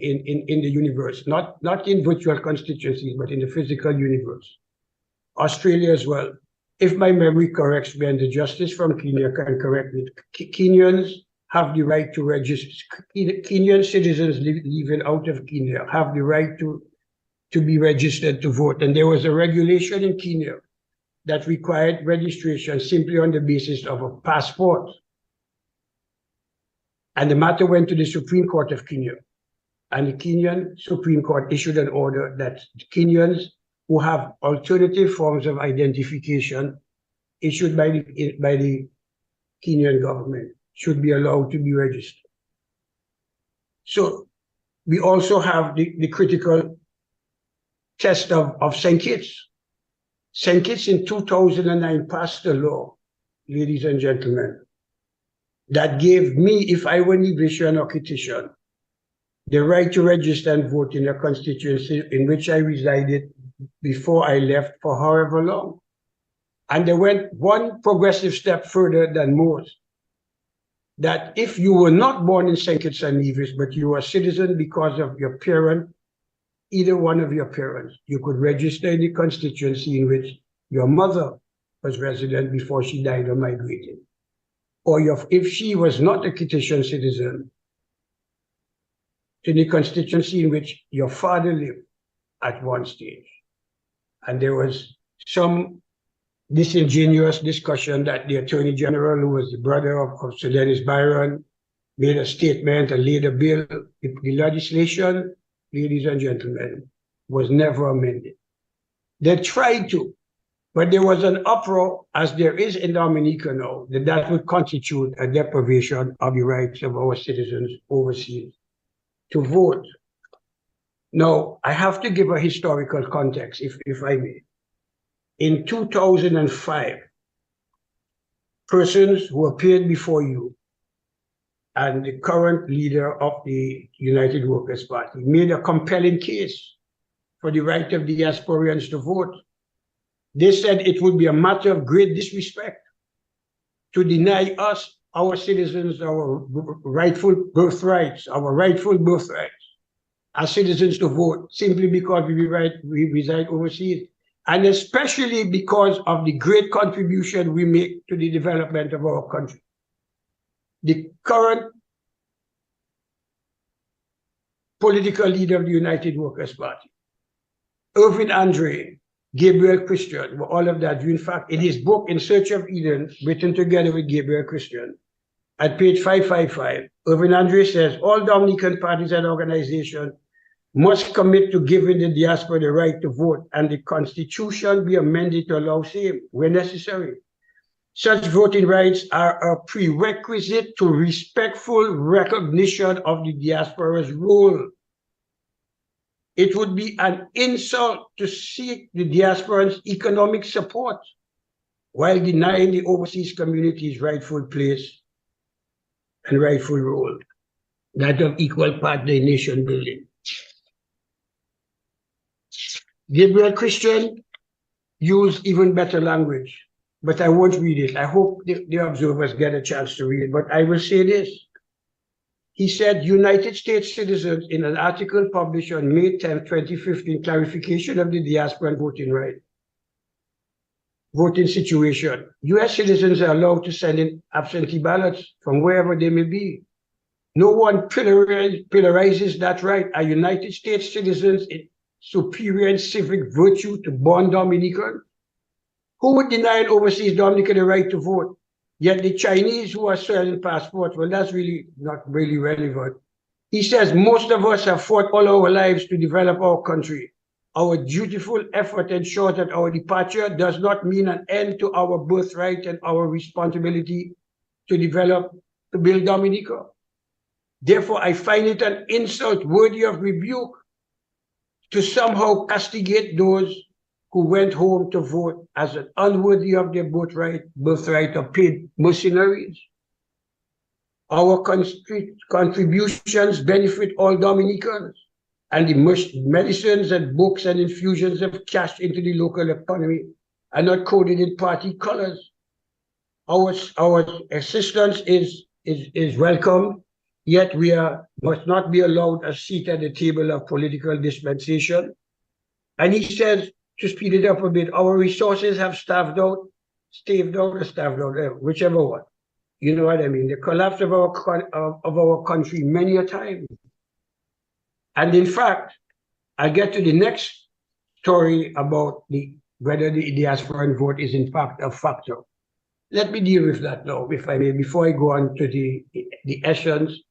the universe, not in virtual constituencies, but in the physical universe. Australia as well. If my memory corrects me, and the justice from Kenya can correct me, Kenyans have the right to register. Kenyan citizens living out of Kenya have the right to be registered to vote. And there was a regulation in Kenya that required registration simply on the basis of a passport. And the matter went to the Supreme Court of Kenya. And the Kenyan Supreme Court issued an order that Kenyans who have alternative forms of identification issued by the Kenyan government should be allowed to be registered. So we also have the critical test of St. Kitts. St. Kitts in 2009 passed a law, ladies and gentlemen, that gave me, if I were Nibishan or Kitishan, the right to register and vote in a constituency in which I resided before I left for however long. And they went one progressive step further than most, that if you were not born in St. Kitts and Nevis, but you were a citizen because of your parent, either one of your parents, you could register in the constituency in which your mother was resident before she died or migrated. Or if she was not a Kittitian citizen, to the constituency in which your father lived at one stage. And there was some disingenuous discussion that the Attorney General, who was the brother of Sir Dennis Byron, made a statement and laid a bill. The legislation, ladies and gentlemen, was never amended. They tried to, but there was an uproar, as there is in Dominica now, that would constitute a deprivation of the rights of our citizens overseas to vote. Now, I have to give a historical context, if I may. In 2005, persons who appeared before you and the current leader of the United Workers' Party made a compelling case for the right of diasporans to vote. They said it would be a matter of great disrespect to deny us, our citizens, our rightful birthrights, as citizens to vote simply because we reside overseas, and especially because of the great contribution we make to the development of our country. The current political leader of the United Workers' Party, Irvin Andre, Gabriel Christian, all of that. In fact, in his book, In Search of Eden, written together with Gabriel Christian, at page 555, Irvin Andre says, all Dominican parties and organizations must commit to giving the diaspora the right to vote, and the Constitution be amended to allow same where necessary. Such voting rights are a prerequisite to respectful recognition of the diaspora's role. It would be an insult to seek the diaspora's economic support while denying the overseas community's rightful place and rightful role, that of equal partner in nation building. Gabriel Christian used even better language, but I won't read it. I hope the observers get a chance to read it, but I will say this. He said, United States citizens, in an article published on May 10, 2015, clarification of the diaspora and voting situation. US citizens are allowed to send in absentee ballots from wherever they may be. No one pillarizes that right. Are United States citizens in superior in civic virtue to born Dominicans? Who would deny an overseas Dominican the right to vote? Yet the Chinese who are selling passports, well, that's really not really relevant. He says, most of us have fought all our lives to develop our country. Our dutiful effort ensures that our departure does not mean an end to our birthright and our responsibility to build Dominica. Therefore, I find it an insult worthy of rebuke to somehow castigate those who went home to vote as an unworthy of their birthright of paid mercenaries. Our contributions benefit all Dominicans. and the medicines and books and infusions of cash into the local economy are not coded in party colors. Our assistance is welcome, yet we must not be allowed a seat at the table of political dispensation. And he says, to speed it up a bit, our resources have staved out, whichever one. You know what I mean? The collapse of our country many a time. And in fact, I'll get to the next story about whether the diasporan vote is in fact a factor. Let me deal with that now, if I may, before I go on to the essence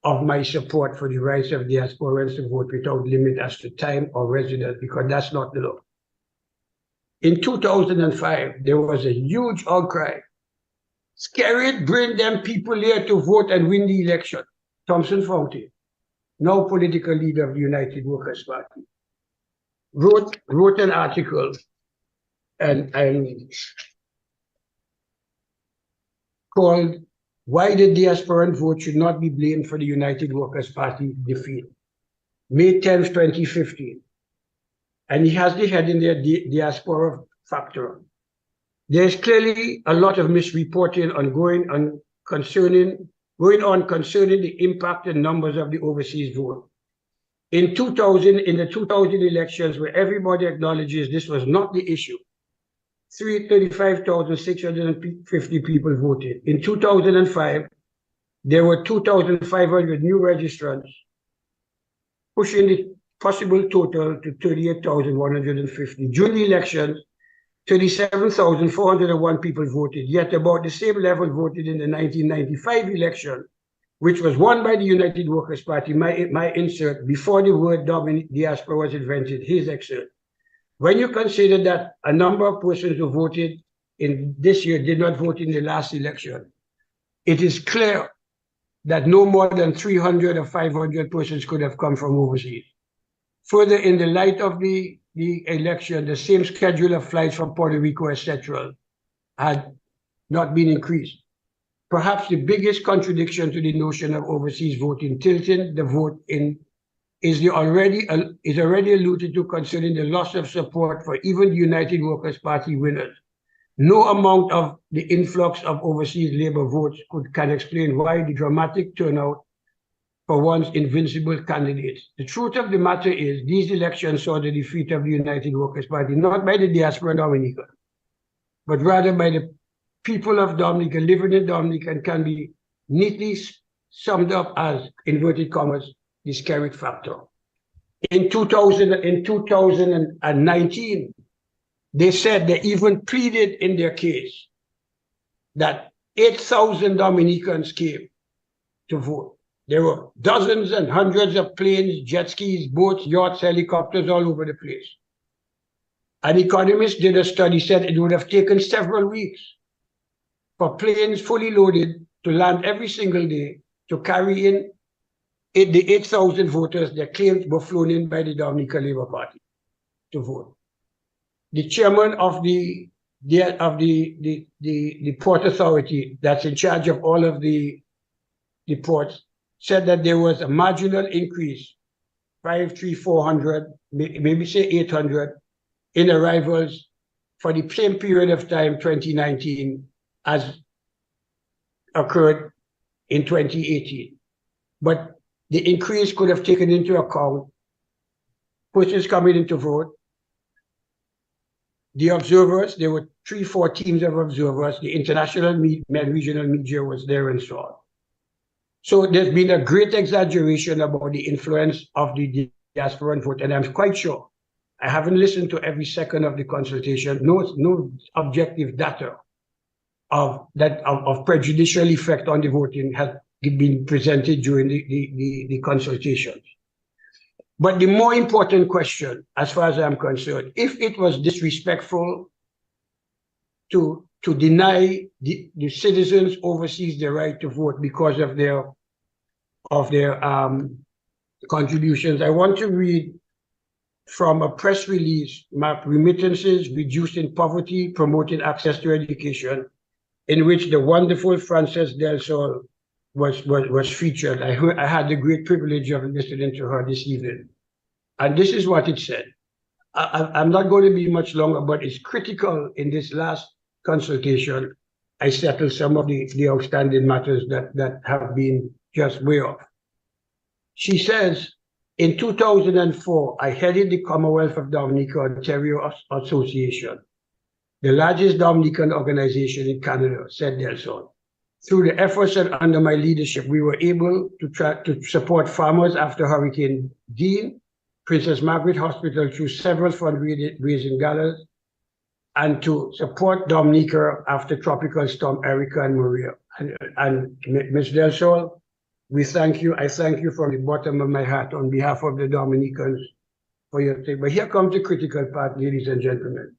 of my support for the rights of diasporans to vote without limit as to time or residence, because that's not the law. In 2005, there was a huge outcry. Scared, bring them people here to vote and win the election. Thompson Fountain, now political leader of the United Workers' Party, wrote an article and called "Why the Diasporan Vote Should Not Be Blamed for the United Workers' Party Defeat," May 10th, 2015. And he has the heading there, Diaspora Factor. There's clearly a lot of misreporting going on concerning the impact and numbers of the overseas vote. In the 2000 elections, where everybody acknowledges this was not the issue, 35,650 people voted. In 2005, there were 2,500 new registrants, pushing the possible total to 38,150. During the elections, 37,401 people voted, yet about the same level voted in the 1995 election, which was won by the United Workers' Party, my insert, before the word diaspora was invented, his excerpt. When you consider that a number of persons who voted in this year did not vote in the last election, it is clear that no more than 300 or 500 persons could have come from overseas. Further, in the light of the election, the same schedule of flights from Puerto Rico, etc., had not been increased. Perhaps the biggest contradiction to the notion of overseas voting, tilting the vote in, is already alluded to concerning the loss of support for even the United Workers' Party winners. No amount of the influx of overseas labor votes can explain why the dramatic turnout for one's invincible candidates. The truth of the matter is these elections saw the defeat of the United Workers' Party, not by the diaspora Dominica, but rather by the people of Dominica living in Dominica, and can be neatly summed up as, inverted commas, the Skerritt factor. In 2019, they said they even pleaded in their case that 8,000 Dominicans came to vote. There were dozens and hundreds of planes, jet skis, boats, yachts, helicopters all over the place. An economist did a study, said it would have taken several weeks for planes fully loaded to land every single day to carry in the 8,000 voters that claimed were flown in by the Dominica Labour Party to vote. The chairman of the Port Authority that's in charge of all of the ports said that there was a marginal increase, 400, maybe say 800, in arrivals for the same period of time, 2019, as occurred in 2018. But the increase could have taken into account persons coming in to vote, the observers. There were 3-4 teams of observers. The international and regional media was there and so on. So there's been a great exaggeration about the influence of the diasporan vote, and I'm quite sure, I haven't listened to every second of the consultation, no objective data of prejudicial effect on the voting has been presented during the consultations. But the more important question, as far as I'm concerned, if it was disrespectful to deny the citizens overseas the right to vote because of their contributions, I want to read from a press release marked "Remittances Reducing Poverty, Promoting Access to Education," in which the wonderful Frances Del Sol was featured. I had the great privilege of listening to her this evening. And this is what it said. I'm not going to be much longer, but it's critical in this last consultation. I settled some of the outstanding matters that have been just way off. She says, in 2004, I headed the Commonwealth of Dominica Ontario Association, the largest Dominican organization in Canada, said Del Sol. Through the efforts and under my leadership, we were able to support farmers after Hurricane Dean, Princess Margaret Hospital through several fundraising galas, and to support Dominica after Tropical Storm Erica and Maria. And Ms. Del Sol, we thank you. I thank you from the bottom of my heart on behalf of the Dominicans for your thing. But here comes the critical part, ladies and gentlemen.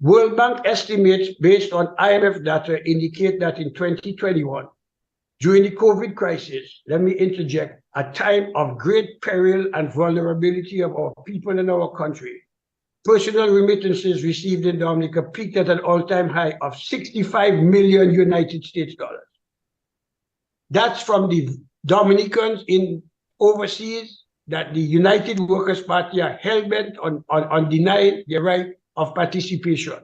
World Bank estimates based on IMF data indicate that in 2021, during the COVID crisis, let me interject, a time of great peril and vulnerability of our people in our country, personal remittances received in Dominica peaked at an all-time high of 65 million United States dollars. That's from the Dominicans in overseas that the United Workers' Party are hell-bent on denying the right of participation.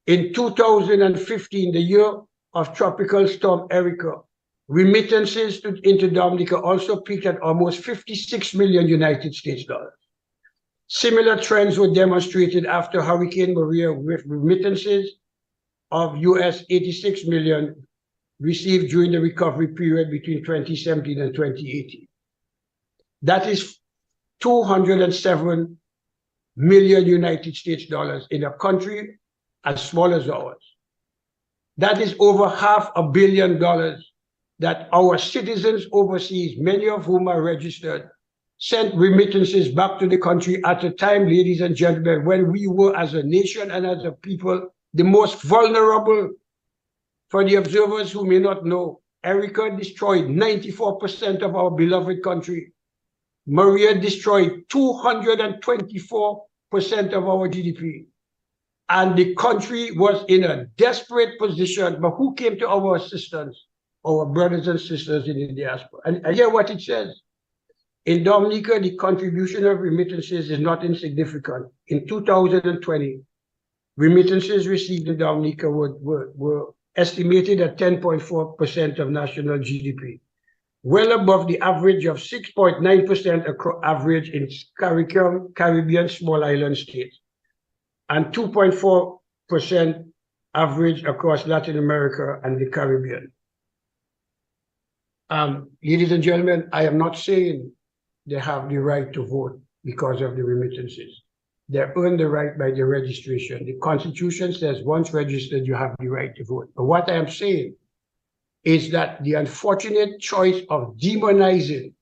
In 2015, the year of Tropical Storm Erica, remittances into Dominica also peaked at almost 56 million United States dollars. Similar trends were demonstrated after Hurricane Maria, with remittances of US 86 million received during the recovery period between 2017 and 2018. That is 207 million United States dollars in a country as small as ours. That is over $500 million that our citizens overseas, many of whom are registered, sent remittances back to the country at a time, ladies and gentlemen, when we were as a nation and as a people, the most vulnerable. For the observers who may not know, Erica destroyed 94% of our beloved country. Maria destroyed 224% of our GDP. And the country was in a desperate position, but who came to our assistance? Our brothers and sisters in the diaspora. And I hear what it says. In Dominica, the contribution of remittances is not insignificant. In 2020, remittances received in Dominica were estimated at 10.4% of national GDP, well above the average of 6.9% average in Caribbean small island states, and 2.4% average across Latin America and the Caribbean. Ladies and gentlemen, I am not saying they have the right to vote because of the remittances. They earn the right by the registration. The Constitution says once registered, you have the right to vote. But what I am saying is that the unfortunate choice of demonizing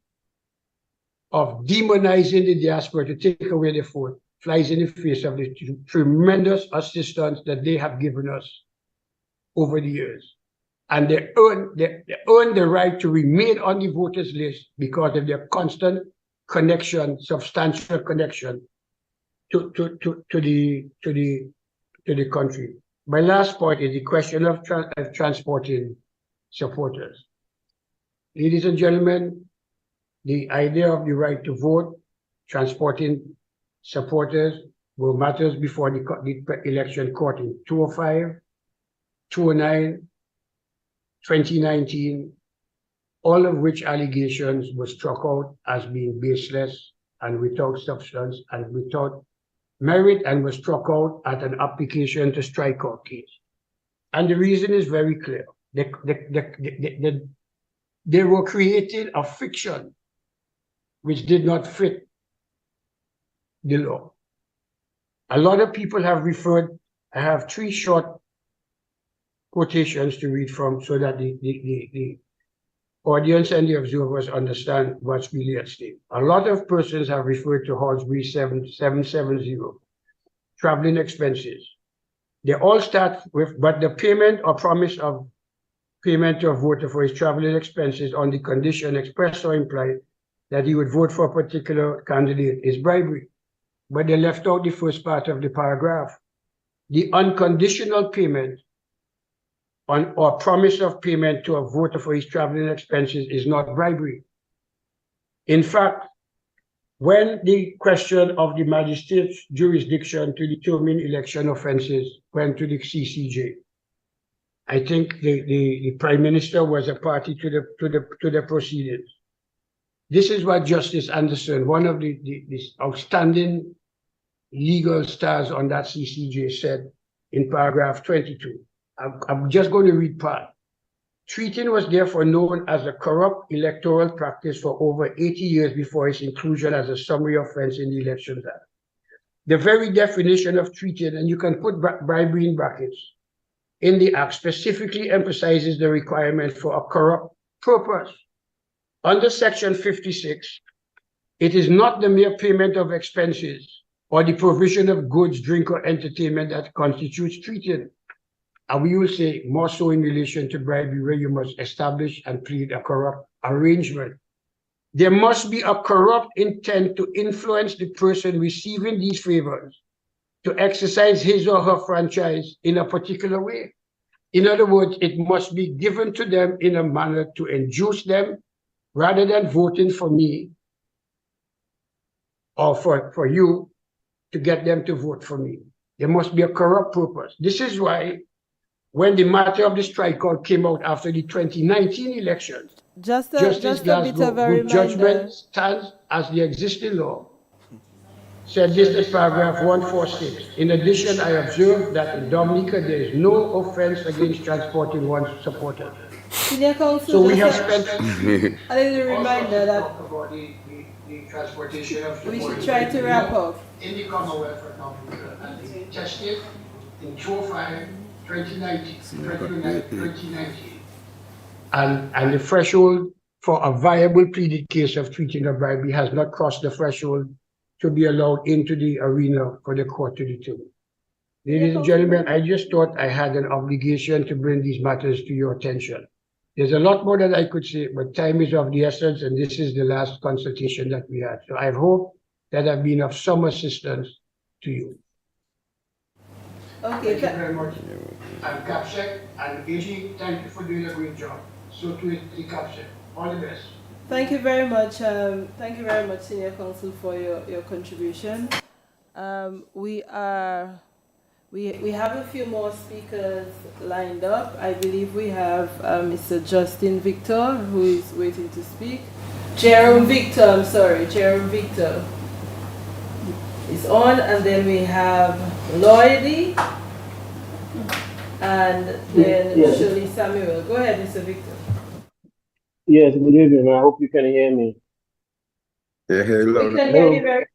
the diaspora to take away the vote flies in the face of the tremendous assistance that they have given us over the years. And they earn the right to remain on the voters list because of their constant connection, substantial connection to the country. My last point is the question of transporting supporters. Ladies and gentlemen, the idea of the right to vote, transporting supporters were matters before the election court in 2005, 2009, 2019, all of which allegations were struck out as being baseless and without substance and without merit, and was struck out at an application to strike out case. And the reason is very clear. They were creating a fiction which did not fit the law. A lot of people have referred, I have 3 short quotations to read from so that the audience and the observers understand what's really at stake. A lot of persons have referred to Halsbury 770, traveling expenses. They all start with, but the payment or promise of payment to a voter for his traveling expenses on the condition expressed or implied that he would vote for a particular candidate is bribery. But they left out the first part of the paragraph. The unconditional payment or promise of payment to a voter for his traveling expenses is not bribery. In fact, when the question of the magistrate's jurisdiction to determine election offenses went to the CCJ, I think the Prime Minister was a party to the proceedings. This is what Justice Anderson, one of the outstanding legal stars on that CCJ, said in paragraph 22. I'm just going to read part. Treating was therefore known as a corrupt electoral practice for over 80 years before its inclusion as a summary offense in the Elections Act. The very definition of treating, and you can put bribery in brackets, in the Act specifically emphasizes the requirement for a corrupt purpose. Under Section 56, it is not the mere payment of expenses or the provision of goods, drink, or entertainment that constitutes treating. And we will say more so in relation to bribery, where you must establish and plead a corrupt arrangement. There must be a corrupt intent to influence the person receiving these favors to exercise his or her franchise in a particular way. In other words, it must be given to them in a manner to induce them, rather than voting for me or for you, to get them to vote for me. There must be a corrupt purpose. This is why when the matter of the strikeout came out after the 2019 elections, Justice Glasgow, whose judgment stands as the existing law, said this in paragraph 146. In addition, I observed that in Dominica, there is no offense against transporting one's supporters. Senior Counsel, so we have spent a little reminder that about the transportation of we should try to wrap up. In the Commonwealth of Dominica, and they tested in 2005, 2019. And the threshold for a viable pleaded case of treating a bribery has not crossed the threshold to be allowed into the arena for the court to determine. Ladies and gentlemen, I just thought I had an obligation to bring these matters to your attention. There's a lot more that I could say, but time is of the essence, and this is the last consultation that we had. So I hope that I've been of some assistance to you. Okay. Thank you very much. And CAPSEC and AG, thank you for doing a great job. So to the CAPSEC. All the best. Thank you very much. Thank you very much, Senior Counsel, for your contribution. We have a few more speakers lined up. I believe we have Mr. Justin Victor, who is waiting to speak. Jerome Victor is on, and then we have Lloydie, and then Shirley Samuel. Go ahead, Mr. Victor. Yes, good evening. I hope you can hear me. Yeah, hello. We can hear you very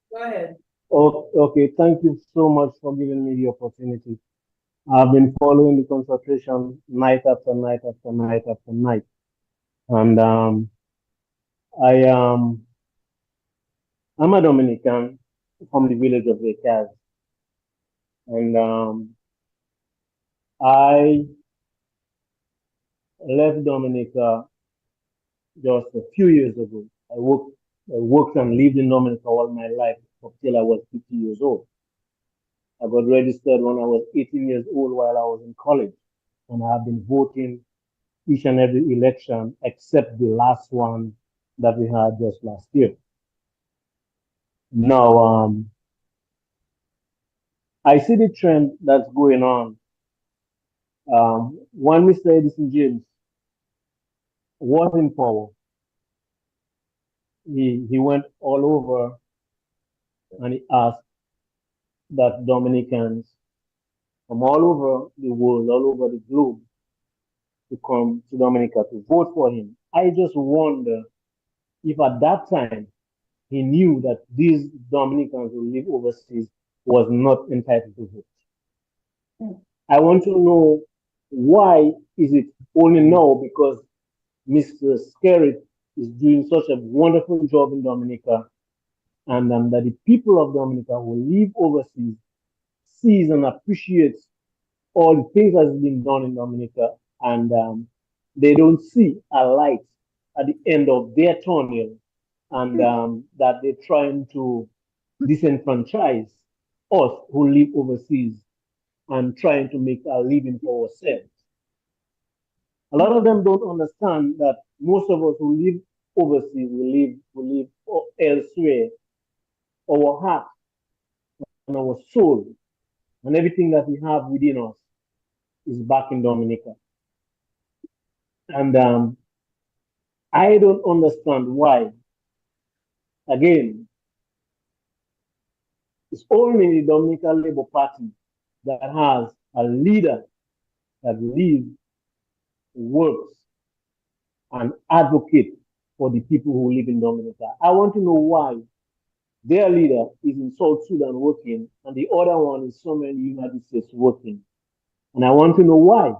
well. Go ahead. Okay, thank you so much for giving me the opportunity. I've been following the consultation night after night after night after night. And I'm a Dominican from the village of Recaz. And I left Dominica just a few years ago. I worked and lived in Dominica all my life until I was 50 years old. I got registered when I was 18 years old while I was in college. And I have been voting each and every election except the last one that we had just last year. Now, I see the trend that's going on. When Mr. Edison James was in power, he went all over and he asked that Dominicans from all over the world, all over the globe, to come to Dominica to vote for him. I just wonder if at that time he knew that these Dominicans who live overseas was not entitled to vote. I want to know, why is it only now because Mr. Skerrit is doing such a wonderful job in Dominica, and that the people of Dominica who live overseas sees and appreciates all the things that has been done in Dominica, and they don't see a light at the end of their tunnel, and that they're trying to disenfranchise us who live overseas and trying to make a living for ourselves. A lot of them don't understand that most of us who live overseas, we live elsewhere, our heart and our soul and everything that we have within us is back in Dominica. And I don't understand why, again, it's only the Dominican Labour Party that has a leader that lives, works, and advocates for the people who live in Dominica. I want to know why their leader is in South Sudan working and the other one is somewhere in the United States working. And I want to know why.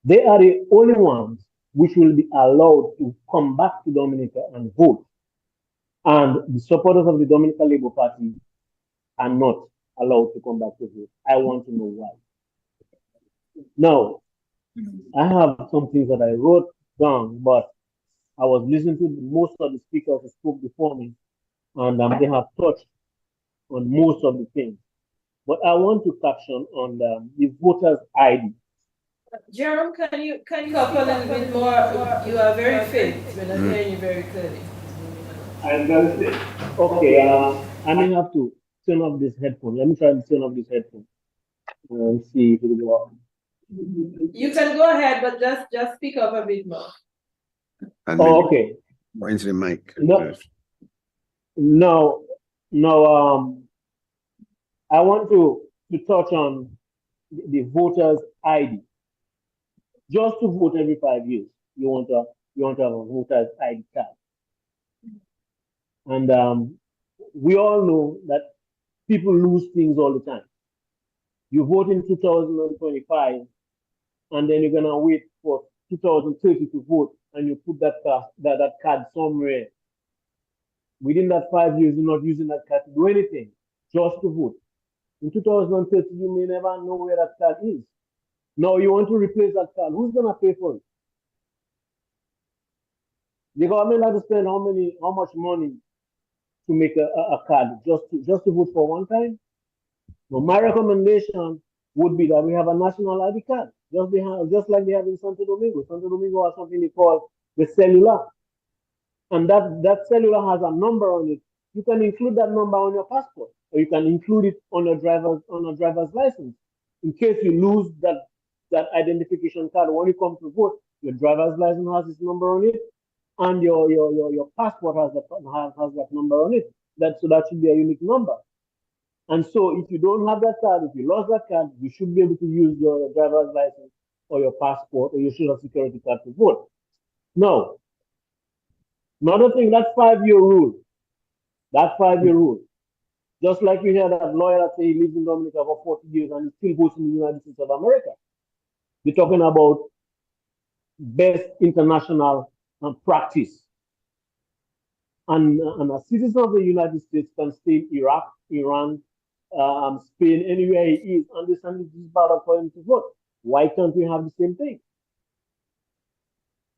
They are the only ones which will be allowed to come back to Dominica and vote. And the supporters of the Dominican Labour Party are not allowed to come back to vote. I want to know why. Now, I have some things that I wrote down, but I was listening to most of the speakers who spoke before me, and they have touched on most of the things. But I want to touch on the voters' ID. Jerome, can you talk a little bit more? You are very faint. We're not hearing you very clearly. I'm very faint. Okay, I may have to turn off this headphone. Let me try to turn off this headphone and see if it will go off. You can go ahead, but just speak up a bit more. Oh, okay. More into the mic. No, I want to touch on the voters' ID. Just to vote every 5 years, you want to have a voters' ID card. And we all know that people lose things all the time. You vote in 2025, and then you're gonna wait for 2030 to vote, and you put that card somewhere. Within that 5 years, you're not using that card to do anything, just to vote. In 2030, you may never know where that card is. Now you want to replace that card. Who's gonna pay for it? The government has to spend how much money to make a card just to vote for one time? So my recommendation would be that we have a national ID card, just like they have in Santo Domingo. Santo Domingo has something they call the cellular, and that cellular has a number on it. You can include that number on your passport, or you can include it on a driver's license. In case you lose that identification card when you come to vote, your driver's license has this number on it, and your passport has that number on it. So that should be a unique number. And so if you don't have that card, if you lost that card, you should be able to use your driver's license or your passport or your social security card to vote. Now, another thing, that 5-year rule, just like you hear that lawyer that say he lives in Dominica for 40 years and he still votes in the United States of America. We're talking about best international practice. And a citizen of the United States can stay in Iraq, Iran, Spain, anywhere he is, and this is ballot for him to vote. Why can't we have the same thing?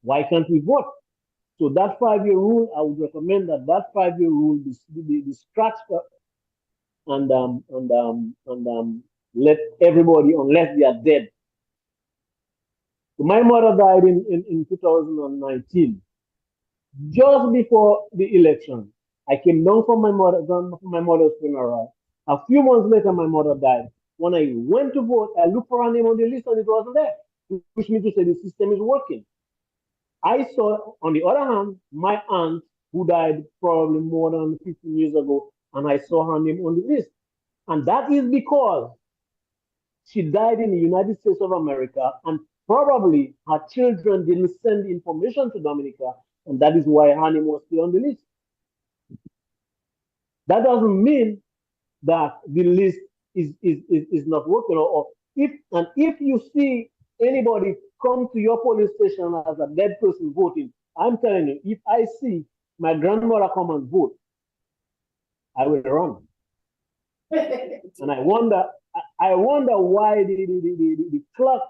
Why can't we vote? So that 5-year rule, I would recommend that 5-year rule be scratched up and let everybody, unless they are dead. So my mother died in 2019. Just before the election, I came down from my mother's funeral. A few months later, my mother died. When I went to vote, I looked for her name on the list and it wasn't there, which means to say the system is working. I saw, on the other hand, my aunt who died probably more than 15 years ago, and I saw her name on the list. And that is because she died in the United States of America, and probably her children didn't send information to Dominica, and that is why her name was still on the list. That doesn't mean that the list is not working, or if you see anybody come to your polling station as a dead person voting, I'm telling you, if I see my grandmother come and vote, I will run. And I wonder why the clerks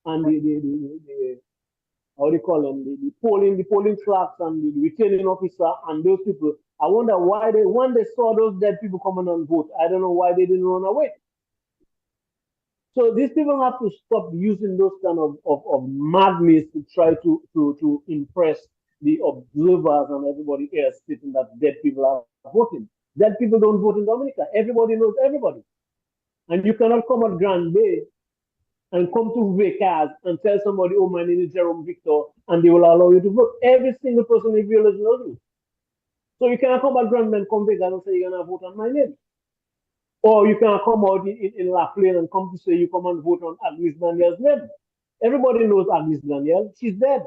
and the how do you call them, the polling clerks and the returning officer and those people, I wonder why when they saw those dead people coming and vote, I don't know why they didn't run away. So these people have to stop using those kind of madness to try to impress the observers and everybody else sitting that dead people are voting. Dead people don't vote in Dominica. Everybody knows everybody. And you cannot come at Grand Bay and come to Vegas and tell somebody, oh, my name is Jerome Victor, and they will allow you to vote. Every single person in the village knows you. So you cannot come at Grand Bay and come Vegas and say you're going to vote on my name. Or you can come out in La Plaine and come to say you come and vote on Agnes Daniel's name. Everybody knows Agnes Daniel. She's dead.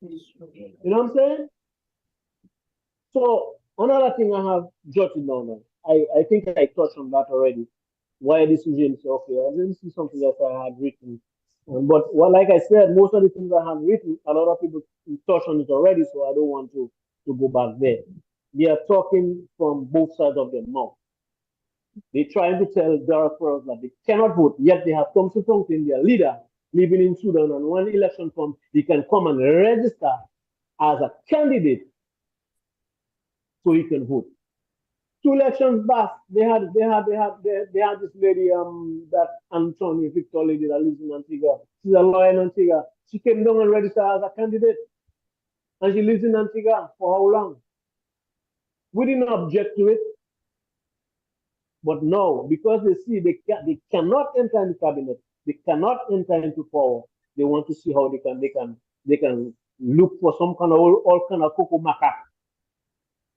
You know what I'm saying? So another thing I have jotted down, I think I touched on that already. Why this is okay. I didn't see something else I had written. But like I said, most of the things I have written, a lot of people touched on it already, so I don't want to go back there. They are talking from both sides of their mouth. They're trying to tell diasporas that they cannot vote, yet they have come to in their leader living in Sudan, and when election comes, he can come and register as a candidate so he can vote. 2 elections back, they had this lady, that Anthony Victor lady that lives in Antigua. She's a lawyer in Antigua. She came down and registered as a candidate, and she lives in Antigua for how long? We didn't object to it. But no, because they see they cannot enter into cabinet, they cannot enter into power. They want to see how they can look for some kind of all kind of cocoa macaque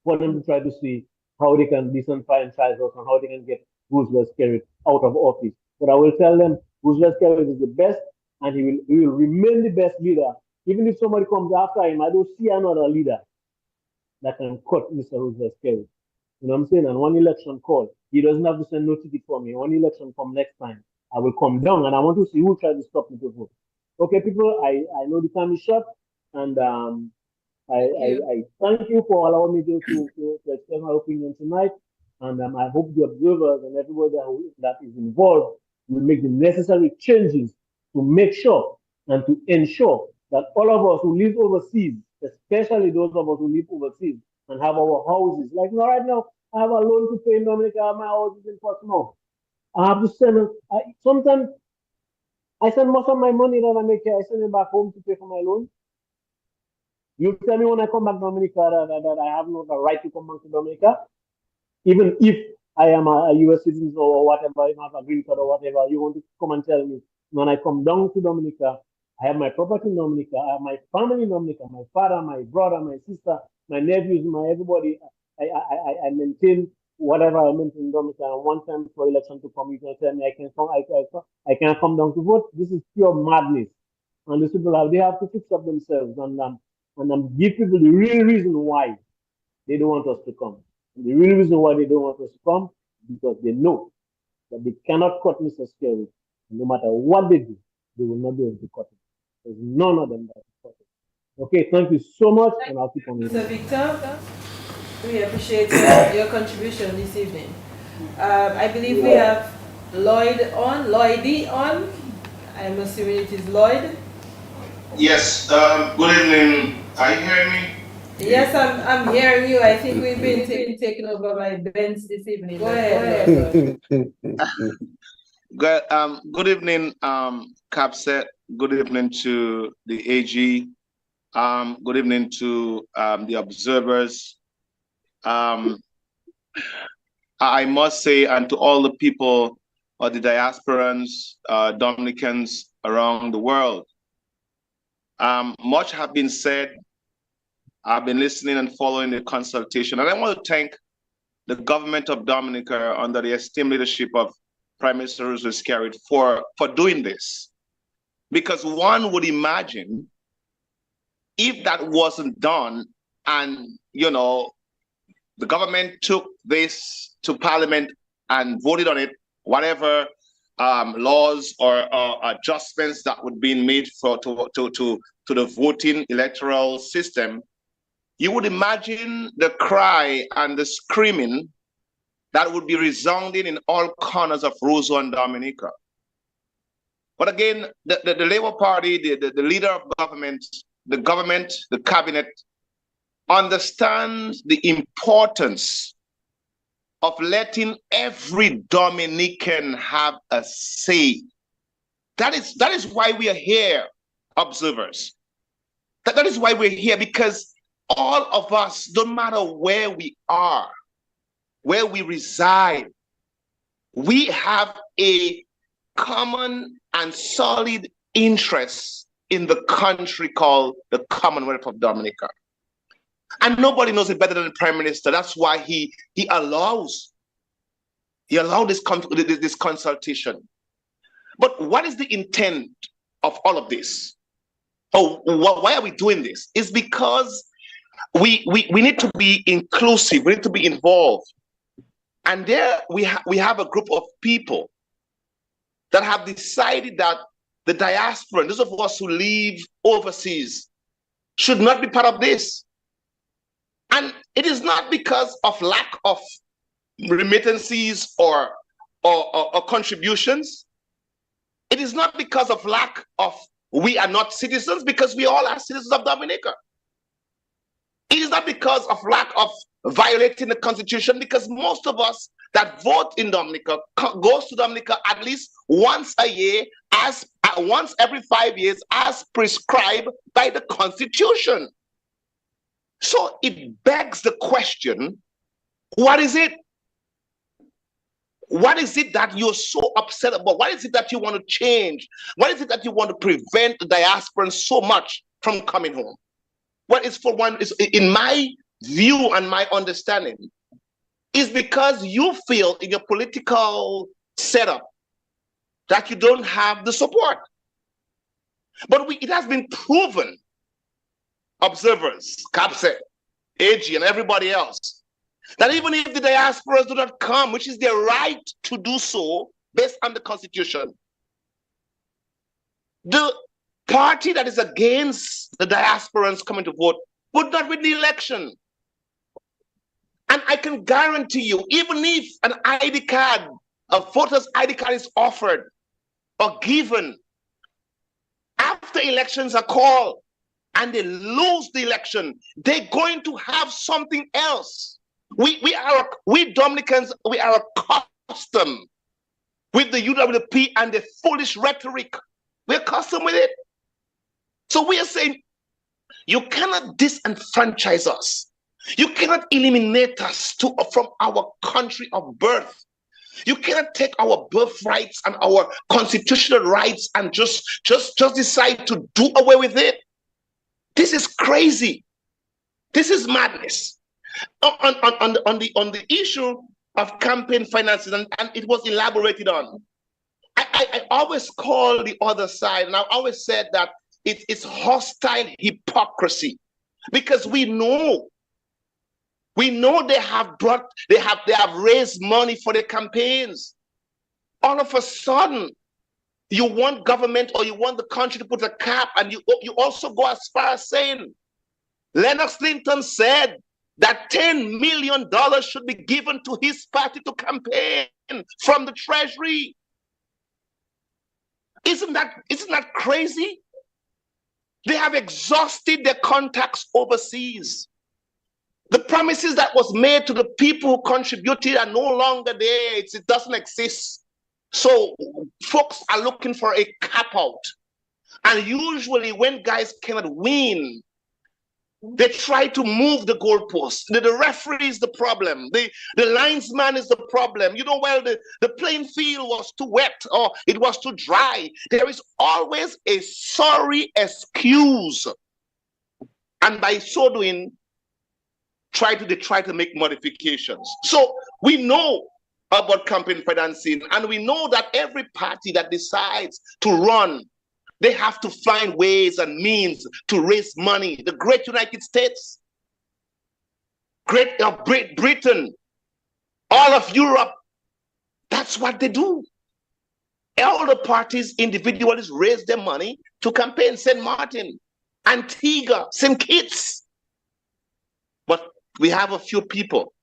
for them to try to see how they can disenfranchise us and how they can get Roosevelt Skerrit out of office. But I will tell them Roosevelt Skerrit is the best, and he will remain the best leader. Even if somebody comes after him, I don't see another leader that can cut Mr. Roosevelt Skerrit. You know what I'm saying? And one election call, he doesn't have to send no ticket for me. One election come next time, I will come down and I want to see who tries to stop me to vote. Okay, people, I know the time is short, and I thank you for allowing me to express my opinion tonight. And I hope the observers and everybody that is involved will make the necessary changes to make sure and to ensure that all of us who live overseas, especially those of us who live overseas, and have our houses. Like right now, I have a loan to pay in Dominica. My house is in Portsmouth. I have to send. Sometimes I send most of my money that I make here. I send it back home to pay for my loan. You tell me when I come back to Dominica that I have no right to come back to Dominica, even if I am a U.S. citizen or whatever, I have a green card or whatever. You want to come and tell me when I come down to Dominica, I have my property in Dominica, I have my family in Dominica, my father, my brother, my sister, my nephews, my everybody. I maintain whatever I maintain in Dominica. And one time for election to come, you can tell me I can't come down to vote. This is pure madness. And these people they have to fix up themselves and give people the real reason why they don't want us to come. And the real reason why they don't want us to come is because they know that they cannot cut Mr. Skerrit. No matter what they do, they will not be able to cut it. There's none of them that will cut it. Okay, thank you so much, and I'll keep on. Mr. Victor, we appreciate your contribution this evening. I believe we have Lloydie on. I'm assuming it is Lloyd. Yes, good evening. Are you hearing me? Yes, I'm hearing you. I think we've been taken over by Benz this evening. Go ahead. Good evening, Capset. Good evening to the AG. Good evening to the observers. I must say, and to all the people or the diasporans, Dominicans around the world, much have been said. I've been listening and following the consultation, and I want to thank the government of Dominica under the esteemed leadership of Prime Minister Roosevelt Skerrit for doing this. Because one would imagine if that wasn't done and, you know, the government took this to Parliament and voted on it, whatever laws or adjustments that would be made to the voting electoral system, you would imagine the cry and the screaming that would be resounding in all corners of Roseau and Dominica. But again, the Labour Party, the leader of government, the cabinet, understands the importance of letting every Dominican have a say. That is why we are here, observers. That is why we're here, because all of us, no matter where we are, where we reside, we have a common and solid interest in the country called the Commonwealth of Dominica. And nobody knows it better than the Prime Minister. That's why he allowed this consultation. But what is the intent of all of this? Oh, why are we doing this? It's because we need to be inclusive. We need to be involved. And there we have a group of people that have decided that the diaspora, those of us who live overseas, should not be part of this. And it is not because of lack of remittances or contributions. It is not because of lack of we are not citizens, because we all are citizens of Dominica. It is not because of lack of violating the Constitution, because most of us that vote in Dominica goes to Dominica at least once a year, once every 5 years, as prescribed by the Constitution. So it begs the question, what is it? What is it that you're so upset about? What is it that you want to change? What is it that you want to prevent the diasporans so much from coming home? What is, for one, is in my view and my understanding, is because you feel in your political setup that you don't have the support. But it has been proven, observers, CAPSET, AG, and everybody else, that even if the diasporas do not come, which is their right to do so based on the Constitution, the party that is against the diasporans coming to vote would not win the election. And I can guarantee you, even if an ID card, a voter's ID card is offered or given after elections are called and they lose the election, they're going to have something else. We Dominicans, we are accustomed with the UWP and the foolish rhetoric. We're accustomed with it. So we are saying, you cannot disenfranchise us. You cannot eliminate us from our country of birth. You cannot take our birthrights and our constitutional rights and just decide to do away with it. This is crazy. This is madness. On the issue of campaign finances, and it was elaborated on, I always call the other side, and I always said that it's hostile hypocrisy, because we know they have raised money for the campaigns. All of a sudden, you want government or you want the country to put a cap, and you also go as far as saying, Lennox Linton said that $10 million should be given to his party to campaign from the Treasury. Isn't that crazy? They have exhausted their contacts overseas. The promises that was made to the people who contributed are no longer there. It doesn't exist. So folks are looking for a cap out. And usually when guys cannot win, they try to move the goalposts. The referee is the problem. The linesman is the problem. Well, the playing field was too wet or it was too dry. There is always a sorry excuse. And by so doing, they try to make modifications. So we know about campaign financing, and we know that every party that decides to run, they have to find ways and means to raise money. The great United States, Great Britain, all of Europe, that's what they do. All the parties individually raise their money to campaign. St. Martin, Antigua, St. Kitts. But we have a few people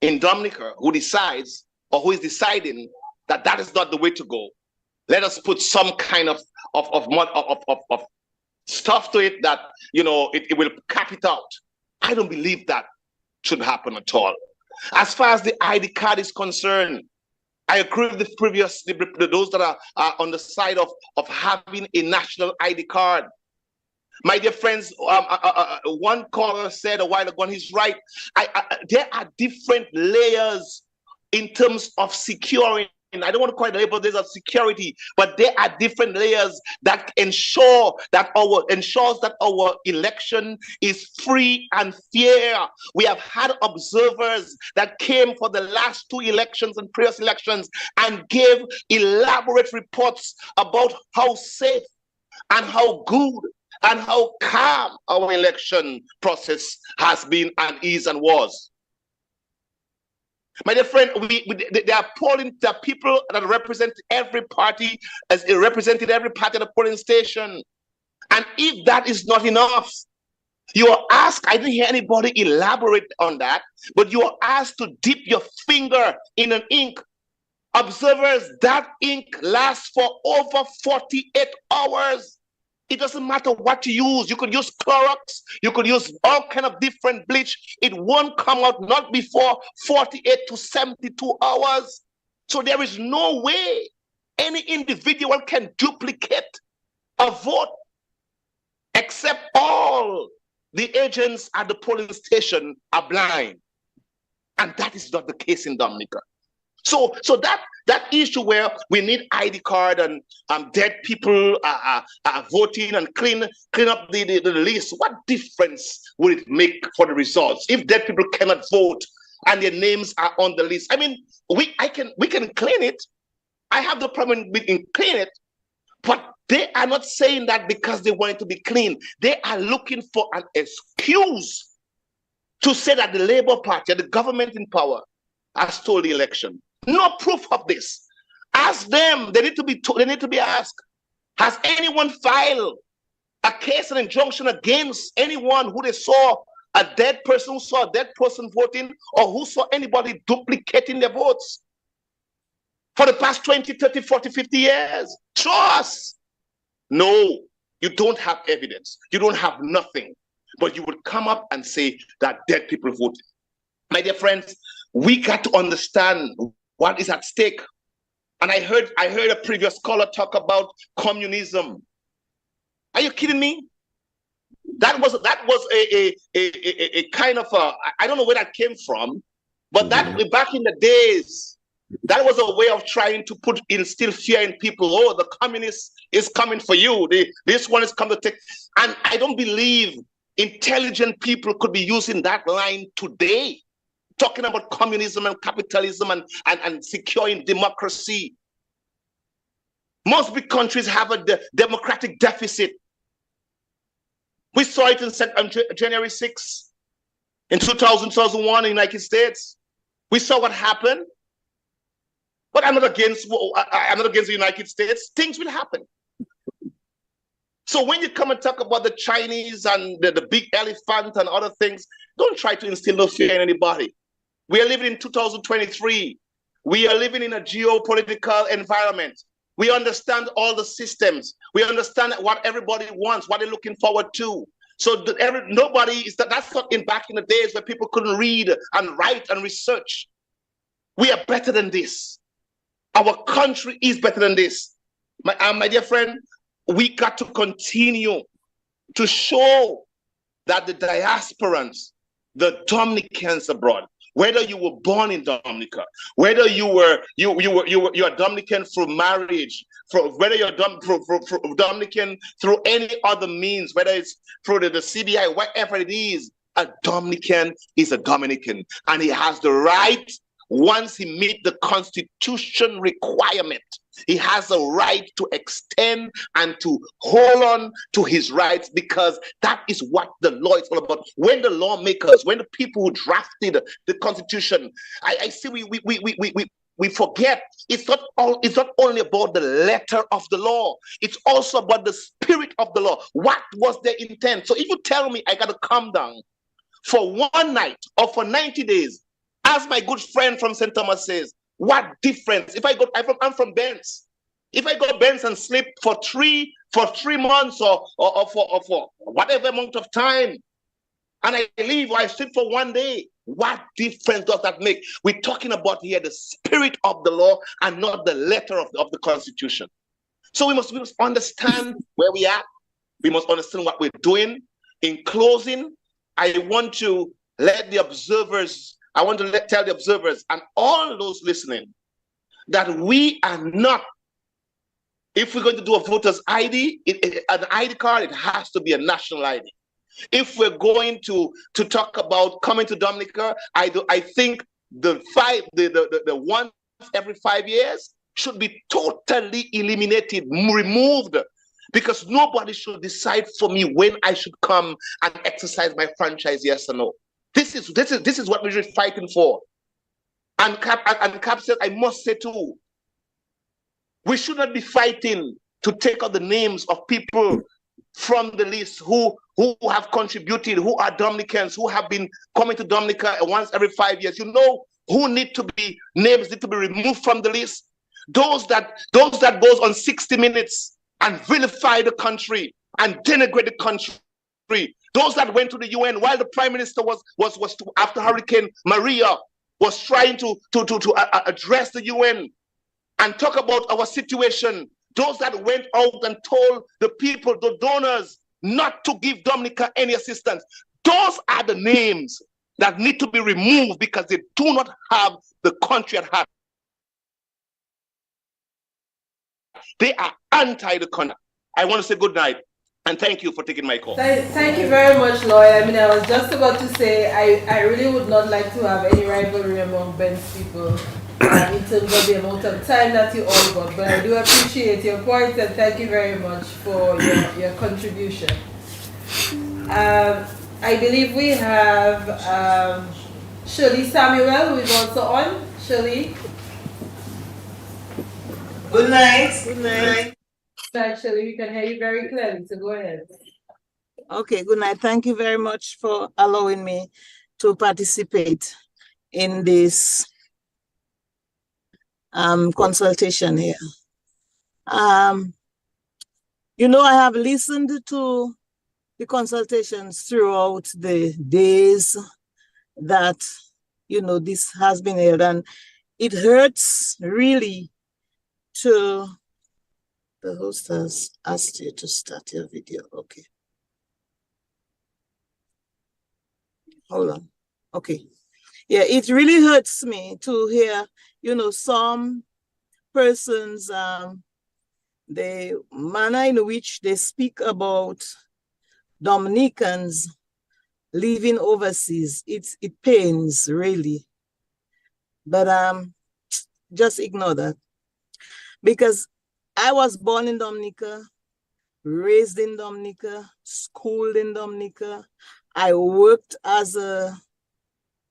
in Dominica who decides, or who is deciding, that that is not the way to go. Let us put some kind of stuff to it that, it will cap it out. I don't believe that should happen at all. As far as the ID card is concerned, I agree with those that are on the side of having a national ID card. My dear friends, one caller said a while ago, and he's right. There are different layers in terms of securing. I don't want to call it label days of security, but there are different layers that ensures that our election is free and fair. We have had observers that came for the last 2 elections and previous elections and gave elaborate reports about how safe and how good and how calm our election process has been and is and was. My dear friend, they are polling the people that represent every party, as it represented every party at the polling station. And if that is not enough, you are asked, I didn't hear anybody elaborate on that, but you are asked to dip your finger in an ink. Observers, that ink lasts for over 48 hours. It doesn't matter what you use. You could use Clorox. You could use all kind of different bleach. It won't come out not before 48 to 72 hours. So there is no way any individual can duplicate a vote except all the agents at the polling station are blind. And that is not the case in Dominica. So that issue where we need ID card and dead people are voting and clean up the list, what difference would it make for the results if dead people cannot vote and their names are on the list? I mean, we can clean it. I have the problem with clean it, but they are not saying that because they want it to be clean. They are looking for an excuse to say that the Labour Party, the government in power, has stole the election. No proof of this. Ask them. They need to be asked. Has anyone filed a case, an injunction against anyone who they saw a dead person, who saw a dead person voting, or who saw anybody duplicating their votes for the past 20, 30, 40, 50 years? Show us. No, you don't have evidence. You don't have nothing. But you would come up and say that dead people voted. My dear friends, we got to understand what is at stake. And I heard a previous caller talk about communism. Are you kidding me? That was a kind of I don't know where that came from, but that back in the days, that was a way of trying to instill fear in people. Oh, the communist is coming for you. This one is coming to take. And I don't believe intelligent people could be using that line today, talking about communism and capitalism and securing democracy. Most big countries have a democratic deficit. We saw it on January 6th in 2001 in the United States. We saw what happened. But I'm not against the United States. Things will happen. So when you come and talk about the Chinese and the big elephant and other things, don't try to instill no fear in anybody. We are living in 2023. We are living in a geopolitical environment. We understand all the systems. We understand what everybody wants, what they're looking forward to. So that's not in back in the days where people couldn't read and write and research. We are better than this. Our country is better than this. My dear friend, we got to continue to show that the diasporans, the Dominicans abroad, whether you were born in Dominica, whether you're a Dominican through marriage, whether you're Dominican through any other means, whether it's through the CBI, whatever it is, a Dominican is a Dominican, and he has the right. Once he meets the Constitution requirement, he has a right to extend and to hold on to his rights, because that is what the law is all about. When the lawmakers, when the people who drafted the Constitution, I see we forget it's not only about the letter of the law, it's also about the spirit of the law. What was their intent? So if you tell me I got to come down for one night or for 90 days, as my good friend from St. Thomas says, what difference? If I'm from Benz. If I go Benz and sleep for 3 months or for whatever amount of time, and I leave or I sleep for one day, what difference does that make? We're talking about here the spirit of the law and not the letter of the Constitution. So we must understand where we are. We must understand what we're doing. In closing, I want to let the observers, tell the observers and all those listening that we are not, if we're going to do a voter's ID, an ID card, it has to be a national ID. If we're going to talk about coming to Dominica, I think the once every 5 years should be totally eliminated, removed, because nobody should decide for me when I should come and exercise my franchise, yes or no. This is what we're fighting for. And Cap said, I must say too, we should not be fighting to take out the names of people from the list who have contributed, who are Dominicans, who have been coming to Dominica once every 5 years. You know who names need to be removed from the list? Those that goes on 60 Minutes and vilify the country and denigrate the country. Those that went to the UN while the Prime Minister was after Hurricane Maria was trying to address the UN and talk about our situation. Those that went out and told the people, the donors, not to give Dominica any assistance. Those are the names that need to be removed because they do not have the country at heart. They are anti the country. I want to say good night and thank you for taking my call. Thank you very much, Lloyd. I mean, I was just about to say I really would not like to have any rivalry among Ben's people in terms of the amount of time that you all got, but I do appreciate your points and thank you very much for your contribution. I believe we have Shirley Samuel, who is also on. Shirley. Good night. Good night. Good night, Shirley. We can hear you very clearly, so go ahead. Okay, good night. Thank you very much for allowing me to participate in this consultation here. You know, I have listened to the consultations throughout the days that, you know, this has been held, and it hurts really to, the host has asked you to start your video. Okay. Hold on. Okay. Yeah, it really hurts me to hear, you know, some persons, the manner in which they speak about Dominicans living overseas. It pains really. But just ignore that. Because I was born in Dominica, raised in Dominica, schooled in Dominica. I worked as in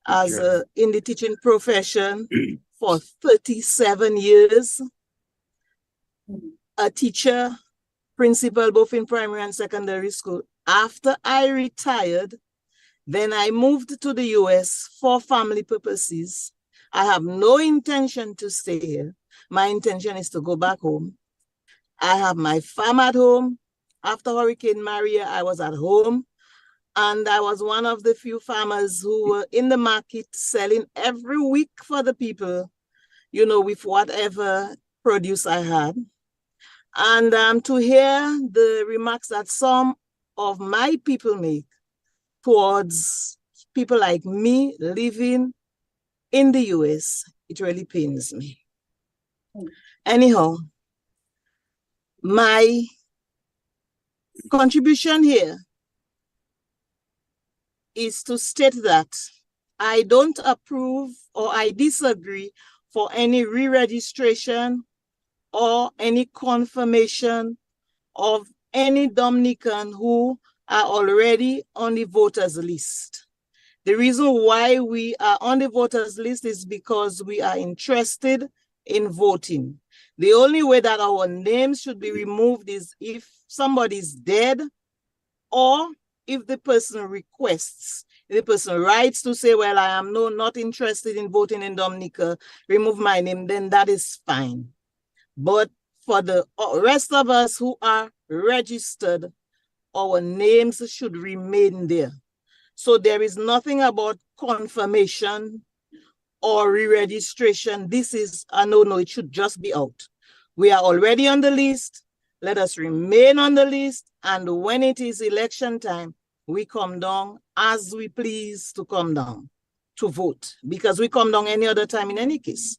the teaching profession for 37 years. A teacher, principal, both in primary and secondary school. After I retired, then I moved to the US for family purposes. I have no intention to stay here. My intention is to go back home. I have my farm at home. After Hurricane Maria, I was at home. And I was one of the few farmers who were in the market selling every week for the people, you know, with whatever produce I had. And to hear the remarks that some of my people make towards people like me living in the US, it really pains me. Anyhow, my contribution here is to state that I don't approve or I disagree for any re-registration or any confirmation of any Dominican who are already on the voters list. The reason why we are on the voters list is because we are interested in voting. The only way that our names should be removed is if somebody is dead or if the person requests. If the person writes to say, well, I am not interested in voting in Dominica, remove my name, then that is fine. But for the rest of us who are registered, our names should remain there. So there is nothing about confirmation or re-registration. This is a no, it should just be out. We are already on the list. Let us remain on the list. And when it is election time, we come down as we please to come down to vote, because we come down any other time in any case.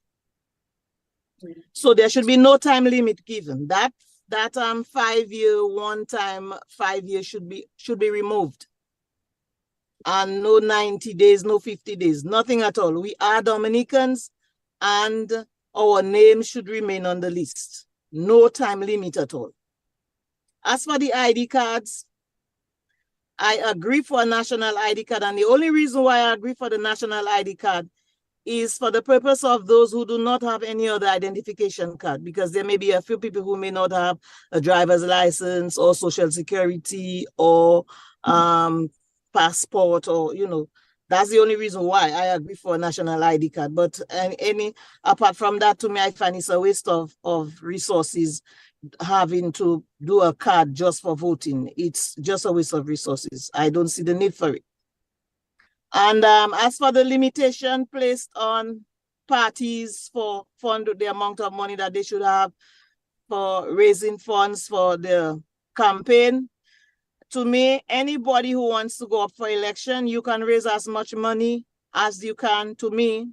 So there should be no time limit given. That 5 year, one time 5 years should be removed. And no 90 days, no 50 days, nothing at all. We are Dominicans and our name should remain on the list. No time limit at all. As for the ID cards, I agree for a national ID card. And the only reason why I agree for the national ID card is for the purpose of those who do not have any other identification card, because there may be a few people who may not have a driver's license or social security or passport, or, you know, that's the only reason why I agree for a national ID card. But apart from that, to me, I find it's a waste of resources having to do a card just for voting. It's just a waste of resources. I don't see the need for it. And as for the limitation placed on parties for the amount of money that they should have for raising funds for the campaign, to me, anybody who wants to go up for election, you can raise as much money as you can, to me,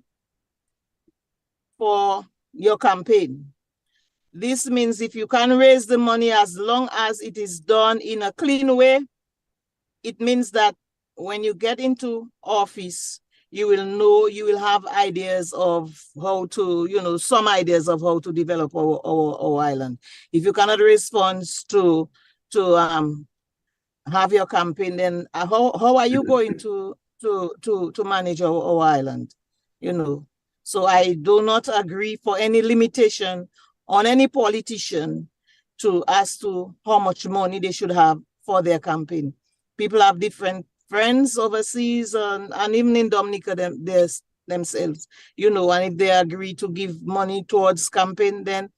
for your campaign. This means if you can raise the money as long as it is done in a clean way, it means that when you get into office, you will know, you will have ideas of how to, you know, some ideas of how to develop our island. If you cannot raise funds to have your campaign, then how are you going to manage our island? You know, so I do not agree for any limitation on any politician as to how much money they should have for their campaign. People have different friends overseas and even in Dominica themselves, you know, and if they agree to give money towards campaign, then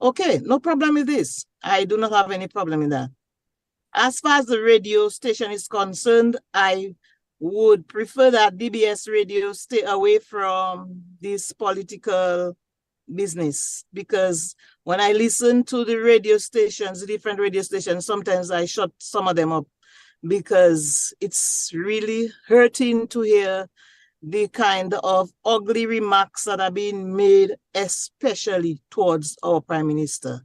okay, no problem with this. I do not have any problem in that. As far as the radio station is concerned, I would prefer that DBS radio stay away from this political business, because when I listen to the radio stations, the different radio stations, sometimes I shut some of them up because it's really hurting to hear the kind of ugly remarks that are being made, especially towards our Prime Minister.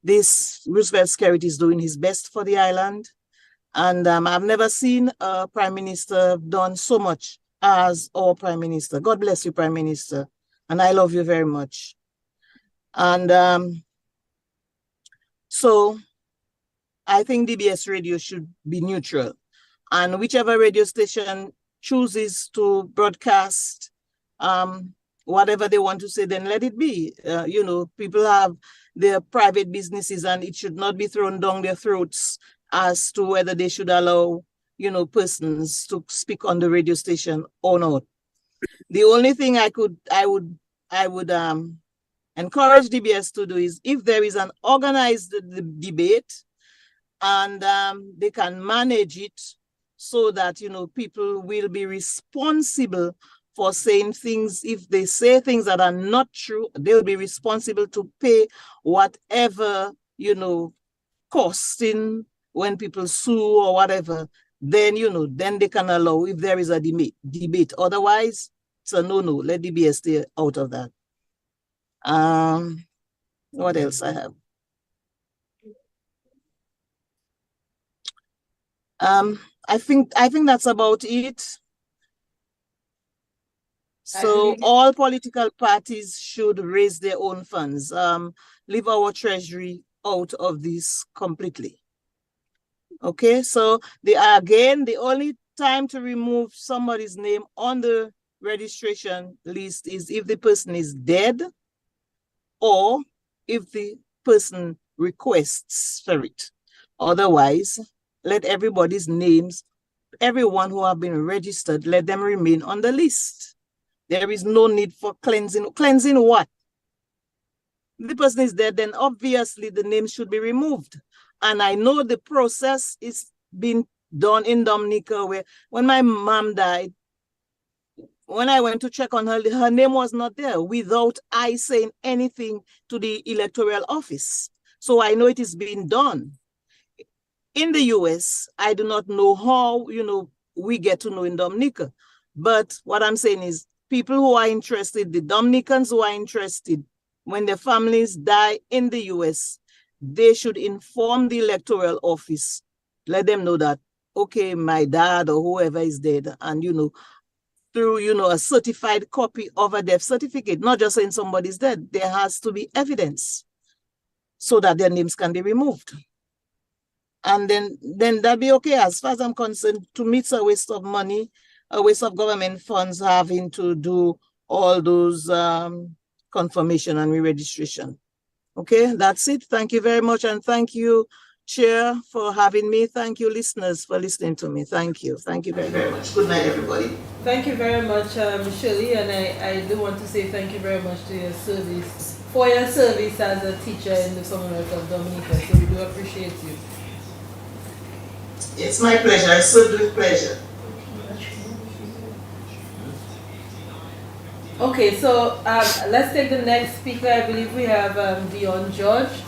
This Roosevelt Skerrit is doing his best for the island, and I've never seen a Prime Minister done so much as our Prime Minister. God bless you, Prime Minister, and I love you very much. And so I think DBS radio should be neutral, and whichever radio station chooses to broadcast whatever they want to say, then let it be. You know, people have their private businesses, and it should not be thrown down their throats as to whether they should allow, you know, persons to speak on the radio station or not. The only thing I would encourage DBS to do is, if there is an organized debate and they can manage it so that, you know, people will be responsible for saying things. If they say things that are not true, they'll be responsible to pay whatever, you know, costing when people sue or whatever. Then, you know, then they can allow if there is a debate. Otherwise, it's a no-no. Let DBS stay out of that. What else I have? I think that's about it. So all political parties should raise their own funds. Leave our treasury out of this completely. Okay, so the only time to remove somebody's name on the registration list is if the person is dead or if the person requests for it. Otherwise, let everybody's names, everyone who have been registered, let them remain on the list. There is no need for cleansing. Cleansing what? If the person is dead, then obviously the name should be removed. And I know the process is being done in Dominica, where when my mom died, when I went to check on her, her name was not there without I saying anything to the electoral office. So I know it is being done. in the US. I do not know how, we get to know in Dominica. But what I'm saying is people who are interested, the Dominicans who are interested, when their families die in the US, they should inform the electoral office. Let them know that, okay, my dad or whoever is dead, and, through, a certified copy of a death certificate, not just saying somebody's dead, there has to be evidence so that their names can be removed. And then that'll be okay. As far as I'm concerned, to me, it's a waste of money, a waste of government funds having to do all those confirmation and re-registration. Okay, that's it. Thank you very much. And thank you, Chair, for having me. Thank you, listeners, for listening to me. Thank you. Thank you very much. Good night, everybody. Thank you very much, Shirley, and I do want to say thank you very much to your service, for your service as a teacher in the Commonwealth of Dominica. So we do appreciate you. It's my pleasure. I served with pleasure. Okay, so let's take the next speaker. I believe we have Dion George.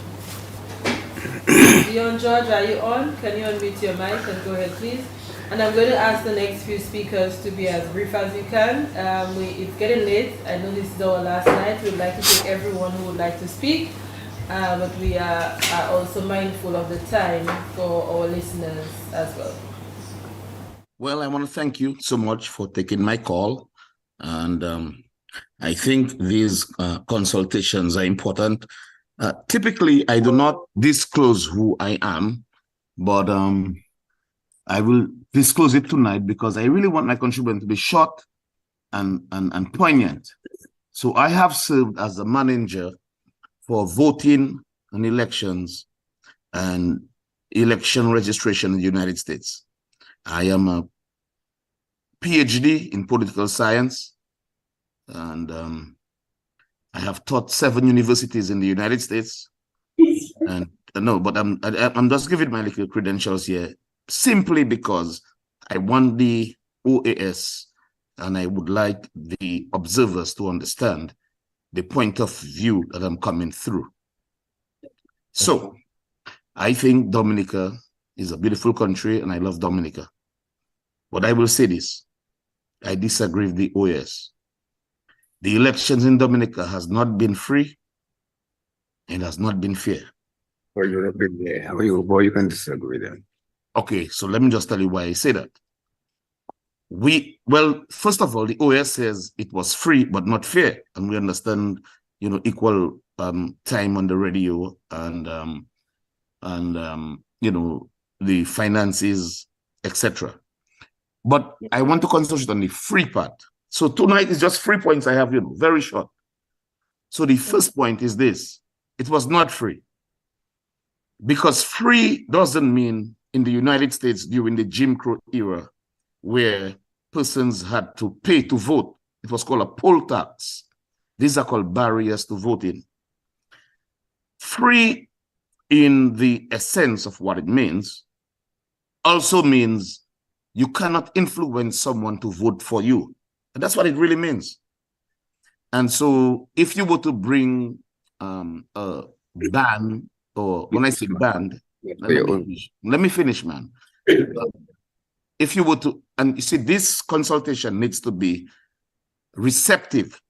Dion George, are you on? Can you unmute your mic and go ahead, please? And I'm going to ask the next few speakers to be as brief as you can. It's getting late. I know this is our last night. We'd like to take everyone who would like to speak, but we are also mindful of the time for our listeners as well. Well, I want to thank you so much for taking my call. And I think these consultations are important. Typically, I do not disclose who I am, but I will disclose it tonight because I really want my contribution to be short and poignant. So I have served as a manager for voting and elections and election registration in the United States. I am a PhD in political science, and I have taught 7 universities in the United States. And no, but I'm just giving my little credentials here simply because I want the OAS and I would like the observers to understand the point of view that I'm coming through. So I think Dominica is a beautiful country and I love Dominica. But I will say this, I disagree with the OAS. The elections in Dominica has not been free and has not been fair. Well, you've not been there. How you can disagree then? Okay, so let me just tell you why I say that. Well, first of all, the OAS says it was free but not fair, and we understand, equal time on the radio and the finances, etc. But I want to concentrate on the free part. So tonight is just 3 points I have, very short. So the first point is this: it was not free. Because free doesn't mean in the United States during the Jim Crow era, where persons had to pay to vote. It was called a poll tax. These are called barriers to voting. Free, in the essence of what it means, also means you cannot influence someone to vote for you. And that's what it really means. And so if you were to bring a ban, or when I say banned, let me finish, man. If you were to, and you see, this consultation needs to be receptive.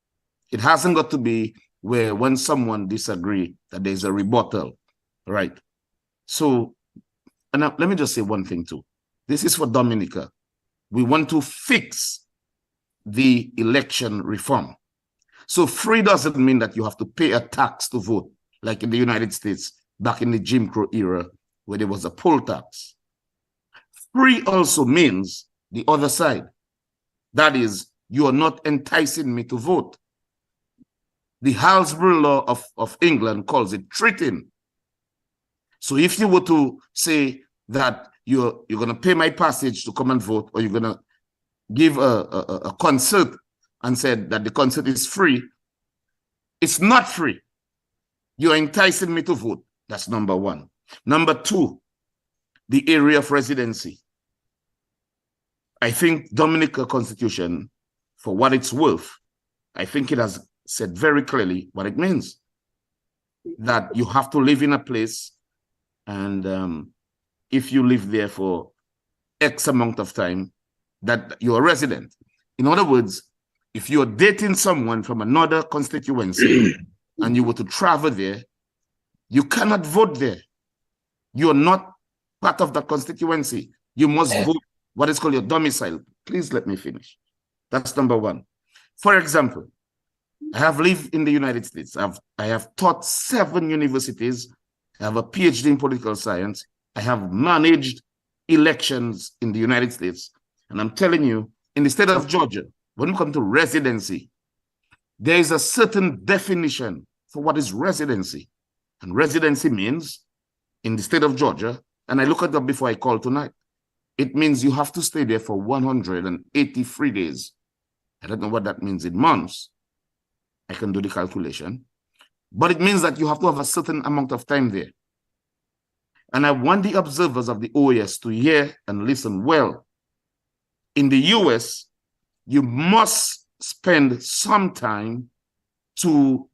It hasn't got to be where when someone disagrees that there's a rebuttal, right? So, and now, let me just say one thing too. This is for Dominica. We want to fix the election reform. So free doesn't mean that you have to pay a tax to vote, like in the United States, back in the Jim Crow era, where there was a poll tax. Free also means the other side. That is, you are not enticing me to vote. The Halsbury law of England calls it treating. So if you were to say that you're going to pay my passage to come and vote, or you're going to give a concert and said that the concert is free, it's not free. You're enticing me to vote. That's number one. Number two, the area of residency. I think Dominica Constitution, for what it's worth, I think it has said very clearly what it means. That you have to live in a place and if you live there for X amount of time that you're a resident. In other words, if you're dating someone from another constituency and you were to travel there, you cannot vote there. You're not part of that constituency. You must vote what is called your domicile. Please let me finish. That's number one. For example, I have lived in the United States. I have taught 7 universities. I have a PhD in political science. I have managed elections in the United States. And I'm telling you, in the state of Georgia, when we come to residency, there is a certain definition for what is residency. And residency means, in the state of Georgia, and I look at that before I call tonight, it means you have to stay there for 183 days. I don't know what that means in months. I can do the calculation. But it means that you have to have a certain amount of time there. And I want the observers of the OAS to hear and listen well. In the US, you must spend some time to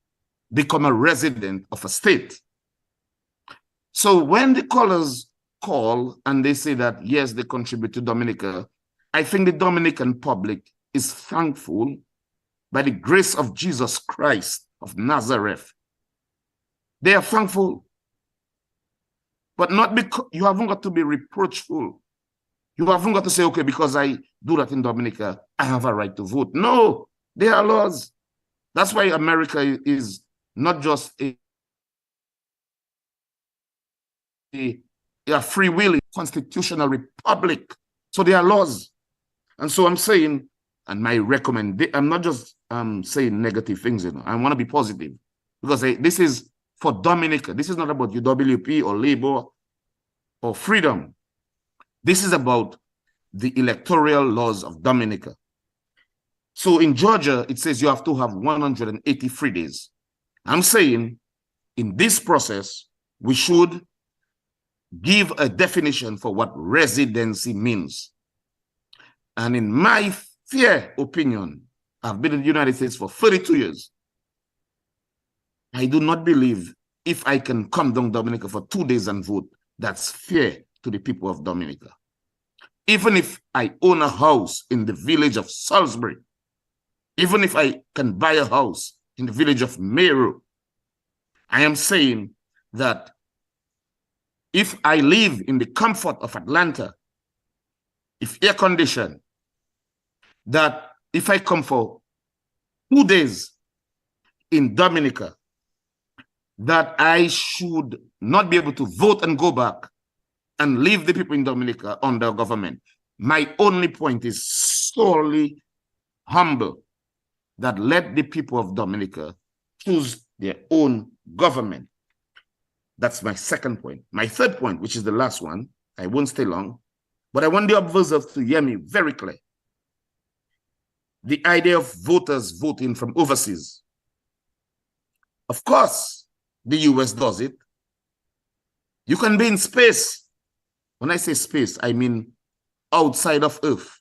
become a resident of a state. So when the callers call and they say that, yes, they contribute to Dominica, I think the Dominican public is thankful by the grace of Jesus Christ of Nazareth. They are thankful. But not because you haven't got to be reproachful. You haven't got to say, okay, because I do that in Dominica, I have a right to vote. No, there are laws. That's why America is not just a free will constitutional republic. So there are laws. And so I'm saying, and my recommendation, I'm not just saying negative things, you know. I want to be positive because this is for Dominica. This is not about UWP or Labour or freedom. This is about the electoral laws of Dominica. So in Georgia, it says you have to have 183 days. I'm saying in this process, we should give a definition for what residency means. And in my fair opinion, I've been in the United States for 32 years. I do not believe if I can come down Dominica for 2 days and vote, that's fair to the people of Dominica. Even if I own a house in the village of Salisbury, even if I can buy a house in the village of Meru, I am saying that if I live in the comfort of Atlanta, if air conditioned, that if I come for 2 days in Dominica, that I should not be able to vote and go back and leave the people in Dominica under government. My only point is solely humble, that let the people of Dominica choose their own government. That's my second point. My third point, which is the last one, I won't stay long, but I want the observers to hear me very clear. The idea of voters voting from overseas. Of course, the US does it. You can be in space. When I say space, I mean outside of Earth.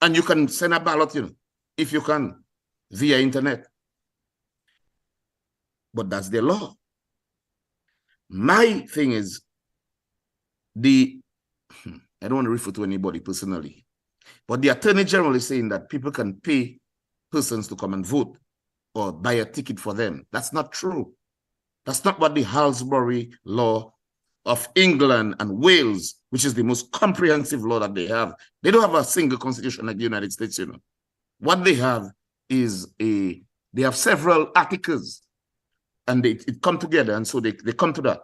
And you can send a ballot, you know, if you can, via internet. But that's the law. My thing is, I don't want to refer to anybody personally, but the Attorney General is saying that people can pay persons to come and vote or buy a ticket for them. That's not true. That's not what the Halsbury law of England and Wales, which is the most comprehensive law that they have. They don't have a single constitution like the United States, you know. What they have is they have several articles and it come together, and so they come to that.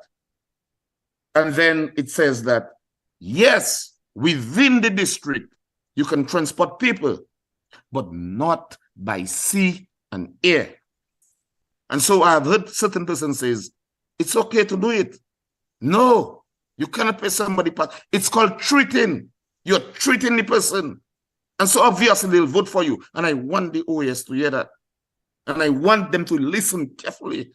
And then it says that, yes, within the district, you can transport people, but not by sea and air. And so I've heard certain persons says, it's okay to do it. No, you cannot pay somebody. It's called treating. You're treating the person. And so obviously they'll vote for you. And I want the OAS to hear that. And I want them to listen carefully.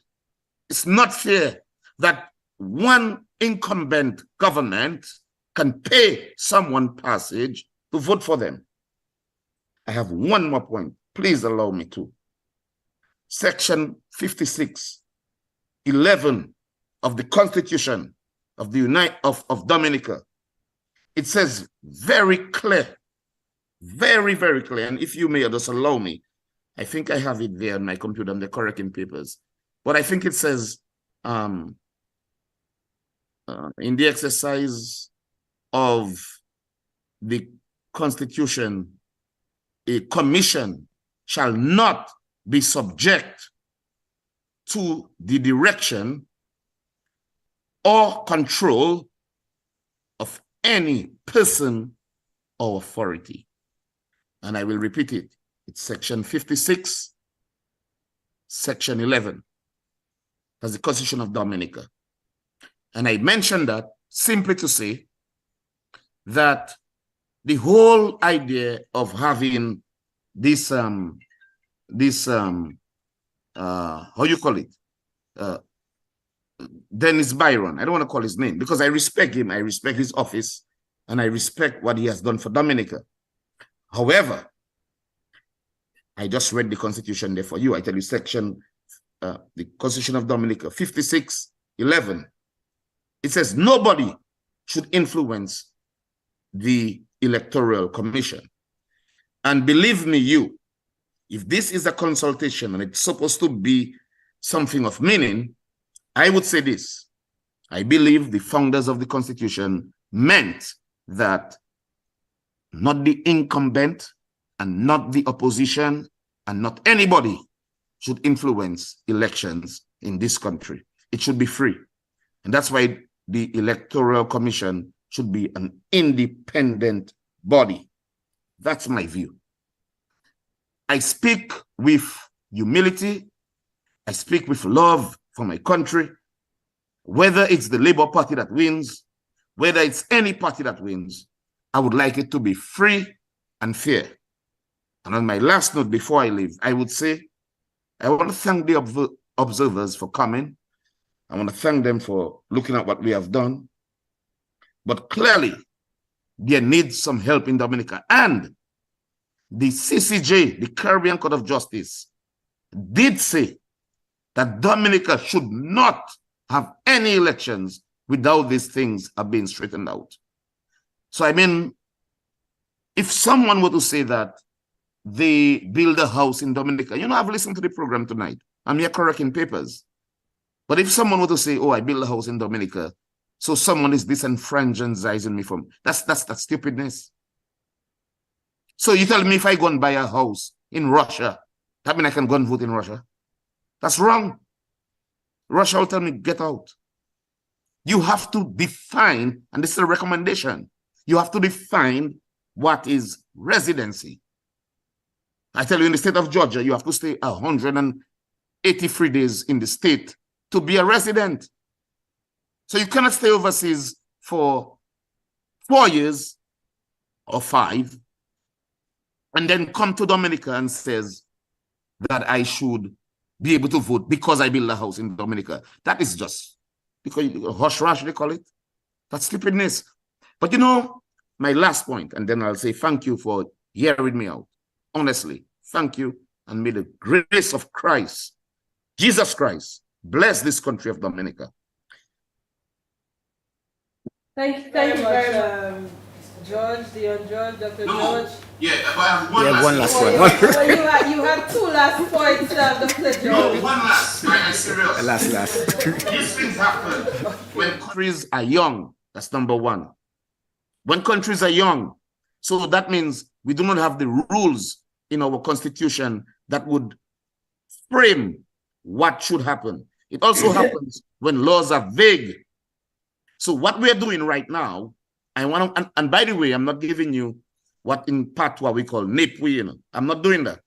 It's not fair that one incumbent government can pay someone passage to vote for them. I have one more point. Please allow me to. Section 56, 11 of the Constitution of Dominica, it says very clear, very, very clear. And if you may just allow me, I think I have it there on my computer, on the correcting papers. But I think it says in the exercise of the Constitution, a commission shall not be subject to the direction or control of any person or authority. And I will repeat it. It's section 56, section 11. That's the Constitution of Dominica. And I mentioned that simply to say that the whole idea of having this, how you call it? Dennis Byron. I don't want to call his name because I respect him. I respect his office and I respect what he has done for Dominica. However, I just read the Constitution there for you. I tell you section, the Constitution of Dominica, 56:11. It says nobody should influence the Electoral Commission. And believe me, if this is a consultation and it's supposed to be something of meaning, I would say this. I believe the founders of the Constitution meant that not the incumbent and not the opposition and not anybody should influence elections in this country. It should be free. And that's why the Electoral Commission should be an independent body. That's my view. I speak with humility. I speak with love for my country. Whether it's the Labour Party that wins, whether it's any party that wins, I would like it to be free and fair. And on my last note before I leave, I would say, I want to thank the observers for coming. I want to thank them for looking at what we have done. But clearly, there needs some help in Dominica. And the CCJ, the Caribbean Court of Justice, did say that Dominica should not have any elections without these things have been straightened out. So, I mean, if someone were to say that they build a house in Dominica, I've listened to the program tonight. I'm here correcting papers. But if someone were to say, oh, I built a house in Dominica, so someone is disenfranchising me from, that's stupidness. So you tell me if I go and buy a house in Russia, that means I can go and vote in Russia? That's wrong. Russia will tell me, get out. You have to define, and this is a recommendation, you have to define what is residency. I tell you, in the state of Georgia, you have to stay 183 days in the state to be a resident. So you cannot stay overseas for 4 years or 5 and then come to Dominica and says that I should be able to vote because I built a house in Dominica. That is just, because hush rush, they call it. That's stupidness. But my last point, and then I'll say thank you for hearing me out. Honestly, thank you, and may the grace of Christ, Jesus Christ, bless this country of Dominica. Thank you very much, George, the unjudged, Dr. George. Yeah, but I have one last one. You had 2 last points, Dr. George. No, one last. I'm serious. Last. These things happen when countries are young. That's number one. When countries are young. So that means we do not have the rules in our constitution that would frame what should happen. It also happens when laws are vague. So what we're doing right now, I want to, and by the way, I'm not giving you what in Patois we call NIPWI, I'm not doing that.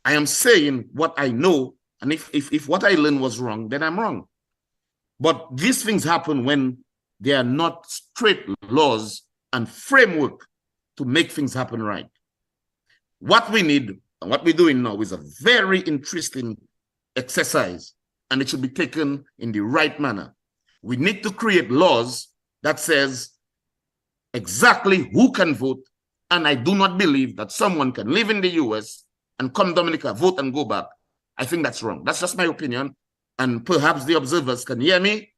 I am saying what I know, and if what I learned was wrong, then I'm wrong. But these things happen when there are not straight laws and framework to make things happen right. What we need, and what we're doing now, is a very interesting exercise, and it should be taken in the right manner. We need to create laws that says exactly who can vote, and I do not believe that someone can live in the US and come Dominica, vote and go back. I think that's wrong. That's just my opinion, and perhaps the observers can hear me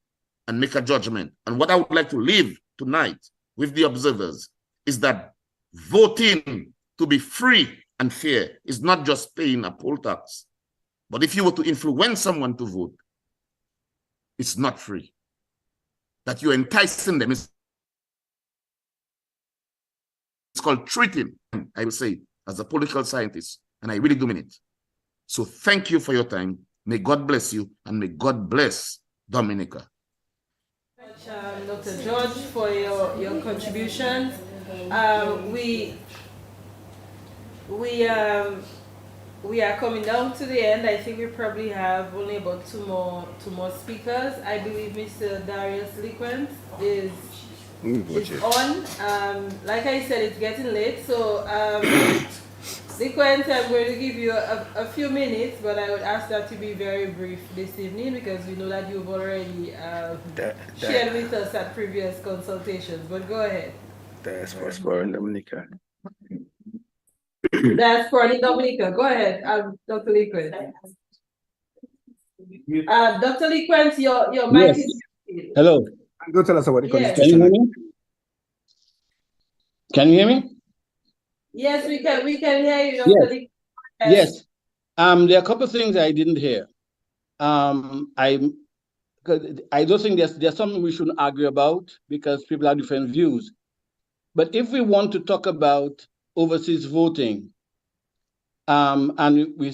and make a judgment. And what I would like to leave tonight with the observers is that voting to be free and fair is not just paying a poll tax. But if you were to influence someone to vote, it's not free. That you're enticing them. It's called treating, I will say, as a political scientist, and I really do mean it. So thank you for your time. May God bless you, and may God bless Dominica. Dr. George, for your contributions. We are coming down to the end. I think we probably have only about two more speakers. I believe Mr. Darius Liquens is on. Like I said, it's getting late, so Liquens, I'm going to give you a few minutes, but I would ask that to be very brief this evening because we know that you've already shared with us at previous consultations. But go ahead. Diaspora in Dominica. Diaspora in Dominica. Go ahead, Dr. Liquens. Dr. Liquens, your mic is. Hello. Go tell us about the Can you hear me? Can you hear me? Yes, we can. We can hear you, Dr. Liquens. Yes. There are a couple of things I didn't hear. I don't think there's something we shouldn't argue about because people have different views. But if we want to talk about overseas voting, and we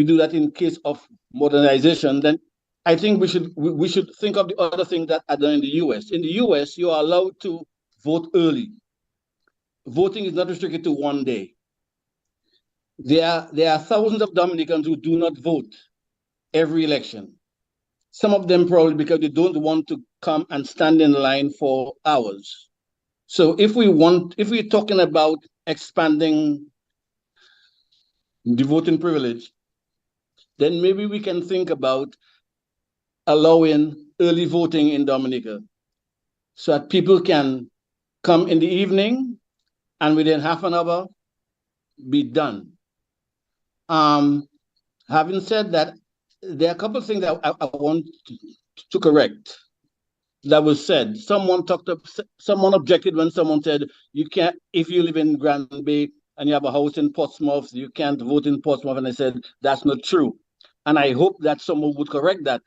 do that in case of modernization, then I think we should think of the other things that are done in the US. In the US, you are allowed to vote early. Voting is not restricted to one day. There are thousands of Dominicans who do not vote every election. Some of them probably because they don't want to come and stand in line for hours. So if we're talking about expanding the voting privilege, then maybe we can think about allowing early voting in Dominica so that people can come in the evening and within half an hour be done. Having said that, there are a couple of things that I want to correct that was said. Someone objected when someone said, you can't, if you live in Grand Bay and you have a house in Portsmouth, you can't vote in Portsmouth. And I said, that's not true. And I hope that someone would correct that.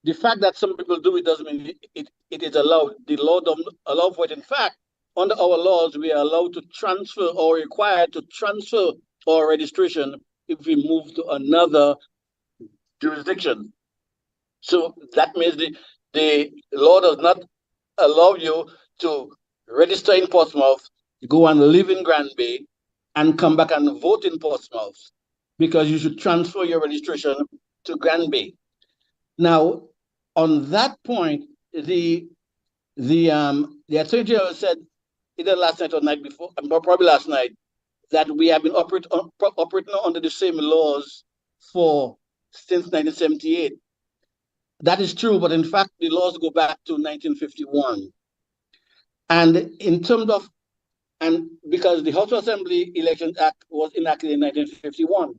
The fact that some people do it doesn't mean it is allowed. The law doesn't allow for it. In fact, under our laws, we are allowed to transfer or required to transfer our registration if we move to another jurisdiction. So that means the law does not allow you to register in Portsmouth, go and live in Grand Bay, and come back and vote in Portsmouth, because you should transfer your registration to Grand Bay. Now, on that point, the Attorney General said either last night or night before, probably last night, that we have been operating under the same laws since 1978. That is true, but in fact, the laws go back to 1951. And in terms of, because the House of Assembly Elections Act was enacted in 1951.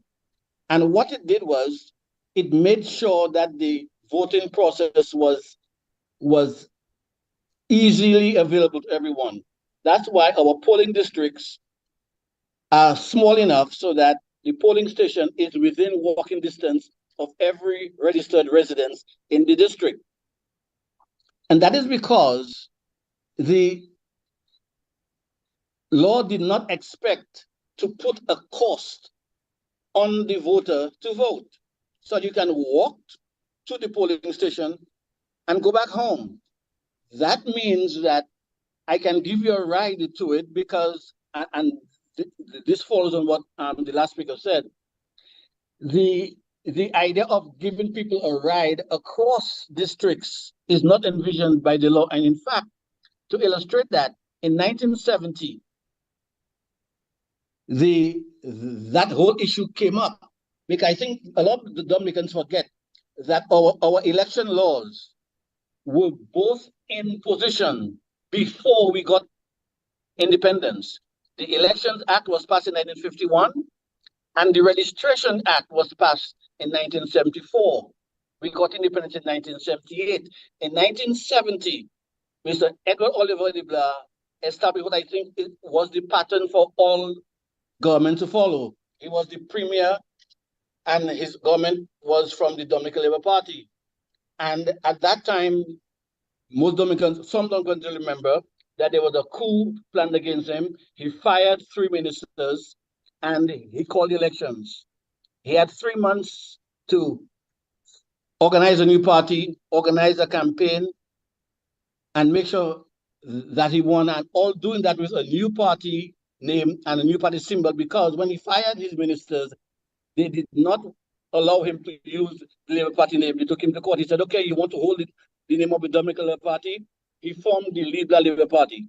And what it did was, it made sure that the voting process was easily available to everyone. That's why our polling districts are small enough so that the polling station is within walking distance of every registered resident in the district. And that is because the law did not expect to put a cost on the voter to vote. So you can walk to the polling station and go back home. That means that I can give you a ride to it because, and this follows on what the last speaker said, the idea of giving people a ride across districts is not envisioned by the law. And in fact, to illustrate that, in 1970, that whole issue came up, because I think a lot of the Dominicans forget that our election laws were both in position before we got independence. The Elections Act was passed in 1951, and the Registration Act was passed in 1974. We got independence in 1978. In 1970, Mr. Edward Oliver de Blas established what I think was the pattern for all government to follow. He was the premier, and his government was from the Dominican Labour Party. And at that time, most Dominicans, some Dominicans remember that there was a coup planned against him. He fired 3 ministers and he called the elections. He had 3 months to organize a new party, organize a campaign, and make sure that he won, and all doing that with a new party name and a new party symbol, because when he fired his ministers, they did not allow him to use the Labour Party name. They took him to court. He said, okay, you want to hold the name of the Dominican Labour Party? He formed the Labour Party.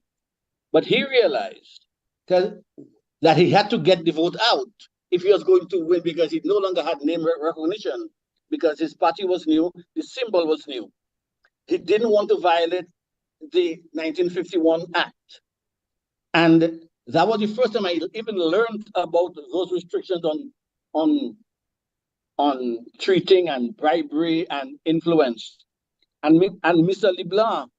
But he realized that he had to get the vote out if he was going to win, because he no longer had name recognition, because his party was new, the symbol was new. He didn't want to violate the 1951 Act. And that was the first time I even learned about those restrictions on treating and bribery and influence. And Mr. LeBlanc,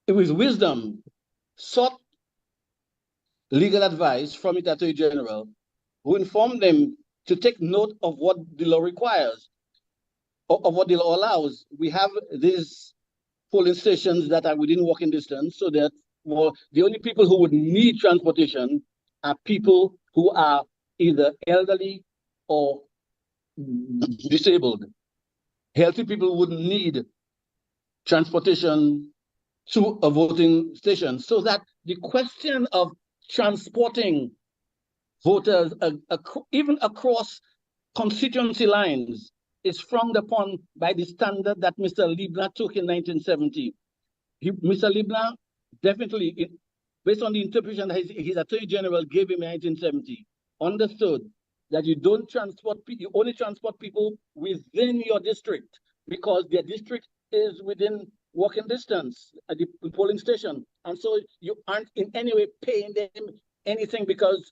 with wisdom, sought legal advice from the Attorney General, who informed them to take note of what the law requires, of what the law allows. We have these polling stations that are within walking distance, so that the only people who would need transportation are people who are either elderly or disabled. Healthy people wouldn't need transportation to a voting station, so that the question of transporting voters even across constituency lines is frowned upon by the standard that Mr. LeBlanc took in 1970. Mr. LeBlanc definitely, based on the interpretation that his Attorney General gave him in 1970, understood that you only transport people within your district, because their district is within walking distance at the polling station. And so you aren't in any way paying them anything, because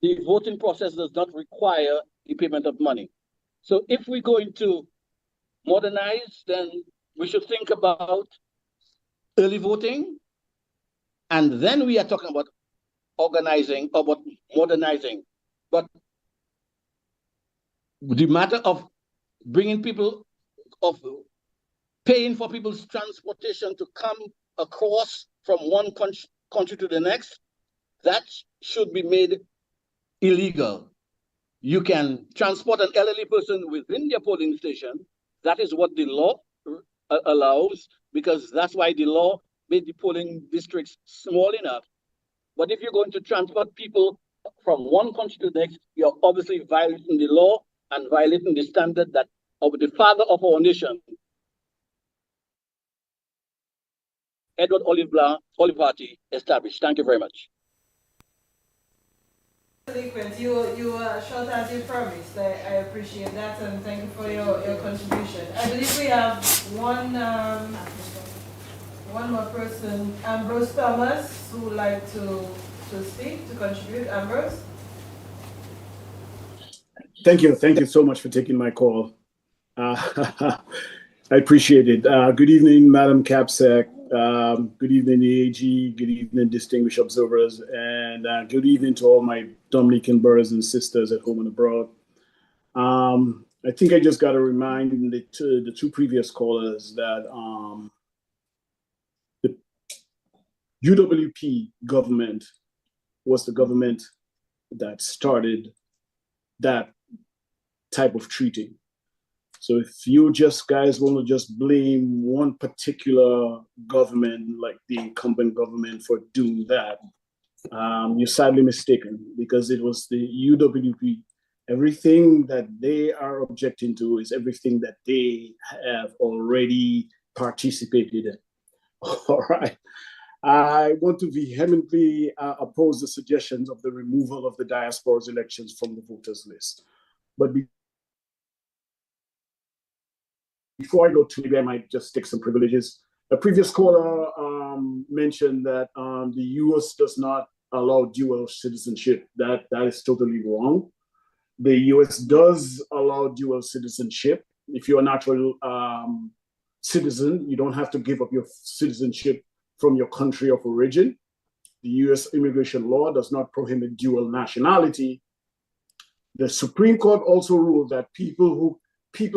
the voting process does not require the payment of money. So if we're going to modernize, then we should think about early voting, and then we are talking about organizing, about modernizing. But the matter of bringing people, of paying for people's transportation to come across from one country to the next, that should be made illegal. You can transport an elderly person within their polling station. That is what the law allows, because that's why the law made the polling districts small enough. But if you're going to transport people from one country to the next, you're obviously violating the law and violating the standard that of the father of our nation, Edward Oliver Party, established. Thank you very much. You were short as you promised. I appreciate that, and thank you for your contribution. I believe we have one more person, Ambrose Thomas, who would like to speak, to contribute. Ambrose? Thank you so much for taking my call. I appreciate it. Good evening, Madam Capsec. Good evening, the AG. Good evening, distinguished observers, and good evening to all my Dominican brothers and sisters at home and abroad. I think I just got to remind the two previous callers that the UWP government was the government that started that type of treating. So if you guys want to just blame one particular government, like the incumbent government, for doing that, you're sadly mistaken, because it was the UWP. Everything that they are objecting to is everything that they have already participated in. All right. I want to vehemently oppose the suggestions of the removal of the diaspora's elections from the voters list. But before I go to it, I might just take some privileges. A previous caller mentioned that the US does not allow dual citizenship. That is totally wrong. The US does allow dual citizenship. If you're a natural citizen, you don't have to give up your citizenship from your country of origin. The US immigration law does not prohibit dual nationality. The Supreme Court also ruled that people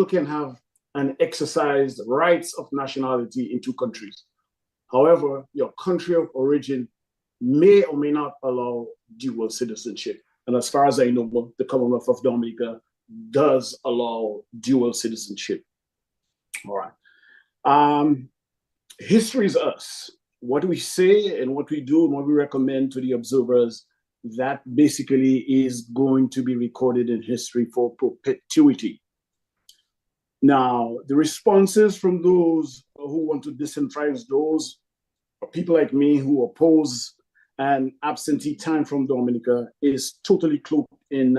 can have and exercise rights of nationality in two countries. However, your country of origin may or may not allow dual citizenship. And as far as I know, the Commonwealth of Dominica does allow dual citizenship. All right. History is us. What we say and what we do and what we recommend to the observers, that basically is going to be recorded in history for perpetuity. Now, the responses from those who want to disenfranchise those, or people like me who oppose an absentee time from Dominica, is totally cloaked in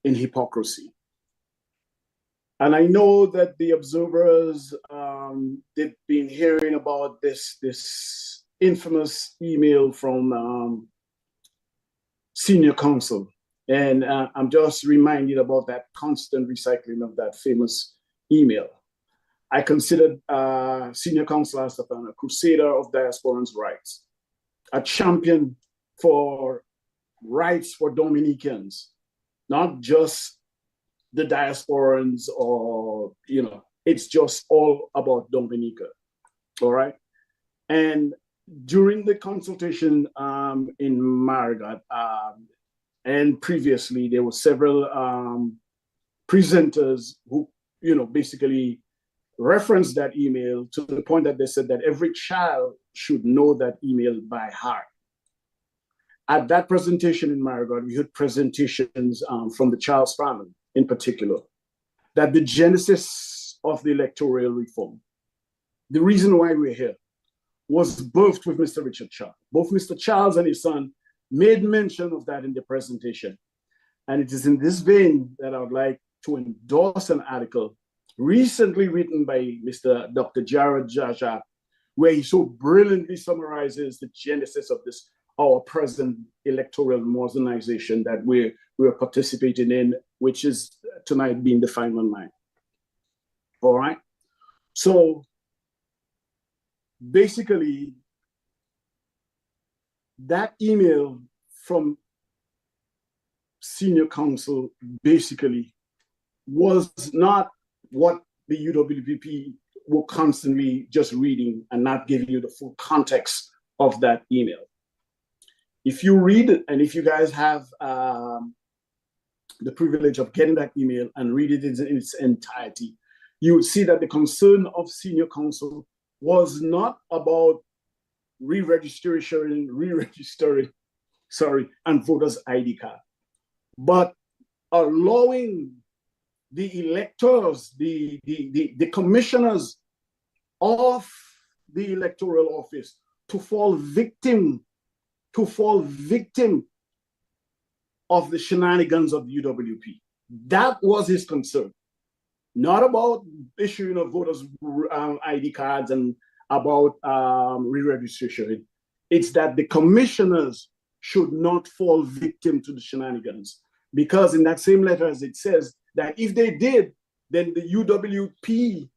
hypocrisy. And I know that the observers, they've been hearing about this infamous email from senior counsel. And I'm just reminded about that constant recycling of that famous email. I considered senior counsel Astafan a crusader of diasporans' rights, a champion for rights for Dominicans, not just the diasporans or, it's just all about Dominica, all right? And during the consultation in Marigot, and previously, there were several presenters who, basically referenced that email to the point that they said that every child should know that email by heart. At that presentation in Marigot, we heard presentations from the Charles family in particular, that the genesis of the electoral reform, the reason why we're here, was birthed with Mr. Richard Charles. Both Mr. Charles and his son made mention of that in the presentation. And it is in this vein that I would like to endorse an article recently written by Mr. Dr. Jared Jaja, where he so brilliantly summarizes the genesis of this, our present electoral modernization that we're participating in, which is tonight being the final night. All right. So basically, that email from senior counsel basically was not what the UWPP were constantly just reading and not giving you the full context of that email. If you read it, and if you guys have the privilege of getting that email and read it in its entirety, you would see that the concern of senior counsel was not about re-registering, and voters' ID card, but allowing the electors, the commissioners of the electoral office to fall victim of the shenanigans of the UWP. That was his concern. Not about issuing of voters' ID cards and about re-registration. It's that the commissioners should not fall victim to the shenanigans. Because in that same letter, as it says, that if they did, then the UWP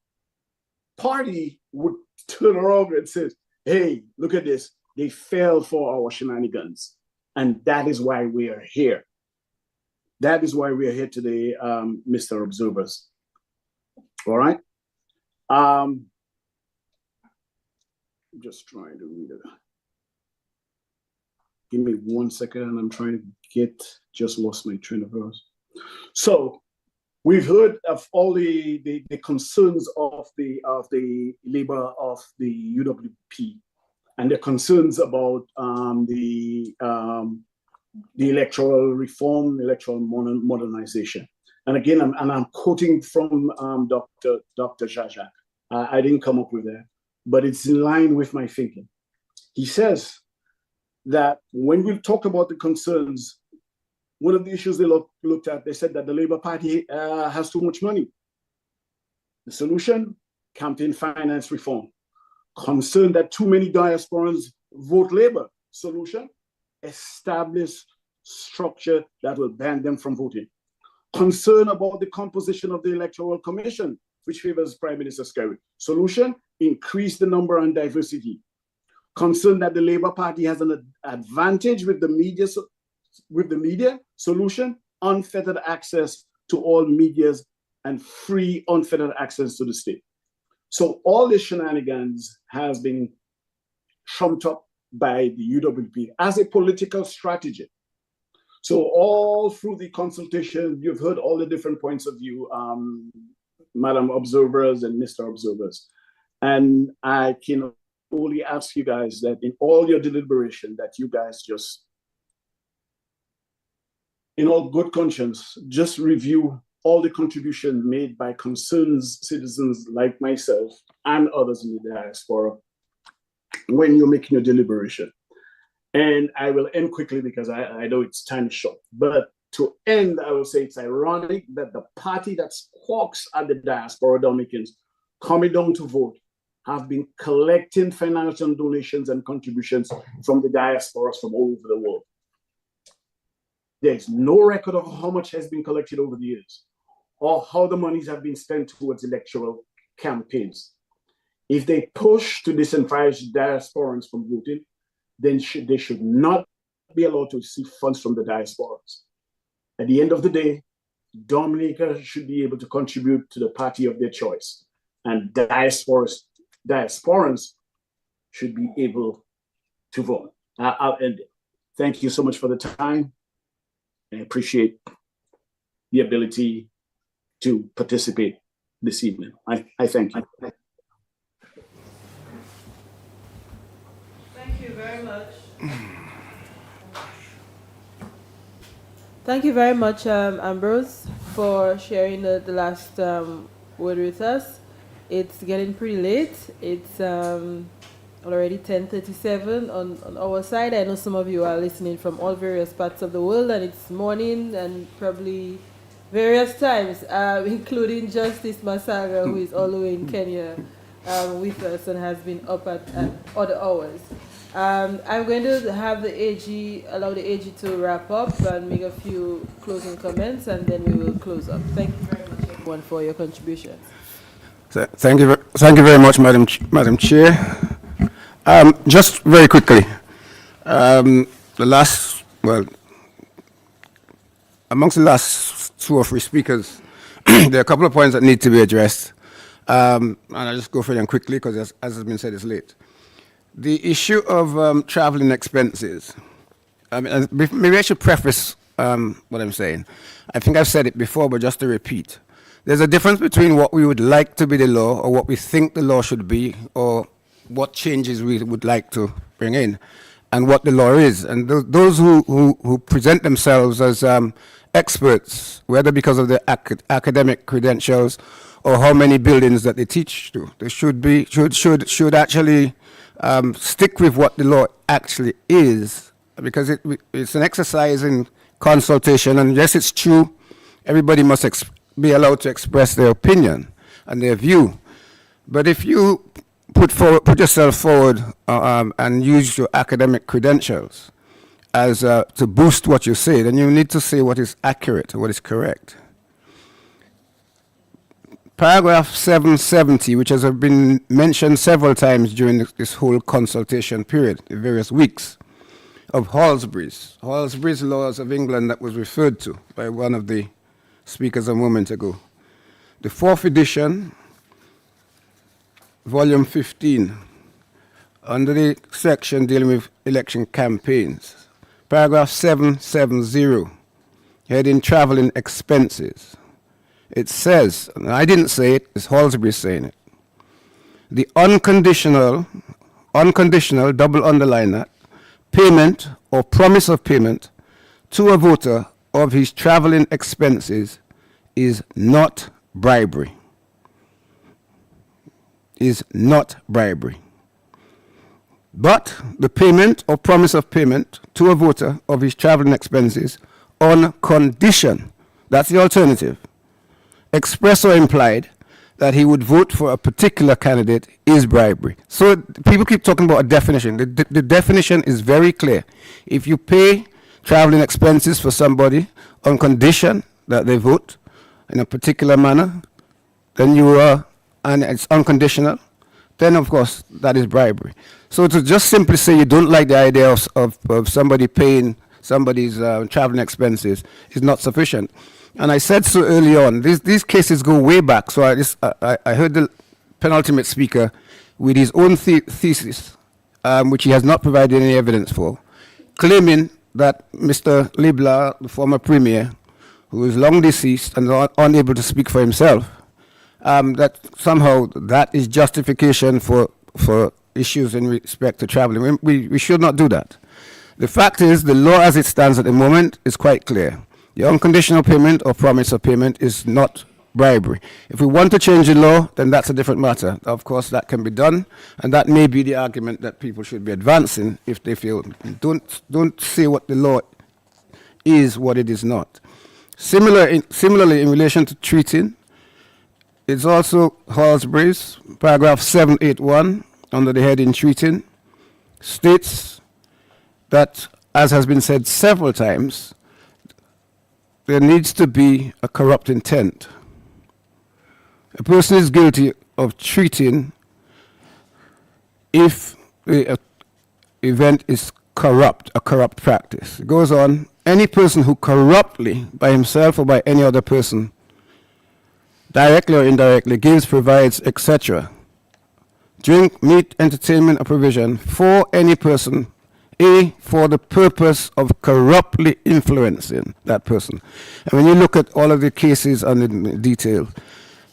party would turn around and say, hey, look at this. They fell for our shenanigans. And that is why we are here. That is why we are here today, Mr. Observers. All right. I'm just trying to read it. Give me 1 second, and I'm trying to just lost my train of thought. So we've heard of all the concerns of the labor of the UWP and the concerns about the electoral reform, electoral modernization. And again, I'm quoting from Dr. Jaja. I didn't come up with that, but it's in line with my thinking. He says that when we talk about the concerns, one of the issues they looked at, they said that the Labour Party has too much money. The solution, campaign finance reform. Concern that too many diasporans vote Labour. Solution, establish structure that will ban them from voting. Concern about the composition of the Electoral Commission, which favors Prime Minister Skerrit. Solution, increase the number and diversity. Concern that the Labour Party has an advantage with the media. Solution, unfettered access to all medias and free unfettered access to the state. So all the shenanigans has been trumped up by the UWP as a political strategy. So all through the consultation, you've heard all the different points of view, Madam Observers and Mr. Observers. And I can only ask you guys that in all your deliberation, that you guys just, in all good conscience, just review all the contributions made by concerned citizens like myself and others in the diaspora when you're making your deliberation. And I will end quickly because I know it's time short. But to end, I will say it's ironic that the party that squawks at the diaspora Dominicans coming down to vote have been collecting financial donations and contributions from the diasporas from all over the world. There's no record of how much has been collected over the years or how the monies have been spent towards electoral campaigns. If they push to disenfranchise diasporans from voting, then they should not be allowed to receive funds from the diasporas. At the end of the day, Dominica should be able to contribute to the party of their choice, and diasporans should be able to vote. I'll end it. Thank you so much for the time. I appreciate the ability to participate this evening. I thank you. Thank you very much. Thank you very much, Ambrose, for sharing the last word with us. It's getting pretty late. It's already 10:37 on our side. I know some of you are listening from all various parts of the world, and it's morning and probably various times, including Justice Masaga, who is all the way in Kenya with us and has been up at other hours. I'm going to have allow the AG to wrap up and make a few closing comments, and then we will close up. Thank you very much, everyone, for your contributions. Thank you very much, Madam Chair. Just very quickly, amongst the last two or three speakers, there are a couple of points that need to be addressed, and I'll just go through them quickly because, as has been said, it's late. The issue of traveling expenses. Maybe I should preface what I'm saying. I think I've said it before, but just to repeat. There's a difference between what we would like to be the law or what we think the law should be or what changes we would like to bring in and what the law is. And those who present themselves as experts, whether because of their academic credentials or how many buildings that they teach to, they should actually stick with what the law actually is, because it's an exercise in consultation. And yes, it's true, everybody must be allowed to express their opinion and their view. But if you put yourself forward and use your academic credentials as to boost what you say, then you need to say what is accurate, what is correct. Paragraph 770, which has been mentioned several times during this whole consultation period, the various weeks, of Halsbury's laws of England that was referred to by one of the speakers a moment ago. The fourth edition, volume 15, under the section dealing with election campaigns, paragraph 770, heading traveling expenses. It says, and I didn't say it, it's Halsbury saying it, the unconditional, double underline that, payment or promise of payment to a voter of his traveling expenses is not bribery. Is not bribery. But the payment or promise of payment to a voter of his traveling expenses on condition, that's the alternative, express or implied, that he would vote for a particular candidate is bribery. So people keep talking about a definition. The definition is very clear. If you pay traveling expenses for somebody on condition that they vote in a particular manner, then and it's unconditional, then of course that is bribery. So to just simply say you don't like the idea of somebody paying somebody's traveling expenses is not sufficient. And I said so early on, these cases go way back. So I heard the penultimate speaker with his own thesis, which he has not provided any evidence for, claiming that Mr. Libla, the former premier, who is long deceased and unable to speak for himself, that somehow that is justification for issues in respect to traveling. We should not do that. The fact is, the law as it stands at the moment is quite clear. The unconditional payment or promise of payment is not bribery. If we want to change the law, then that's a different matter. Of course, that can be done, and that may be the argument that people should be advancing if they feel, don't say what the law is, what it is not. Similarly, in relation to treating, it's also Halsbury's paragraph 781 under the heading treating states that, as has been said several times, there needs to be a corrupt intent. A person is guilty of treating if the event is corrupt, a corrupt practice. It goes on, any person who corruptly, by himself or by any other person, directly or indirectly, gives, provides, etc., drink, meat, entertainment, or provision for any person, for the purpose of corruptly influencing that person. And when you look at all of the cases and the detail,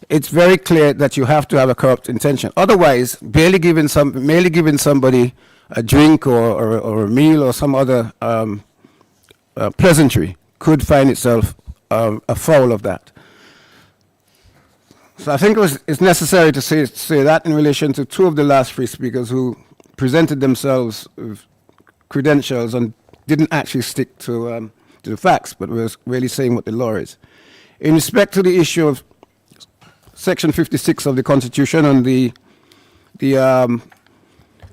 it's very clear that you have to have a corrupt intention. Otherwise, merely giving somebody a drink or a meal or some other pleasantry could find itself afoul of that. So I think it's necessary to say that in relation to two of the last three speakers who presented themselves with credentials and didn't actually stick to the facts, but was really saying what the law is. In respect to the issue of Section 56 of the Constitution and the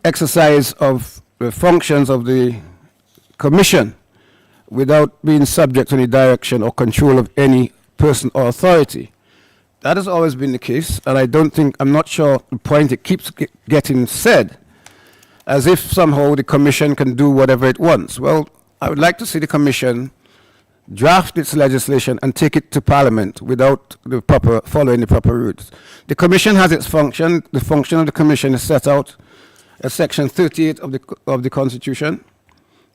exercise of the functions of the Commission without being subject to any direction or control of any person or authority, that has always been the case, and I'm not sure the point it keeps getting said, as if somehow the Commission can do whatever it wants. Well, I would like to see the Commission draft its legislation and take it to Parliament without following the proper routes. The Commission has its function. The function of the Commission is set out as Section 38 of the Constitution,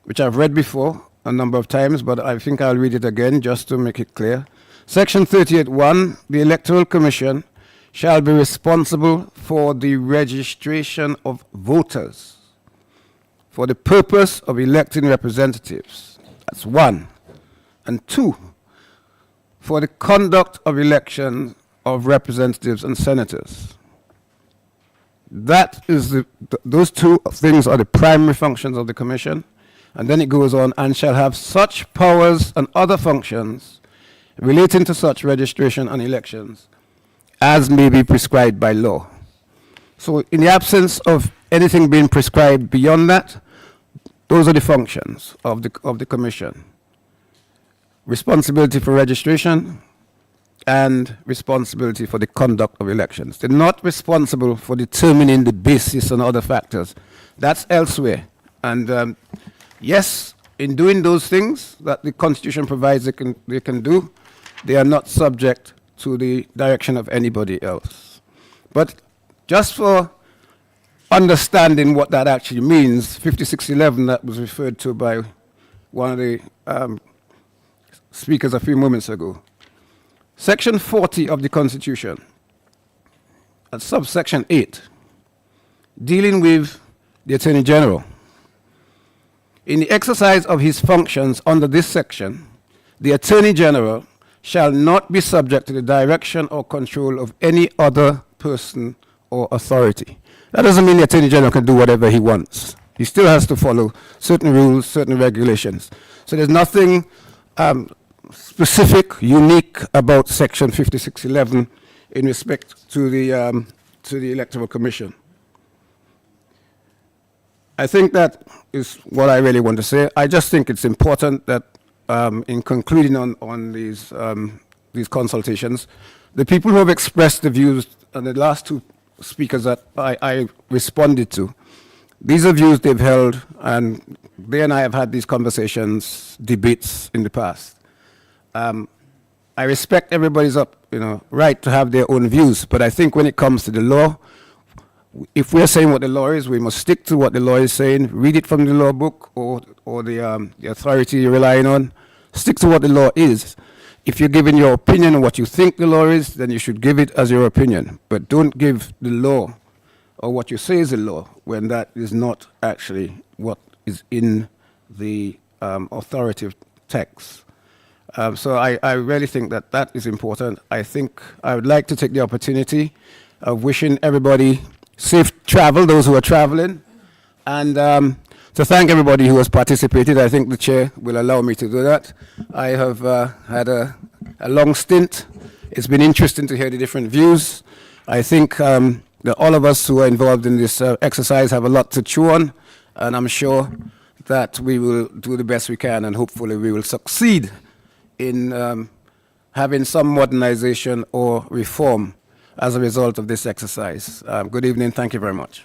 which I've read before a number of times, but I think I'll read it again just to make it clear. Section 38(1), the Electoral Commission shall be responsible for the registration of voters for the purpose of electing representatives. That's one. And two, for the conduct of elections of representatives and senators. That is those two things are the primary functions of the Commission. And then it goes on, and shall have such powers and other functions relating to such registration and elections as may be prescribed by law. So in the absence of anything being prescribed beyond that, those are the functions of the Commission. Responsibility for registration and responsibility for the conduct of elections. They're not responsible for determining the basis and other factors. That's elsewhere. And yes, in doing those things that the Constitution provides they can do, they are not subject to the direction of anybody else. But just for understanding what that actually means, 5611 that was referred to by one of the speakers a few moments ago. Section 40 of the Constitution, at subsection 8, dealing with the Attorney General. In the exercise of his functions under this section, the Attorney General shall not be subject to the direction or control of any other person or authority. That doesn't mean the Attorney General can do whatever he wants. He still has to follow certain rules, certain regulations. So there's nothing specific, unique about Section 5611 in respect to the Electoral Commission. I think that is what I really want to say. I just think it's important that in concluding on these consultations, the people who have expressed the views, and the last two speakers that I responded to, these are views they've held, and they and I have had these conversations, debates in the past. I respect everybody's right to have their own views, but I think when it comes to the law, if we're saying what the law is, we must stick to what the law is saying, read it from the law book or the authority you're relying on. Stick to what the law is. If you're giving your opinion on what you think the law is, then you should give it as your opinion. But don't give the law or what you say is the law when that is not actually what is in the authoritative text. So I really think that that is important. I think I would like to take the opportunity of wishing everybody safe travel, those who are traveling, and to thank everybody who has participated. I think the chair will allow me to do that. I have had a long stint. It's been interesting to hear the different views. I think that all of us who are involved in this exercise have a lot to chew on, and I'm sure that we will do the best we can, and hopefully we will succeed in having some modernization or reform as a result of this exercise. Good evening. Thank you very much.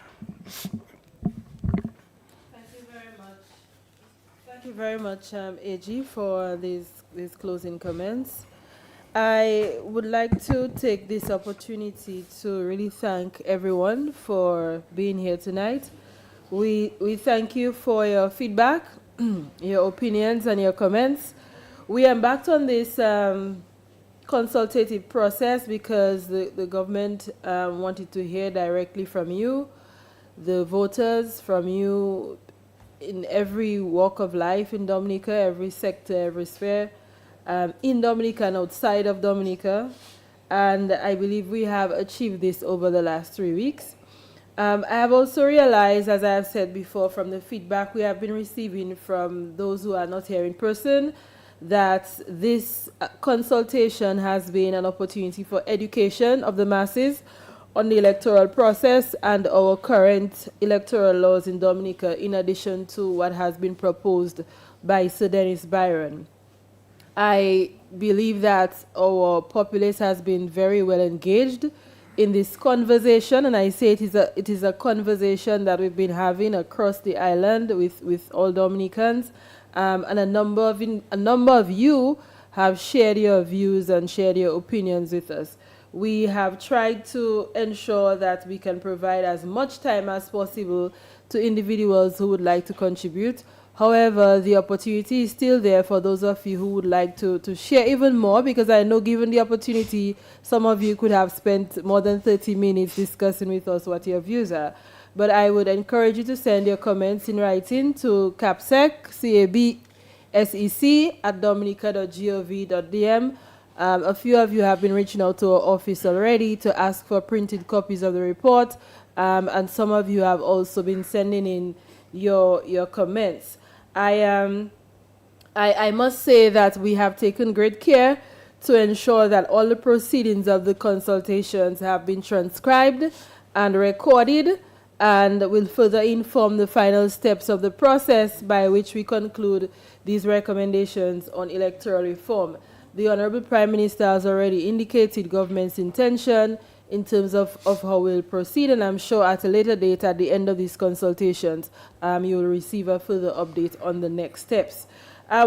Thank you very much, AG, for these closing comments. I would like to take this opportunity to really thank everyone for being here tonight. We thank you for your feedback, your opinions, and your comments. We embarked on this consultative process because the government wanted to hear directly from you, the voters, from you in every walk of life in Dominica, every sector, every sphere, in Dominica and outside of Dominica. And I believe we have achieved this over the last 3 weeks. I have also realized, as I have said before, from the feedback we have been receiving from those who are not here in person, that this consultation has been an opportunity for education of the masses on the electoral process and our current electoral laws in Dominica, in addition to what has been proposed by Sir Dennis Byron. I believe that our populace has been very well engaged in this conversation, and I say it is a conversation that we've been having across the island with all Dominicans. And a number of you have shared your views and shared your opinions with us. We have tried to ensure that we can provide as much time as possible to individuals who would like to contribute. However, the opportunity is still there for those of you who would like to share even more, because I know given the opportunity, some of you could have spent more than 30 minutes discussing with us what your views are. But I would encourage you to send your comments in writing to cabsec@dominica.gov.dm. A few of you have been reaching out to our office already to ask for printed copies of the report, and some of you have also been sending in your comments. I must say that we have taken great care to ensure that all the proceedings of the consultations have been transcribed and recorded, and will further inform the final steps of the process by which we conclude these recommendations on electoral reform. The Honorable Prime Minister has already indicated government's intention in terms of how we'll proceed, and I'm sure at a later date, at the end of these consultations, you will receive a further update on the next steps.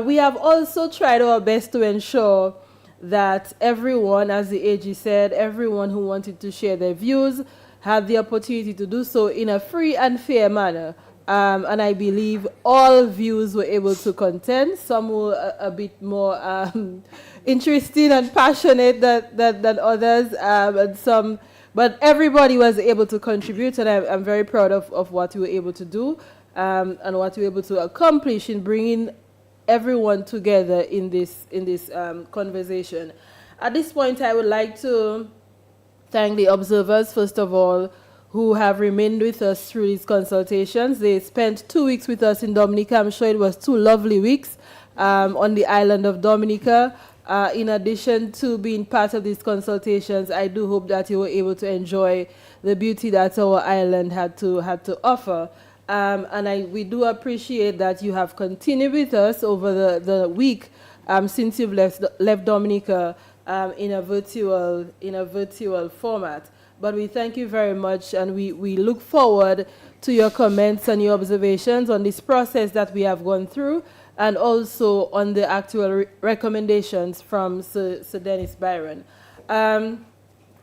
We have also tried our best to ensure that everyone, as the AG said, everyone who wanted to share their views had the opportunity to do so in a free and fair manner. And I believe all views were able to contend. Some were a bit more interesting and passionate than others, but everybody was able to contribute, and I'm very proud of what we were able to do and what we were able to accomplish in bringing everyone together in this conversation. At this point, I would like to thank the observers, first of all, who have remained with us through these consultations. They spent 2 weeks with us in Dominica. I'm sure it was 2 lovely weeks on the island of Dominica. In addition to being part of these consultations, I do hope that you were able to enjoy the beauty that our island had to offer. And we do appreciate that you have continued with us over the week since you've left Dominica in a virtual format. But we thank you very much, and we look forward to your comments and your observations on this process that we have gone through, and also on the actual recommendations from Sir Dennis Byron.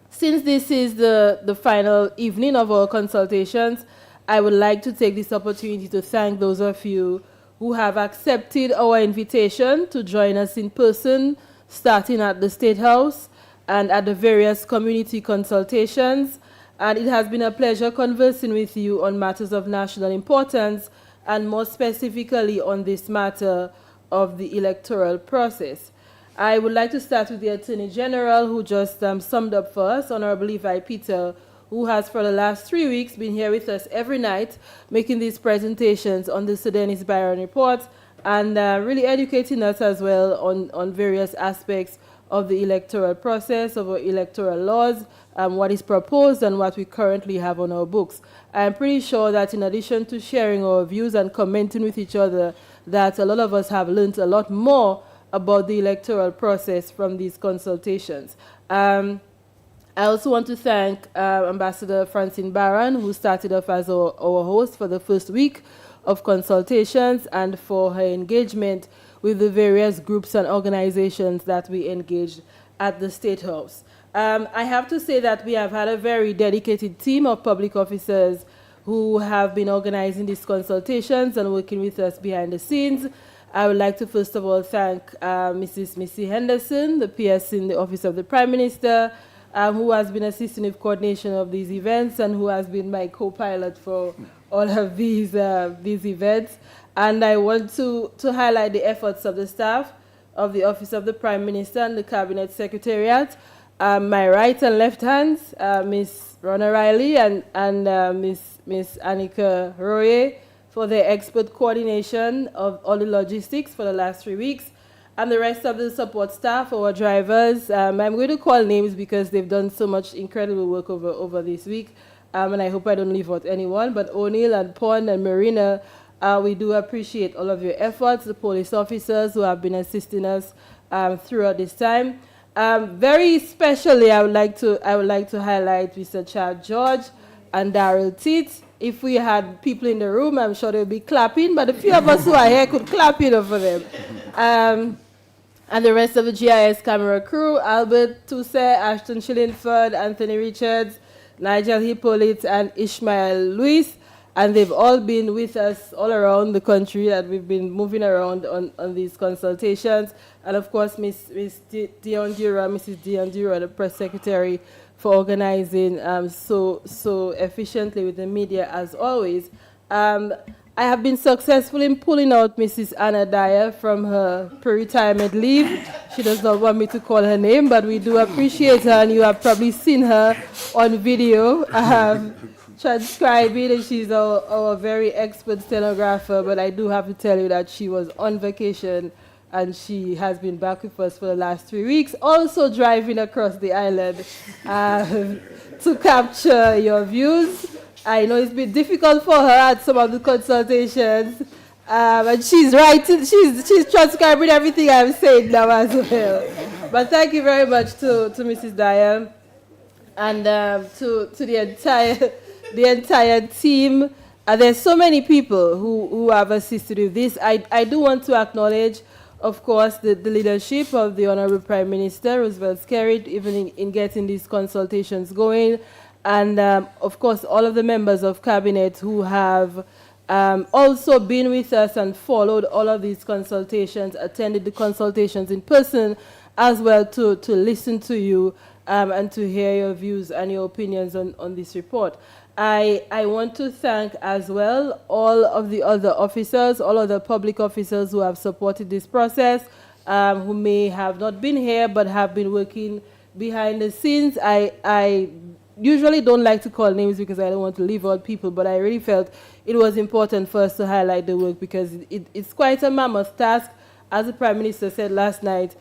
Since this is the final evening of our consultations, I would like to take this opportunity to thank those of you who have accepted our invitation to join us in person, starting at the State House and at the various community consultations. And it has been a pleasure conversing with you on matters of national importance, and more specifically on this matter of the electoral process. I would like to start with the Attorney General, who just summed up for us, Honorable Levi Peter, who has for the last 3 weeks been here with us every night, making these presentations on the Sir Dennis Byron report, and really educating us as well on various aspects of the electoral process, of our electoral laws, what is proposed and what we currently have on our books. I'm pretty sure that in addition to sharing our views and commenting with each other, that a lot of us have learned a lot more about the electoral process from these consultations. I also want to thank Ambassador Francine Barron, who started off as our host for the first week of consultations, and for her engagement with the various groups and organizations that we engaged at the State House. I have to say that we have had a very dedicated team of public officers who have been organizing these consultations and working with us behind the scenes. I would like to first of all thank Mrs. Missy Henderson, the PS in the Office of the Prime Minister, who has been assisting with coordination of these events and who has been my co-pilot for all of these events. And I want to highlight the efforts of the staff of the Office of the Prime Minister and the Cabinet Secretariat, my right and left hands, Ms. Ronna Riley and Ms. Annika Roye, for their expert coordination of all the logistics for the last 3 weeks, and the rest of the support staff, our drivers. I'm going to call names because they've done so much incredible work over this week, and I hope I don't leave out anyone, but O'Neill and Pond and Marina, we do appreciate all of your efforts, the police officers who have been assisting us throughout this time. Very especially, I would like to highlight Mr. Chad George and Daryl Teet. If we had people in the room, I'm sure they'll be clapping, but a few of us who are here could clap for them. And the rest of the GIS camera crew, Albert Tuse, Ashton Shillingford, Anthony Richards, Nigel Hippolyte, and Ishmael Luis. And they've all been with us all around the country, that we've been moving around on these consultations. And of course, Mrs. Dion Dura, the press secretary, for organizing so efficiently with the media as always. I have been successful in pulling out Mrs. Anna Dyer from her pre-retirement leave. She does not want me to call her name, but we do appreciate her, and you have probably seen her on video transcribing, and she's our very expert stenographer. But I do have to tell you that she was on vacation, and she has been back with us for the last 3 weeks, also driving across the island to capture your views. I know it's been difficult for her at some of the consultations, and she's writing, she's transcribing everything I'm saying now as well. But thank you very much to Mrs. Dyer and to the entire team. There's so many people who have assisted with this. I do want to acknowledge, of course, the leadership of the Honorable Prime Minister, Roosevelt Skerrit, even in getting these consultations going. And, of course, all of the members of Cabinet who have also been with us and followed all of these consultations, attended the consultations in person, as well to listen to you and to hear your views and your opinions on this report. I want to thank as well all of the other officers, all of the public officers who have supported this process, who may have not been here but have been working behind the scenes. I usually don't like to call names because I don't want to leave out people, but I really felt it was important for us to highlight the work because it's quite a mammoth task. As the Prime Minister said last night,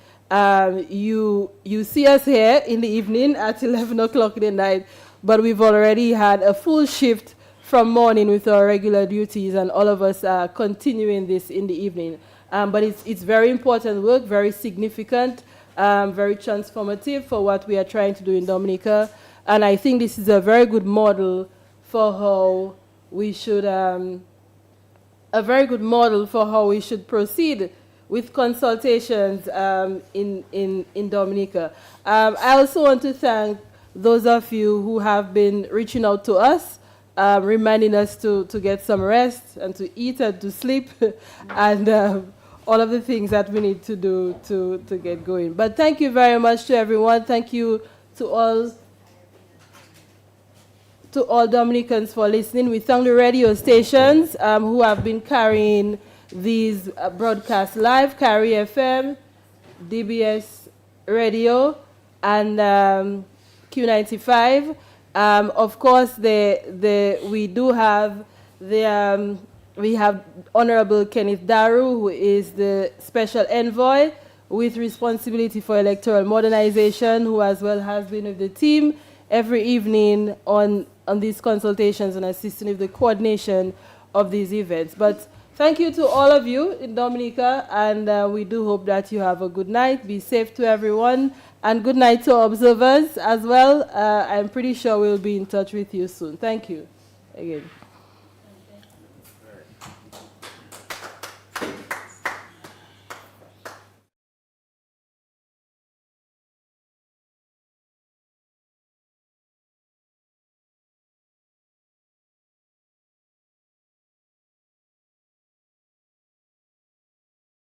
you see us here in the evening at 11 o'clock in the night, but we've already had a full shift from morning with our regular duties, and all of us are continuing this in the evening. But it's very important work, very significant, very transformative for what we are trying to do in Dominica. And I think this is a very good model for how we should, proceed with consultations in Dominica. I also want to thank those of you who have been reaching out to us, reminding us to get some rest and to eat and to sleep and all of the things that we need to do to get going. But thank you very much to everyone. Thank you to all Dominicans for listening. We thank the radio stations who have been carrying these broadcasts live, Carry FM, DBS Radio, and Q95. Of course, we have Honorable Kenneth Daru, who is the Special Envoy with responsibility for electoral modernization, who as well has been with the team every evening on these consultations and assisting with the coordination of these events. But thank you to all of you in Dominica, and we do hope that you have a good night. Be safe to everyone, and good night to observers as well. I'm pretty sure we'll be in touch with you soon. Thank you again.